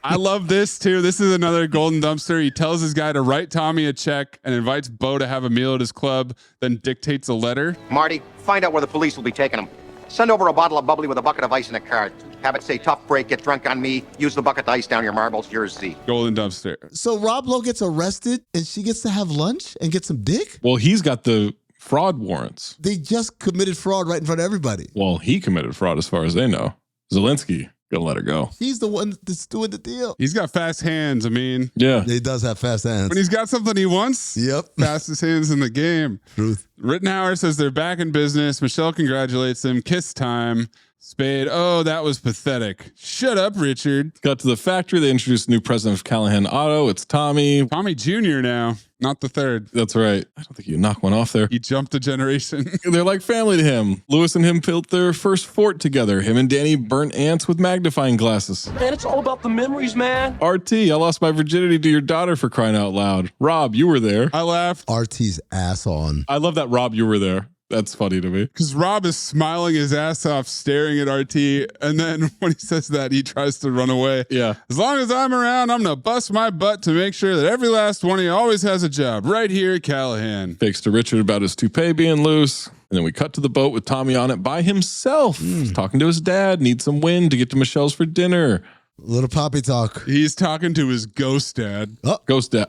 I love this too. This is another golden dumpster. He tells his guy to write Tommy a check and invites Bo to have a meal at his club, then dictates a letter. Marty, find out where the police will be taking him. Send over a bottle of bubbly with a bucket of ice in a card. Have it say tough break, get drunk on me, use the bucket to ice down your marbles, yours Z. Golden dumpster. So Rob Lowe gets arrested and she gets to have lunch and get some dick? Well, he's got the fraud warrants. They just committed fraud right in front of everybody. Well, he committed fraud as far as they know. Zelensky, gonna let her go. He's the one that's doing the deal. He's got fast hands. I mean, Yeah. He does have fast hands. when he's got something he wants, Yep. fastest hands in the game. Truth. Rittenhauer says they're back in business. Michelle congratulates him. Kiss time. Spade, oh, that was pathetic. Shut up, Richard. Got to the factory. They introduced a new president of Callahan Auto. It's Tommy. Tommy Jr. now, not the third. That's right. I don't think you knock one off there. He jumped a generation. They're like family to him. Lewis and him built their first fort together. Him and Danny burnt ants with magnifying glasses. Man, it's all about the memories, man. RT, I lost my virginity to your daughter for crying out loud. Rob, you were there. I laughed. RT's ass on. I love that, Rob, you were there. That's funny to me. Because Rob is smiling his ass off, staring at RT. And then when he says that, he tries to run away. Yeah. As long as I'm around, I'm going to bust my butt to make sure that every last one of you always has a job right here at Callahan. Fakes to Richard about his toupee being loose. And then we cut to the boat with Tommy on it by himself. Talking to his dad. Needs some wind to get to Michelle's for dinner. Little Poppy talk. He's talking to his ghost dad. Ghost dad.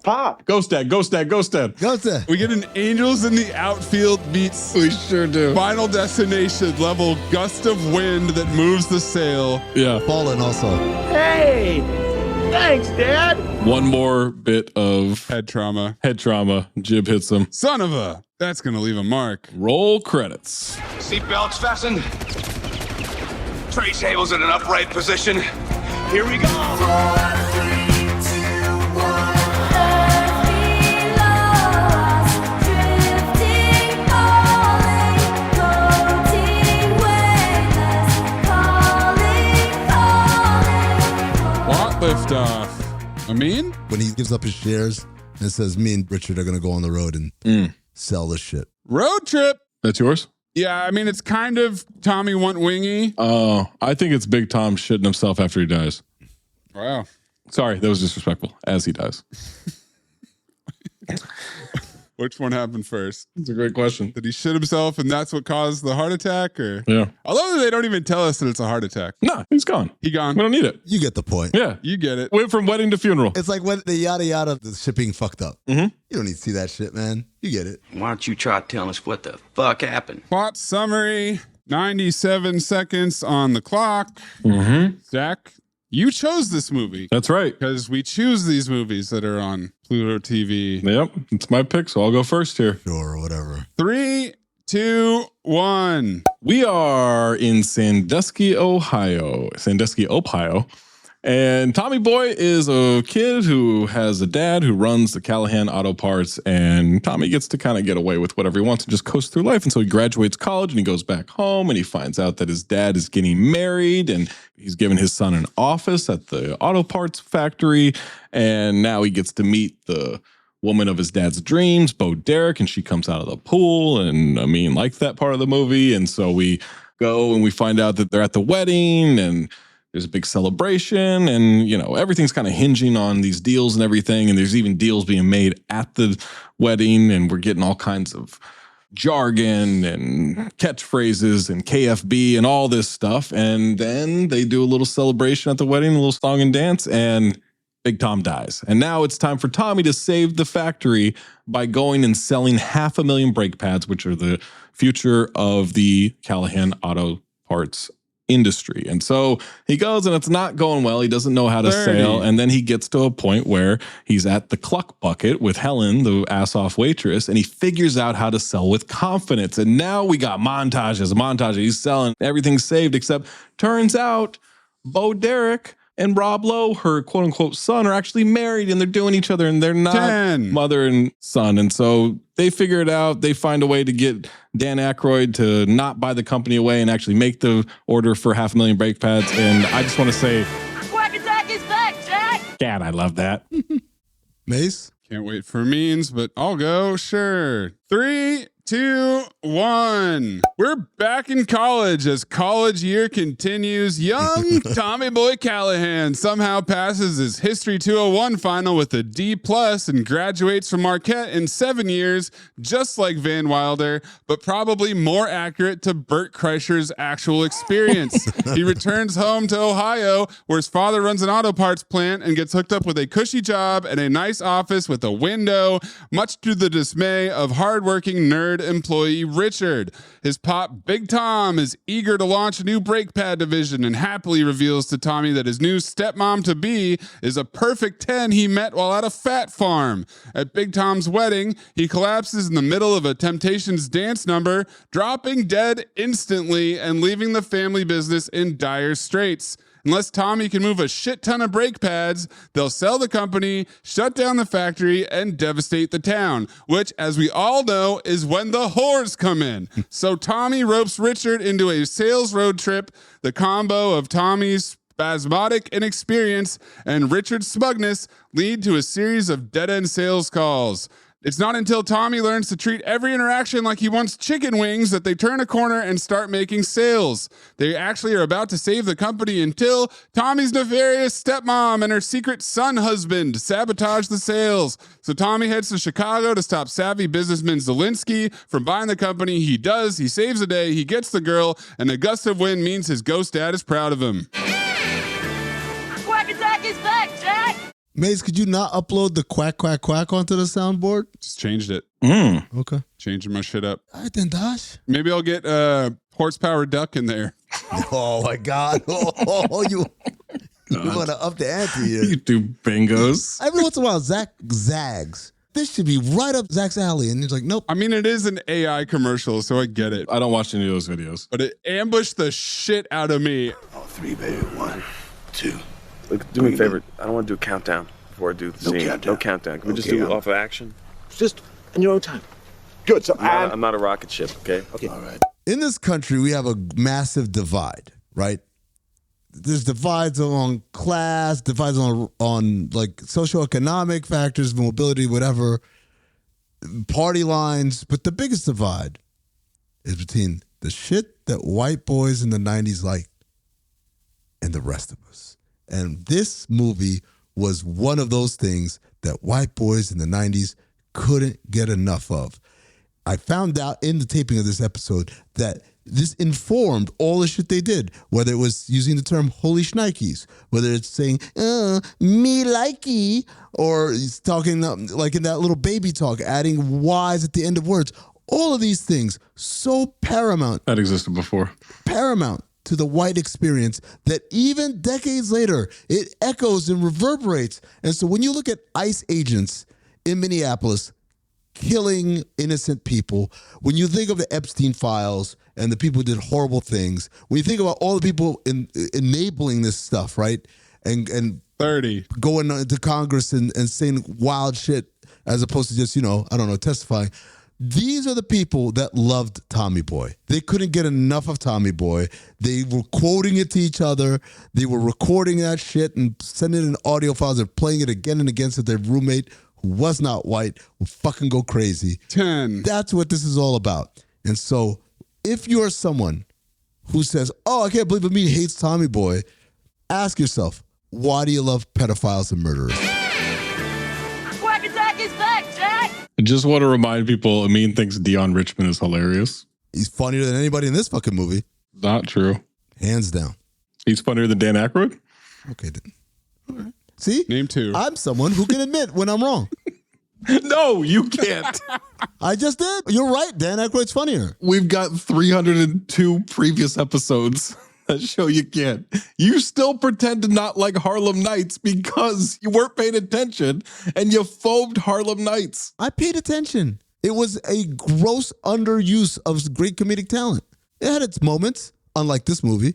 Pop. Ghost dad. Ghost dad. Ghost dad. Ghost dad. We get an Angels in the Outfield meets We sure do. Final Destination level gust of wind that moves the sail. Yeah. Fallen also. Hey! Thanks, Dad! One more bit of Head trauma. Jib hits him. Son of a. That's going to leave a mark. Roll credits. Seatbelts fastened. Tray tables in an upright position. Here we go. Lift off. Amin? When he gives up his shares and says, me and Richard are going to go on the road and sell this shit. Road trip. That's yours? Yeah, I mean, it's kind of Tommy want wingy. Oh, I think it's Big Tom shitting himself after he dies. Wow. Sorry, that was disrespectful. As he dies. Which one happened first? That's a great question. Did he shit himself and that's what caused the heart attack? Or Yeah. although they don't even tell us that it's a heart attack. No, he's gone. He gone. We don't need it. You get the point. Yeah. You get it. Went from wedding to funeral. It's like when the yada yada, the shipping fucked up. Mm-hmm. You don't need to see that shit, man. You get it. Why don't you try telling us what the fuck happened? Plot summary. 97 seconds on the clock. Mm-hmm. Zach, you chose this movie. That's right. Because we choose these movies that are on Pluto TV. Yep. It's my pick, so I'll go first here. Sure, whatever. 3, 2, 1. We are in Sandusky, Ohio. And Tommy Boy is a kid who has a dad who runs the Callahan Auto Parts, and Tommy gets to kind of get away with whatever he wants and just coast through life. And so he graduates college and he goes back home and he finds out that his dad is getting married and he's given his son an office at the auto parts factory. And now he gets to meet the woman of his dad's dreams, Bo Derek, and she comes out of the pool. And I mean, like that part of the movie. And so we go and we find out that they're at the wedding and there's a big celebration and, you know, everything's kind of hinging on these deals and everything. And there's even deals being made at the wedding and we're getting all kinds of jargon and catchphrases and KFB and all this stuff. And then they do a little celebration at the wedding, a little song and dance, and Big Tom dies. And now it's time for Tommy to save the factory by going and selling 500,000 brake pads, which are the future of the Callahan Auto Parts industry. And so he goes and it's not going well. He doesn't know how to sail. And then he gets to a point where he's at the cluck bucket with Helen, the ass off waitress, and he figures out how to sell with confidence. And now we got montages. He's selling, everything's saved, except turns out Bo Derek and Rob Lowe, her quote unquote son, are actually married and they're doing each other and they're not mother and son. And so they figure it out. They find a way to get Dan Aykroyd to not buy the company away and actually make the order for 500,000 brake pads. And I just want to say, Quack Attack is back, Jack! God, I love that. Mace? Can't wait for means, but I'll go. Sure. 3, 2, 1. We're back in college as college year continues. Young Tommy Boy Callahan somehow passes his History 201 final with a D+ and graduates from Marquette in 7 years, just like Van Wilder, but probably more accurate to Bert Kreischer's actual experience. He returns home to Ohio, where his father runs an auto parts plant and gets hooked up with a cushy job and a nice office with a window, much to the dismay of hardworking nerd employee Richard. His pop, Big Tom, is eager to launch a new brake pad division and happily reveals to Tommy that his new stepmom-to-be is a perfect 10 he met while at a fat farm. At Big Tom's wedding, he collapses in the middle of a Temptations dance number, dropping dead instantly and leaving the family business in dire straits. Unless Tommy can move a shit ton of brake pads, they'll sell the company, shut down the factory, and devastate the town, which, as we all know, is when the whores come in. So Tommy ropes Richard into a sales road trip. The combo of Tommy's spasmodic inexperience and Richard's smugness lead to a series of dead-end sales calls. It's not until Tommy learns to treat every interaction like he wants chicken wings that they turn a corner and start making sales. They actually are about to save the company until Tommy's nefarious stepmom and her secret son husband sabotage the sales. So Tommy heads to Chicago to stop savvy businessman Zelensky from buying the company. He does. He saves the day. He gets the girl, and a gust of wind means his ghost dad is proud of him. Maze, could you not upload the quack, quack, quack onto the soundboard? Just changed it. Okay. Changing my shit up. All right then, Dash. Maybe I'll get horsepower duck in there. Oh my God. Oh, you want to up the ante here. You do bingos. Every once in a while, Zach zags. This should be right up Zach's alley. And he's like, nope. I mean, it is an AI commercial, so I get it. I don't watch any of those videos. But it ambushed the shit out of me. Oh, 3, baby. 1, 2. Look, do me a favor. I don't want to do a countdown before I do the scene. No countdown. Can we just do it off of action? Just in your own time. Good. So I'm not a rocket ship, okay? Okay. All right. In this country, we have a massive divide, right? There's divides along class, divides on like socioeconomic factors, mobility, whatever, party lines. But the biggest divide is between the shit that white boys in the 90s liked and the rest of us. And this movie was one of those things that white boys in the 90s couldn't get enough of. I found out in the taping of this episode that this informed all the shit they did, whether it was using the term holy shnikes, whether it's saying, me likey, or he's talking like in that little baby talk, adding Y's at the end of words. All of these things, so paramount. That existed before. Paramount to the white experience that even decades later, it echoes and reverberates. And so when you look at ICE agents in Minneapolis killing innocent people, when you think of the Epstein files and the people who did horrible things, when you think about all the people enabling this stuff, right? And 30 going to Congress and saying wild shit as opposed to just, testifying. These are the people that loved Tommy Boy. They couldn't get enough of Tommy Boy. They were quoting it to each other. They were recording that shit and sending it in audio files and playing it again and again so their roommate, who was not white, would fucking go crazy. 10. That's what this is all about. And so if you're someone who says, oh, I can't believe Amin hates Tommy Boy, ask yourself, why do you love pedophiles and murderers? Quack Attack is back, Jack! I just want to remind people, Amin thinks Dion Richmond is hilarious. He's funnier than anybody in this fucking movie. Not true. Hands down. He's funnier than Dan Aykroyd? Okay, then. All right. See? Name 2. I'm someone who can admit when I'm wrong. No, you can't. I just did. You're right. Dan Aykroyd's funnier. We've got 302 previous episodes that show you can't. You still pretend to not like Harlem Nights because you weren't paying attention and you phobed Harlem Nights. I paid attention. It was a gross underuse of great comedic talent. It had its moments, unlike this movie.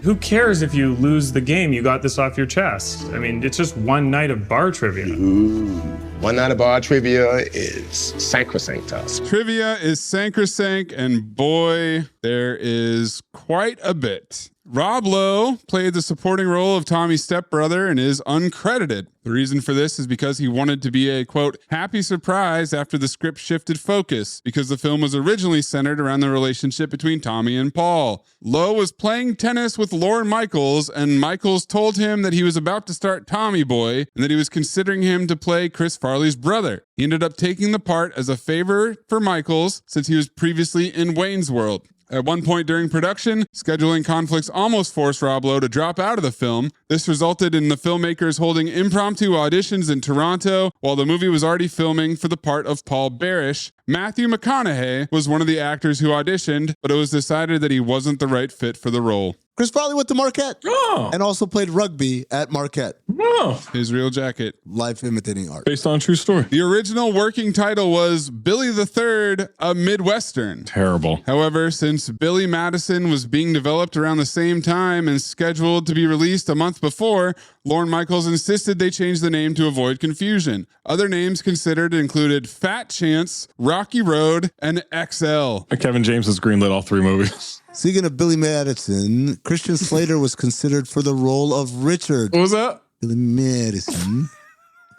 Who cares if you lose the game? You got this off your chest. I mean, it's just one night of bar trivia. Ooh. One night of bar trivia is sacrosanct to us. Trivia is sacrosanct, and boy, there is quite a bit. Rob Lowe played the supporting role of Tommy's stepbrother and is uncredited. The reason for this is because he wanted to be a, quote, happy surprise after the script shifted focus, because the film was originally centered around the relationship between Tommy and Paul. Lowe was playing tennis with Lorne Michaels, and Michaels told him that he was about to start Tommy Boy and that he was considering him to play Chris Farley's brother. He ended up taking the part as a favor for Michaels since he was previously in Wayne's World. At one point during production, scheduling conflicts almost forced Rob Lowe to drop out of the film. This resulted in the filmmakers holding impromptu auditions in Toronto while the movie was already filming for the part of Paul Barish. Matthew McConaughey was one of the actors who auditioned, but it was decided that he wasn't the right fit for the role. Chris Farley went to Marquette and also played rugby at Marquette. Oh. His real jacket. Life imitating art. Based on a true story. The original working title was Billy the Third, a Midwestern. Terrible. However, since Billy Madison was being developed around the same time and scheduled to be released a month before, Lorne Michaels insisted they change the name to avoid confusion. Other names considered included Fat Chance, Rocky Road, and XL. Kevin James has greenlit all 3 movies. Speaking of Billy Madison, Christian Slater was considered for the role of Richard. What was that? Billy Madison.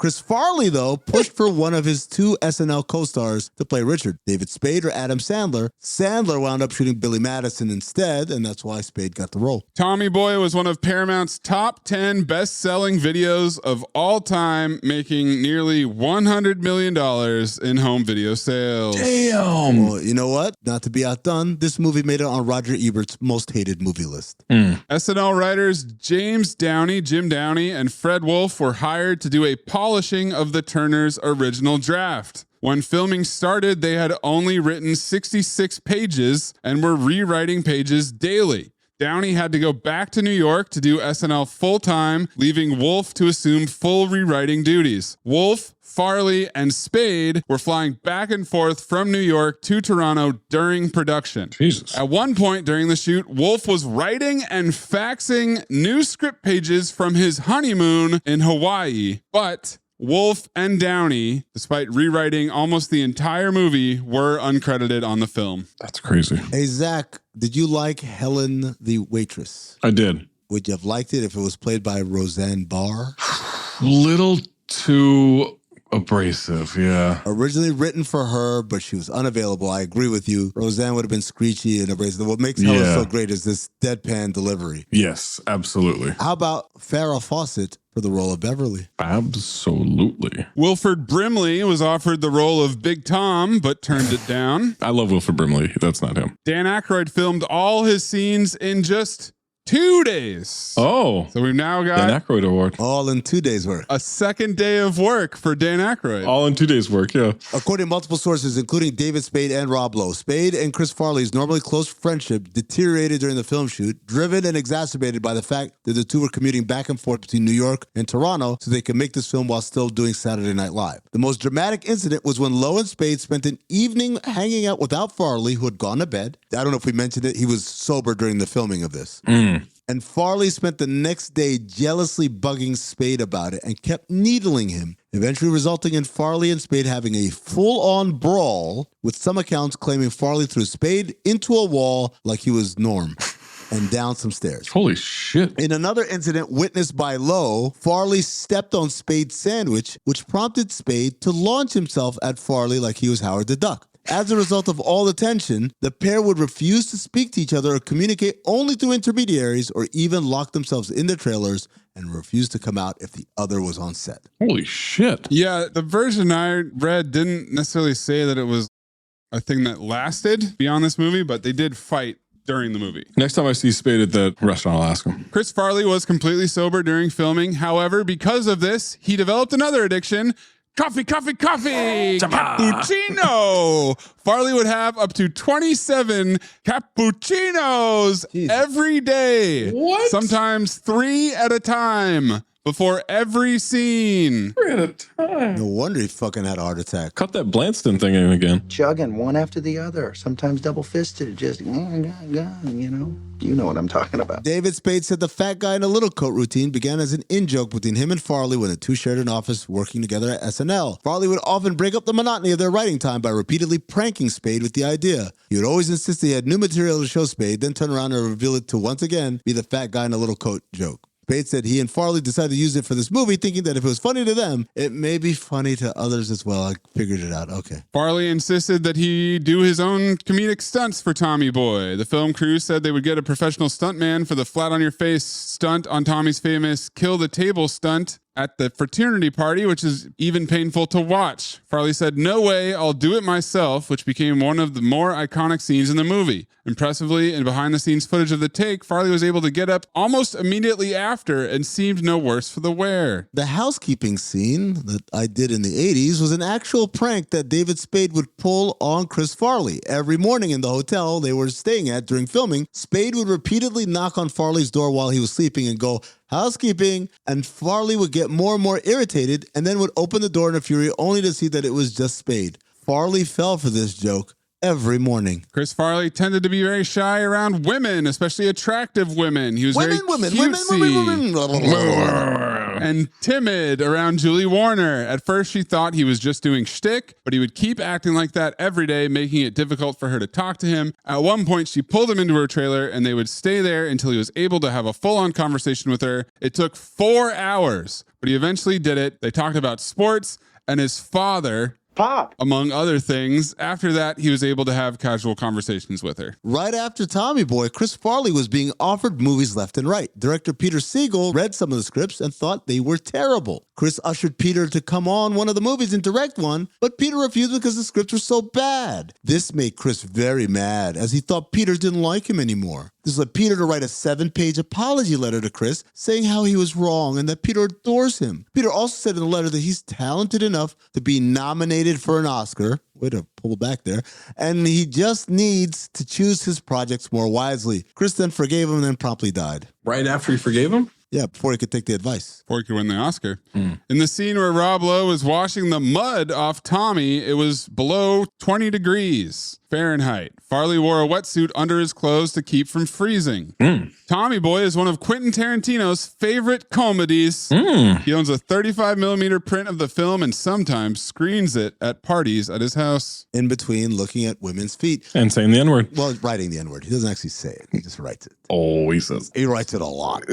Chris Farley, though, pushed for one of his 2 SNL co-stars to play Richard, David Spade or Adam Sandler. Sandler wound up shooting Billy Madison instead, and that's why Spade got the role. Tommy Boy was one of Paramount's top 10 best-selling videos of all time, making nearly $100 million in home video sales. Damn. Well, you know what? Not to be outdone, this movie made it on Roger Ebert's most hated movie list. SNL writers Jim Downey, and Fred Wolf were hired to do a polishing of the Turners' original draft. When filming started, they had only written 66 pages and were rewriting pages daily. Downey had to go back to New York to do SNL full-time, leaving Wolf to assume full rewriting duties. Wolf, Farley, and Spade were flying back and forth from New York to Toronto during production. Jesus. At one point during the shoot, Wolf was writing and faxing new script pages from his honeymoon in Hawaii, but Wolf and Downey, despite rewriting almost the entire movie, were uncredited on the film. That's crazy. Hey, Zach, did you like Helen the Waitress? I did. Would you have liked it if it was played by Roseanne Barr? Little too abrasive, yeah. Originally written for her, but she was unavailable. I agree with you. Roseanne would have been screechy and abrasive. What makes Helen so great is this deadpan delivery. Yes, absolutely. How about Farrah Fawcett for the role of Beverly? Absolutely. Wilford Brimley was offered the role of Big Tom, but turned it down. I love Wilford Brimley. That's not him. Dan Aykroyd filmed all his scenes in just 2 days. Oh. So we've now got Dan Aykroyd Award. All in 2 days' work. A second day of work for Dan Aykroyd. All in 2 days' work, yeah. According to multiple sources, including David Spade and Rob Lowe, Spade and Chris Farley's normally close friendship deteriorated during the film shoot, driven and exacerbated by the fact that the two were commuting back and forth between New York and Toronto so they could make this film while still doing Saturday Night Live. The most dramatic incident was when Lowe and Spade spent an evening hanging out without Farley, who had gone to bed. I don't know if we mentioned it. He was sober during the filming of this. And Farley spent the next day jealously bugging Spade about it and kept needling him, eventually resulting in Farley and Spade having a full-on brawl, with some accounts claiming Farley threw Spade into a wall like he was Norm and down some stairs. Holy shit. In another incident witnessed by Lowe, Farley stepped on Spade's sandwich, which prompted Spade to launch himself at Farley like he was Howard the Duck. As a result of all the tension, the pair would refuse to speak to each other or communicate only through intermediaries, or even lock themselves in their trailers and refuse to come out if the other was on set. Holy shit. Yeah, the version I read didn't necessarily say that it was a thing that lasted beyond this movie, but they did fight during the movie. Next time I see Spade at that restaurant, I'll ask him. Chris Farley was completely sober during filming. However, because of this, he developed another addiction. Coffee, cappuccino. Farley would have up to 27 cappuccinos every day. What? Sometimes 3 at a time before every scene. 3 at a time. No wonder he fucking had a heart attack. Cut that Blanston thing in again. Chugging one after the other, sometimes double-fisted, just, you know? You know what I'm talking about. David Spade said the fat guy in a little coat routine began as an in-joke between him and Farley when the two shared an office working together at SNL. Farley would often break up the monotony of their writing time by repeatedly pranking Spade with the idea. He would always insist he had new material to show Spade, then turn around and reveal it to once again be the fat guy in a little coat joke. Spade said he and Farley decided to use it for this movie, thinking that if it was funny to them, it may be funny to others as well. I figured it out. Okay. Farley insisted that he do his own comedic stunts for Tommy Boy. The film crew said they would get a professional stuntman for the flat-on-your-face stunt on Tommy's famous kill the table stunt at the fraternity party, which is even painful to watch. Farley said, "No way, I'll do it myself," which became one of the more iconic scenes in the movie. Impressively, in behind-the-scenes footage of the take, Farley was able to get up almost immediately after and seemed no worse for the wear. The housekeeping scene that I did in the 80s was an actual prank that David Spade would pull on Chris Farley. Every morning in the hotel they were staying at during filming, Spade would repeatedly knock on Farley's door while he was sleeping and go, "Housekeeping," and Farley would get more and more irritated and then would open the door in a fury only to see that it was just Spade. Farley fell for this joke every morning. Chris Farley tended to be very shy around women, especially attractive women. He was very cutesy. and timid around Julie Warner. At first, she thought he was just doing shtick, but he would keep acting like that every day, making it difficult for her to talk to him. At one point, she pulled him into her trailer, and they would stay there until he was able to have a full-on conversation with her. It took 4 hours, but he eventually did it. They talked about sports and his father, Pop, among other things. After that, he was able to have casual conversations with her. Right after Tommy Boy, Chris Farley was being offered movies left and right. Director Peter Siegel read some of the scripts and thought they were terrible. Chris ushered Peter to come on one of the movies and direct one, but Peter refused because the scripts were so bad. This made Chris very mad, as he thought Peter didn't like him anymore. This led Peter to write a 7-page apology letter to Chris, saying how he was wrong and that Peter adores him. Peter also said in the letter that he's talented enough to be nominated for an Oscar. Way to pull back there. And he just needs to choose his projects more wisely. Chris then forgave him and then promptly died. Right after he forgave him? Yeah, before he could take the advice. Before he could win the Oscar. In the scene where Rob Lowe was washing the mud off Tommy, it was below 20 degrees Fahrenheit. Farley wore a wetsuit under his clothes to keep from freezing. Tommy Boy is one of Quentin Tarantino's favorite comedies. He owns a 35mm print of the film and sometimes screens it at parties at his house. In between looking at women's feet. And saying the N-word. Well, writing the N-word. He doesn't actually say it. He just writes it. Oh, he says. He writes it a lot.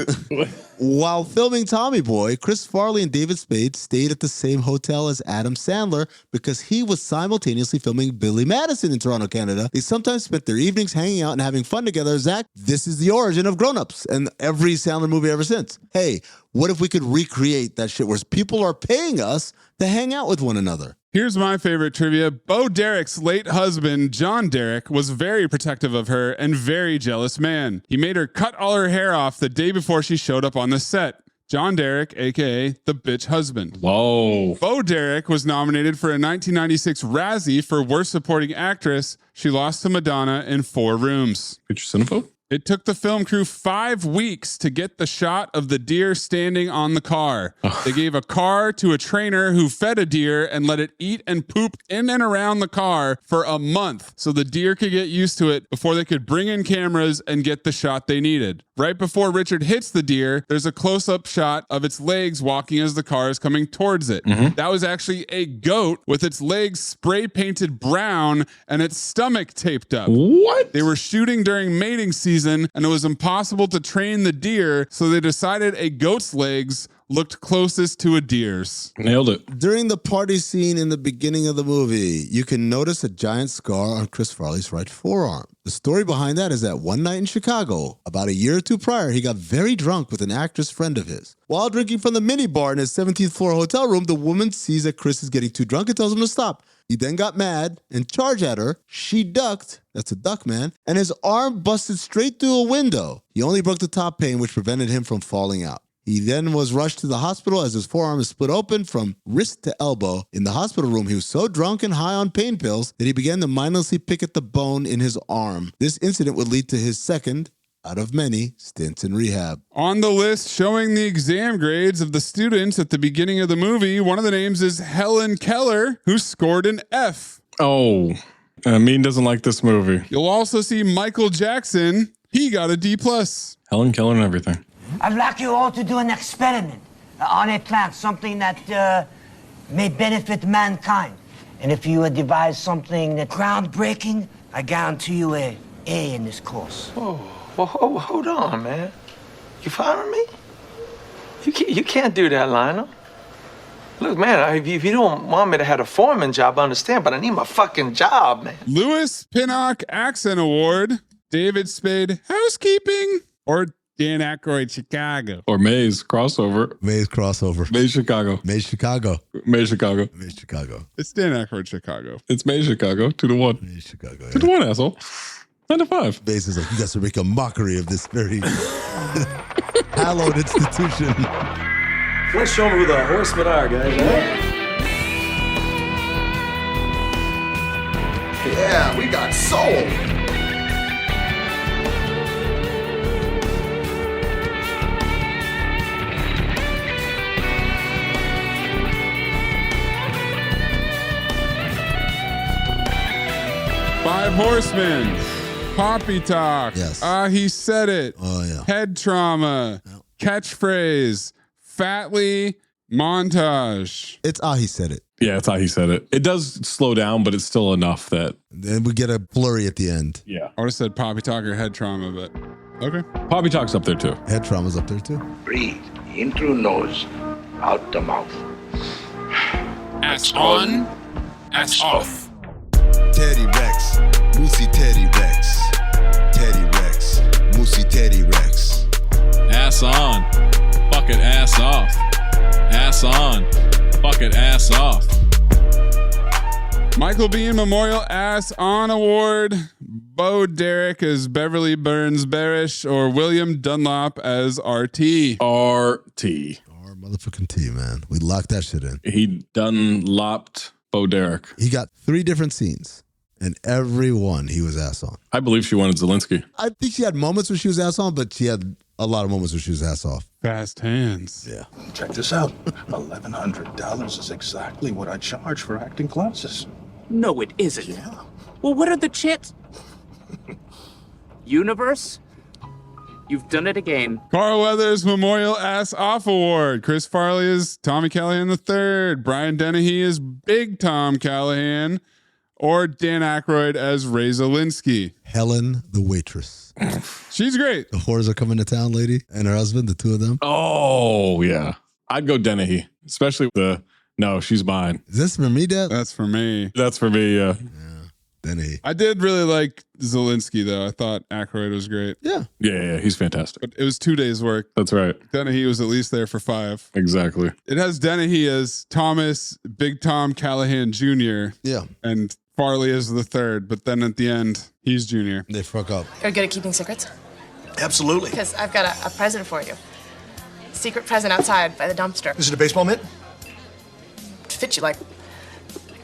While filming Tommy Boy, Chris Farley and David Spade stayed at the same hotel as Adam Sandler because he was simultaneously filming Billy Madison in Toronto, Canada. They sometimes spent their evenings hanging out and having fun together. Zach, this is the origin of Grown Ups and every Sandler movie ever since. Hey, what if we could recreate that shit where people are paying us to hang out with one another? Here's my favorite trivia. Bo Derek's late husband, John Derek, was very protective of her and very jealous man. He made her cut all her hair off the day before she showed up on the set. John Derek, a.k.a. the bitch husband. Whoa. Bo Derek was nominated for a 1996 Razzie for Worst Supporting Actress. She lost to Madonna in 4 Rooms. Picture Cinephobe? It took the film crew 5 weeks to get the shot of the deer standing on the car. They gave a car to a trainer who fed a deer and let it eat and poop in and around the car for a month so the deer could get used to it before they could bring in cameras and get the shot they needed. Right before Richard hits the deer, there's a close-up shot of its legs walking as the car is coming towards it. That was actually a goat with its legs spray-painted brown and its stomach taped up. What? They were shooting during mating season, and it was impossible to train the deer, so they decided a goat's legs looked closest to a deer's. Nailed it. During the party scene in the beginning of the movie, you can notice a giant scar on Chris Farley's right forearm. The story behind that is that one night in Chicago, about a year or two prior, he got very drunk with an actress friend of his. While drinking from the minibar in his 17th floor hotel room, the woman sees that Chris is getting too drunk and tells him to stop. He then got mad and charged at her. She ducked, that's a duck man, and his arm busted straight through a window. He only broke the top pane, which prevented him from falling out. He then was rushed to the hospital as his forearm is split open from wrist to elbow. In the hospital room, he was so drunk and high on pain pills that he began to mindlessly pick at the bone in his arm. This incident would lead to his second, out of many, stints in rehab. On the list showing the exam grades of the students at the beginning of the movie, one of the names is Helen Keller, who scored an F. Oh, Amin doesn't like this movie. You'll also see Michael Jackson. He got a D+. Helen Keller and everything. I'd like you all to do an experiment on a plant, something that may benefit mankind. And if you devise something that's groundbreaking, I guarantee you a A in this course. Whoa, hold on, man. You following me? You can't do that, Lionel. Look, man, if you don't want me to have a foreman job, I understand, but I need my fucking job, man. Lewis Pinnock Accent Award, David Spade Housekeeping, or Dan Aykroyd Chicago. Or Mayes crossover. Mayes crossover. Mayes Chicago. Mayes Chicago. Mayes Chicago. Mayes Chicago. It's Dan Aykroyd Chicago. It's Mayes Chicago. 2-1. Mayes Chicago. 2-1, asshole. 9-5. Mayes is like, you guys are making a mockery of this very hallowed institution. Let's show them who the horsemen are, guys. Yeah, we got soul. 5 Horsemen, Poppy Talk. Yes. He said it. Oh, yeah. Head trauma, catchphrase, Fatley montage. It's he said it. Yeah, it's how he said it. It does slow down, but it's still enough that. Then we get a blurry at the end. Yeah. I would have said Poppy Talk or Head Trauma, but okay. Poppy Talk's up there too. Head Trauma's up there too. Breathe in through nose, out the mouth. Ass on, ass off. Teddy Rex, Moosey Teddy Rex. Teddy Rex, Moosey Teddy Rex. Ass on, fuck it, ass off. Ass on, fuck it, ass off. Michael Biehn Memorial Ass On Award. Bo Derek as Beverly Burns Barish or William Dunlop as RT. RT. Motherfucking T, man. We locked that shit in. He Dunlopped Bo Derek. He got 3 different scenes, and every one he was ass on. I believe she wanted Zelensky. I think she had moments where she was ass on, but she had a lot of moments where she was ass off. Fast hands. Yeah. Check this out. $1,100 is exactly what I charge for acting classes. No, it isn't. Yeah. Well, what are the chits? Universe? You've done it again. Carl Weathers Memorial Ass Off Award. Chris Farley is Tommy Callahan III. Brian Dennehy is Big Tom Callahan. Or Dan Aykroyd as Ray Zelinsky. Helen, the waitress. She's great. The whores are coming to town lady and her husband, the two of them. Oh, yeah. I'd go Dennehy, especially no, she's mine. Is this for me, Dad? That's for me. That's for me, yeah. Dennehy. I did really like Zelinsky, though. I thought Aykroyd was great. Yeah. Yeah, he's fantastic. But it was 2 days' work. That's right. Dennehy was at least there for 5. Exactly. It has Dennehy as Thomas Big Tom Callahan Jr. Yeah. And Farley is the third, but then at the end, he's Junior. They fuck up. You're good at keeping secrets? Absolutely. Because I've got a present for you. Secret present outside by the dumpster. Is it a baseball mitt? It fits you like a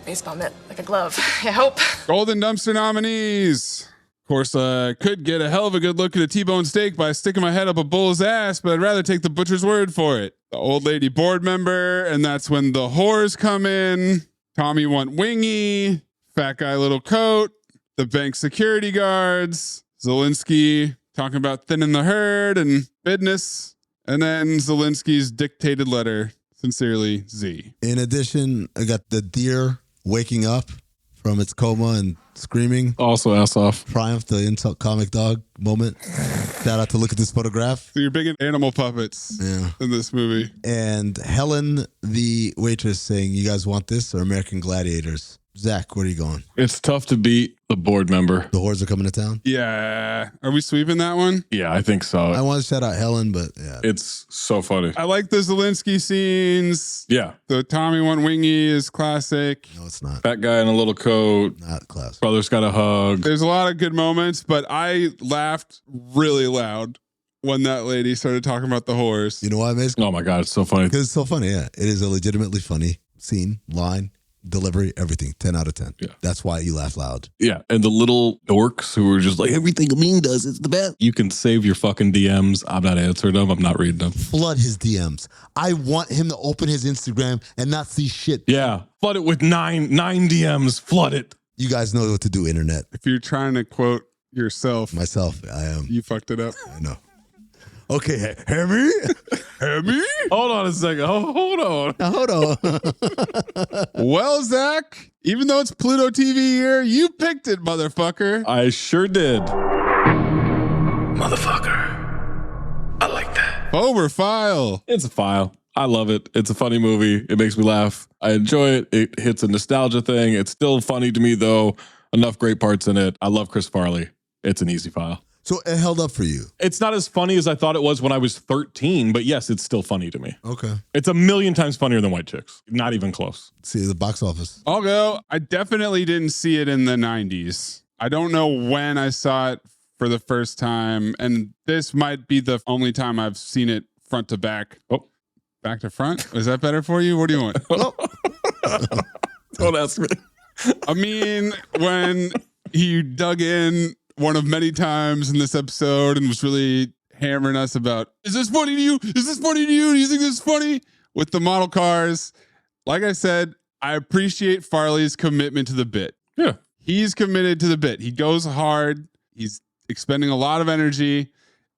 baseball mitt, like a glove. I hope. Golden Dumpster nominees. Of course, I could get a hell of a good look at a T-bone steak by sticking my head up a bull's ass, but I'd rather take the butcher's word for it. The old lady board member, and that's when the whores come in. Tommy want wingy. Fat guy little coat. The bank security guards. Zelinsky talking about thinning the herd and business. And then Zelensky's dictated letter. Sincerely, Z. In addition, I got the deer waking up from its coma and screaming. Also ass off. Triumph, the insult comic dog moment. Shout out to look at this photograph. So you're big in animal puppets in this movie. And Helen, the waitress, saying, "You guys want this or American Gladiators?" Zach, where are you going? It's tough to beat the board member. The whores are coming to town? Yeah. Are we sweeping that one? Yeah, I think so. I want to shout out Helen, but yeah. It's so funny. I like the Zelensky scenes. Yeah. The Tommy Want Wingy is classic. No, it's not. Fat guy in a little coat. Not classic. Brother's got a hug. There's a lot of good moments, but I laughed really loud when that lady started talking about the whores. You know why, Mace? Oh my God, it's so funny. Because it's so funny, yeah. It is a legitimately funny scene, line, delivery, everything. 10 out of 10. Yeah. That's why you laugh loud. Yeah. And the little dorks who are just like, everything Amin does is the best. You can save your fucking DMs. I'm not answering them. I'm not reading them. Flood his DMs. I want him to open his Instagram and not see shit. Yeah. Flood it with nine DMs. Flood it. You guys know what to do, internet. If you're trying to quote yourself. Myself, I am. You fucked it up. I know. Okay, hear me? Hear me? Hold on a second. Hold on. Now, hold on. Well, Zach, even though it's Pluto TV year, you picked it, motherfucker. I sure did. Motherfucker. I like that. Over file. It's a file. I love it. It's a funny movie. It makes me laugh. I enjoy it. It hits a nostalgia thing. It's still funny to me, though. Enough great parts in it. I love Chris Farley. It's an easy file. So it held up for you. It's not as funny as I thought it was when I was 13, but yes, it's still funny to me. Okay. It's 1,000,000 times funnier than White Chicks. Not even close. See the box office. I'll go. I definitely didn't see it in the 90s. I don't know when I saw it for the first time, and this might be the only time I've seen it front to back. Oh, back to front? Is that better for you? What do you want? Don't ask me. I mean, when he dug in one of many times in this episode and was really hammering us about, is this funny to you? Is this funny to you? Do you think this is funny? With the model cars. Like I said, I appreciate Farley's commitment to the bit. Yeah. He's committed to the bit. He goes hard. He's expending a lot of energy.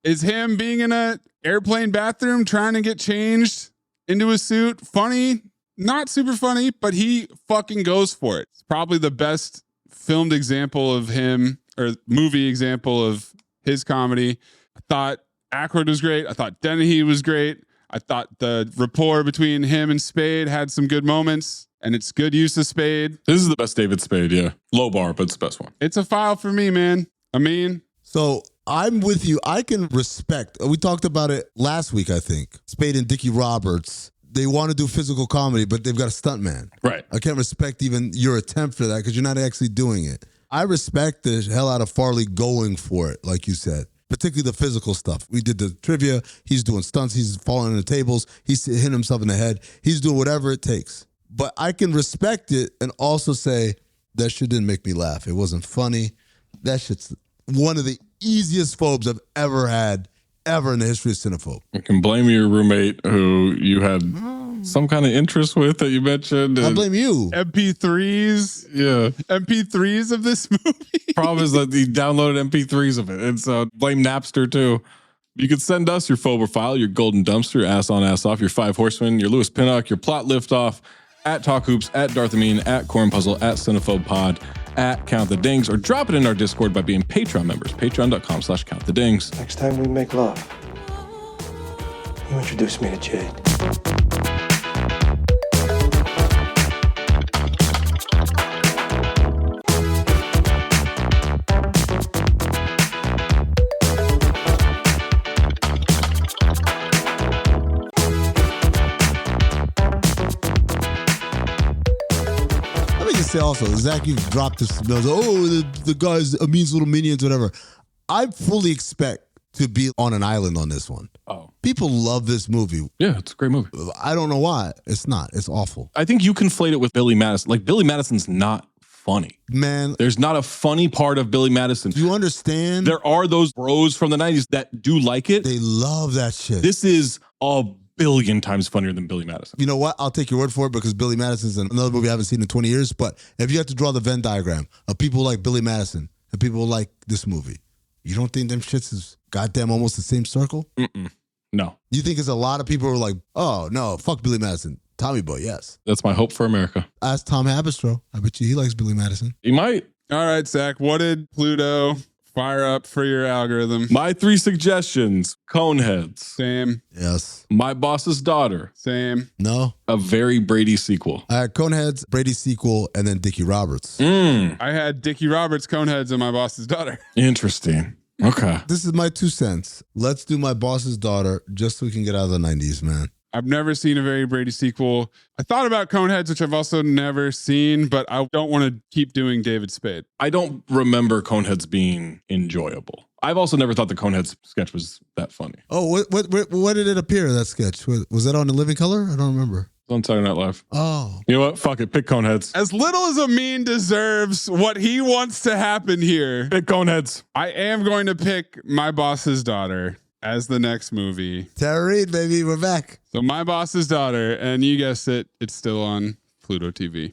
Is him being in a airplane bathroom trying to get changed into a suit. Funny, not super funny, but he fucking goes for it. It's probably the best filmed example of him, or movie example of his comedy. I thought Aykroyd was great. I thought Dennehy was great. I thought the rapport between him and Spade had some good moments, and it's good use of Spade. This is the best David Spade, yeah. Low bar, but it's the best one. It's a file for me, man. Amin. So I'm with you. I can respect. We talked about it last week, I think. Spade and Dickie Roberts. They want to do physical comedy, but they've got a stuntman. Right. I can't respect even your attempt for that because you're not actually doing it. I respect the hell out of Farley going for it, like you said, particularly the physical stuff. We did the trivia. He's doing stunts. He's falling on the tables. He's hitting himself in the head. He's doing whatever it takes. But I can respect it and also say that shit didn't make me laugh. It wasn't funny. That shit's one of the easiest phobes I've ever had, ever in the history of Cinephobe. You can blame your roommate who you had some kind of interest with that you mentioned. I blame you. MP3s. Yeah. MP3s of this movie. Problem is that he downloaded MP3s of it. And so blame Napster too. You can send us your Phober file, your golden dumpster, your ass on, ass off, your five horsemen, your Lewis Pinnock, your plot liftoff, at Talk Hoops, at Darth Amin, at Corn Puzzle, at Cinephobe Pod, at Count the Dings, or drop it in our Discord by being Patreon members. Patreon.com/CountTheDings. Next time we make love, you introduce me to Jade. Also, Zach, you've dropped this. The guys, Amin's little minions, whatever. I fully expect to be on an island on this one. Oh. People love this movie. Yeah, it's a great movie. I don't know why. It's not. It's awful. I think you conflate it with Billy Madison. Like, Billy Madison's not funny. Man. There's not a funny part of Billy Madison. Do you understand? There are those bros from the 90s that do like it. They love that shit. This is a billion times funnier than Billy Madison. You know what? I'll take your word for it because Billy Madison's another movie I haven't seen in 20 years. But if you have to draw the Venn diagram of people like Billy Madison and people like this movie, you don't think them shits is goddamn almost the same circle? No. You think it's a lot of people who are like, oh, no, fuck Billy Madison. Tommy Boy, yes. That's my hope for America. Ask Tom Habistro. I bet you he likes Billy Madison. He might. All right, Zach, what did Pluto fire up for your algorithm? My 3 suggestions: Coneheads. Same. Yes. My Boss's Daughter. Same. No. A Very Brady sequel. I had Coneheads, Brady sequel, and then Dickie Roberts. I had Dickie Roberts, Coneheads, and My Boss's Daughter. Interesting. Okay. This is my 2 cents. Let's do My Boss's Daughter just so we can get out of the 90s, man. I've never seen a Very Brady sequel. I thought about Coneheads, which I've also never seen, but I don't want to keep doing David Spade. I don't remember Coneheads being enjoyable. I've also never thought the Coneheads sketch was that funny. Oh, what did it appear, that sketch? Was that on The Living Color? I don't remember. It's on Saturday Night Live. Oh. You know what? Fuck it. Pick Coneheads. As little as Amin deserves what he wants to happen here, pick Coneheads. I am going to pick My Boss's Daughter as the next movie. Tara Reid, baby, we're back. So My Boss's Daughter, and you guessed it, it's still on Pluto TV.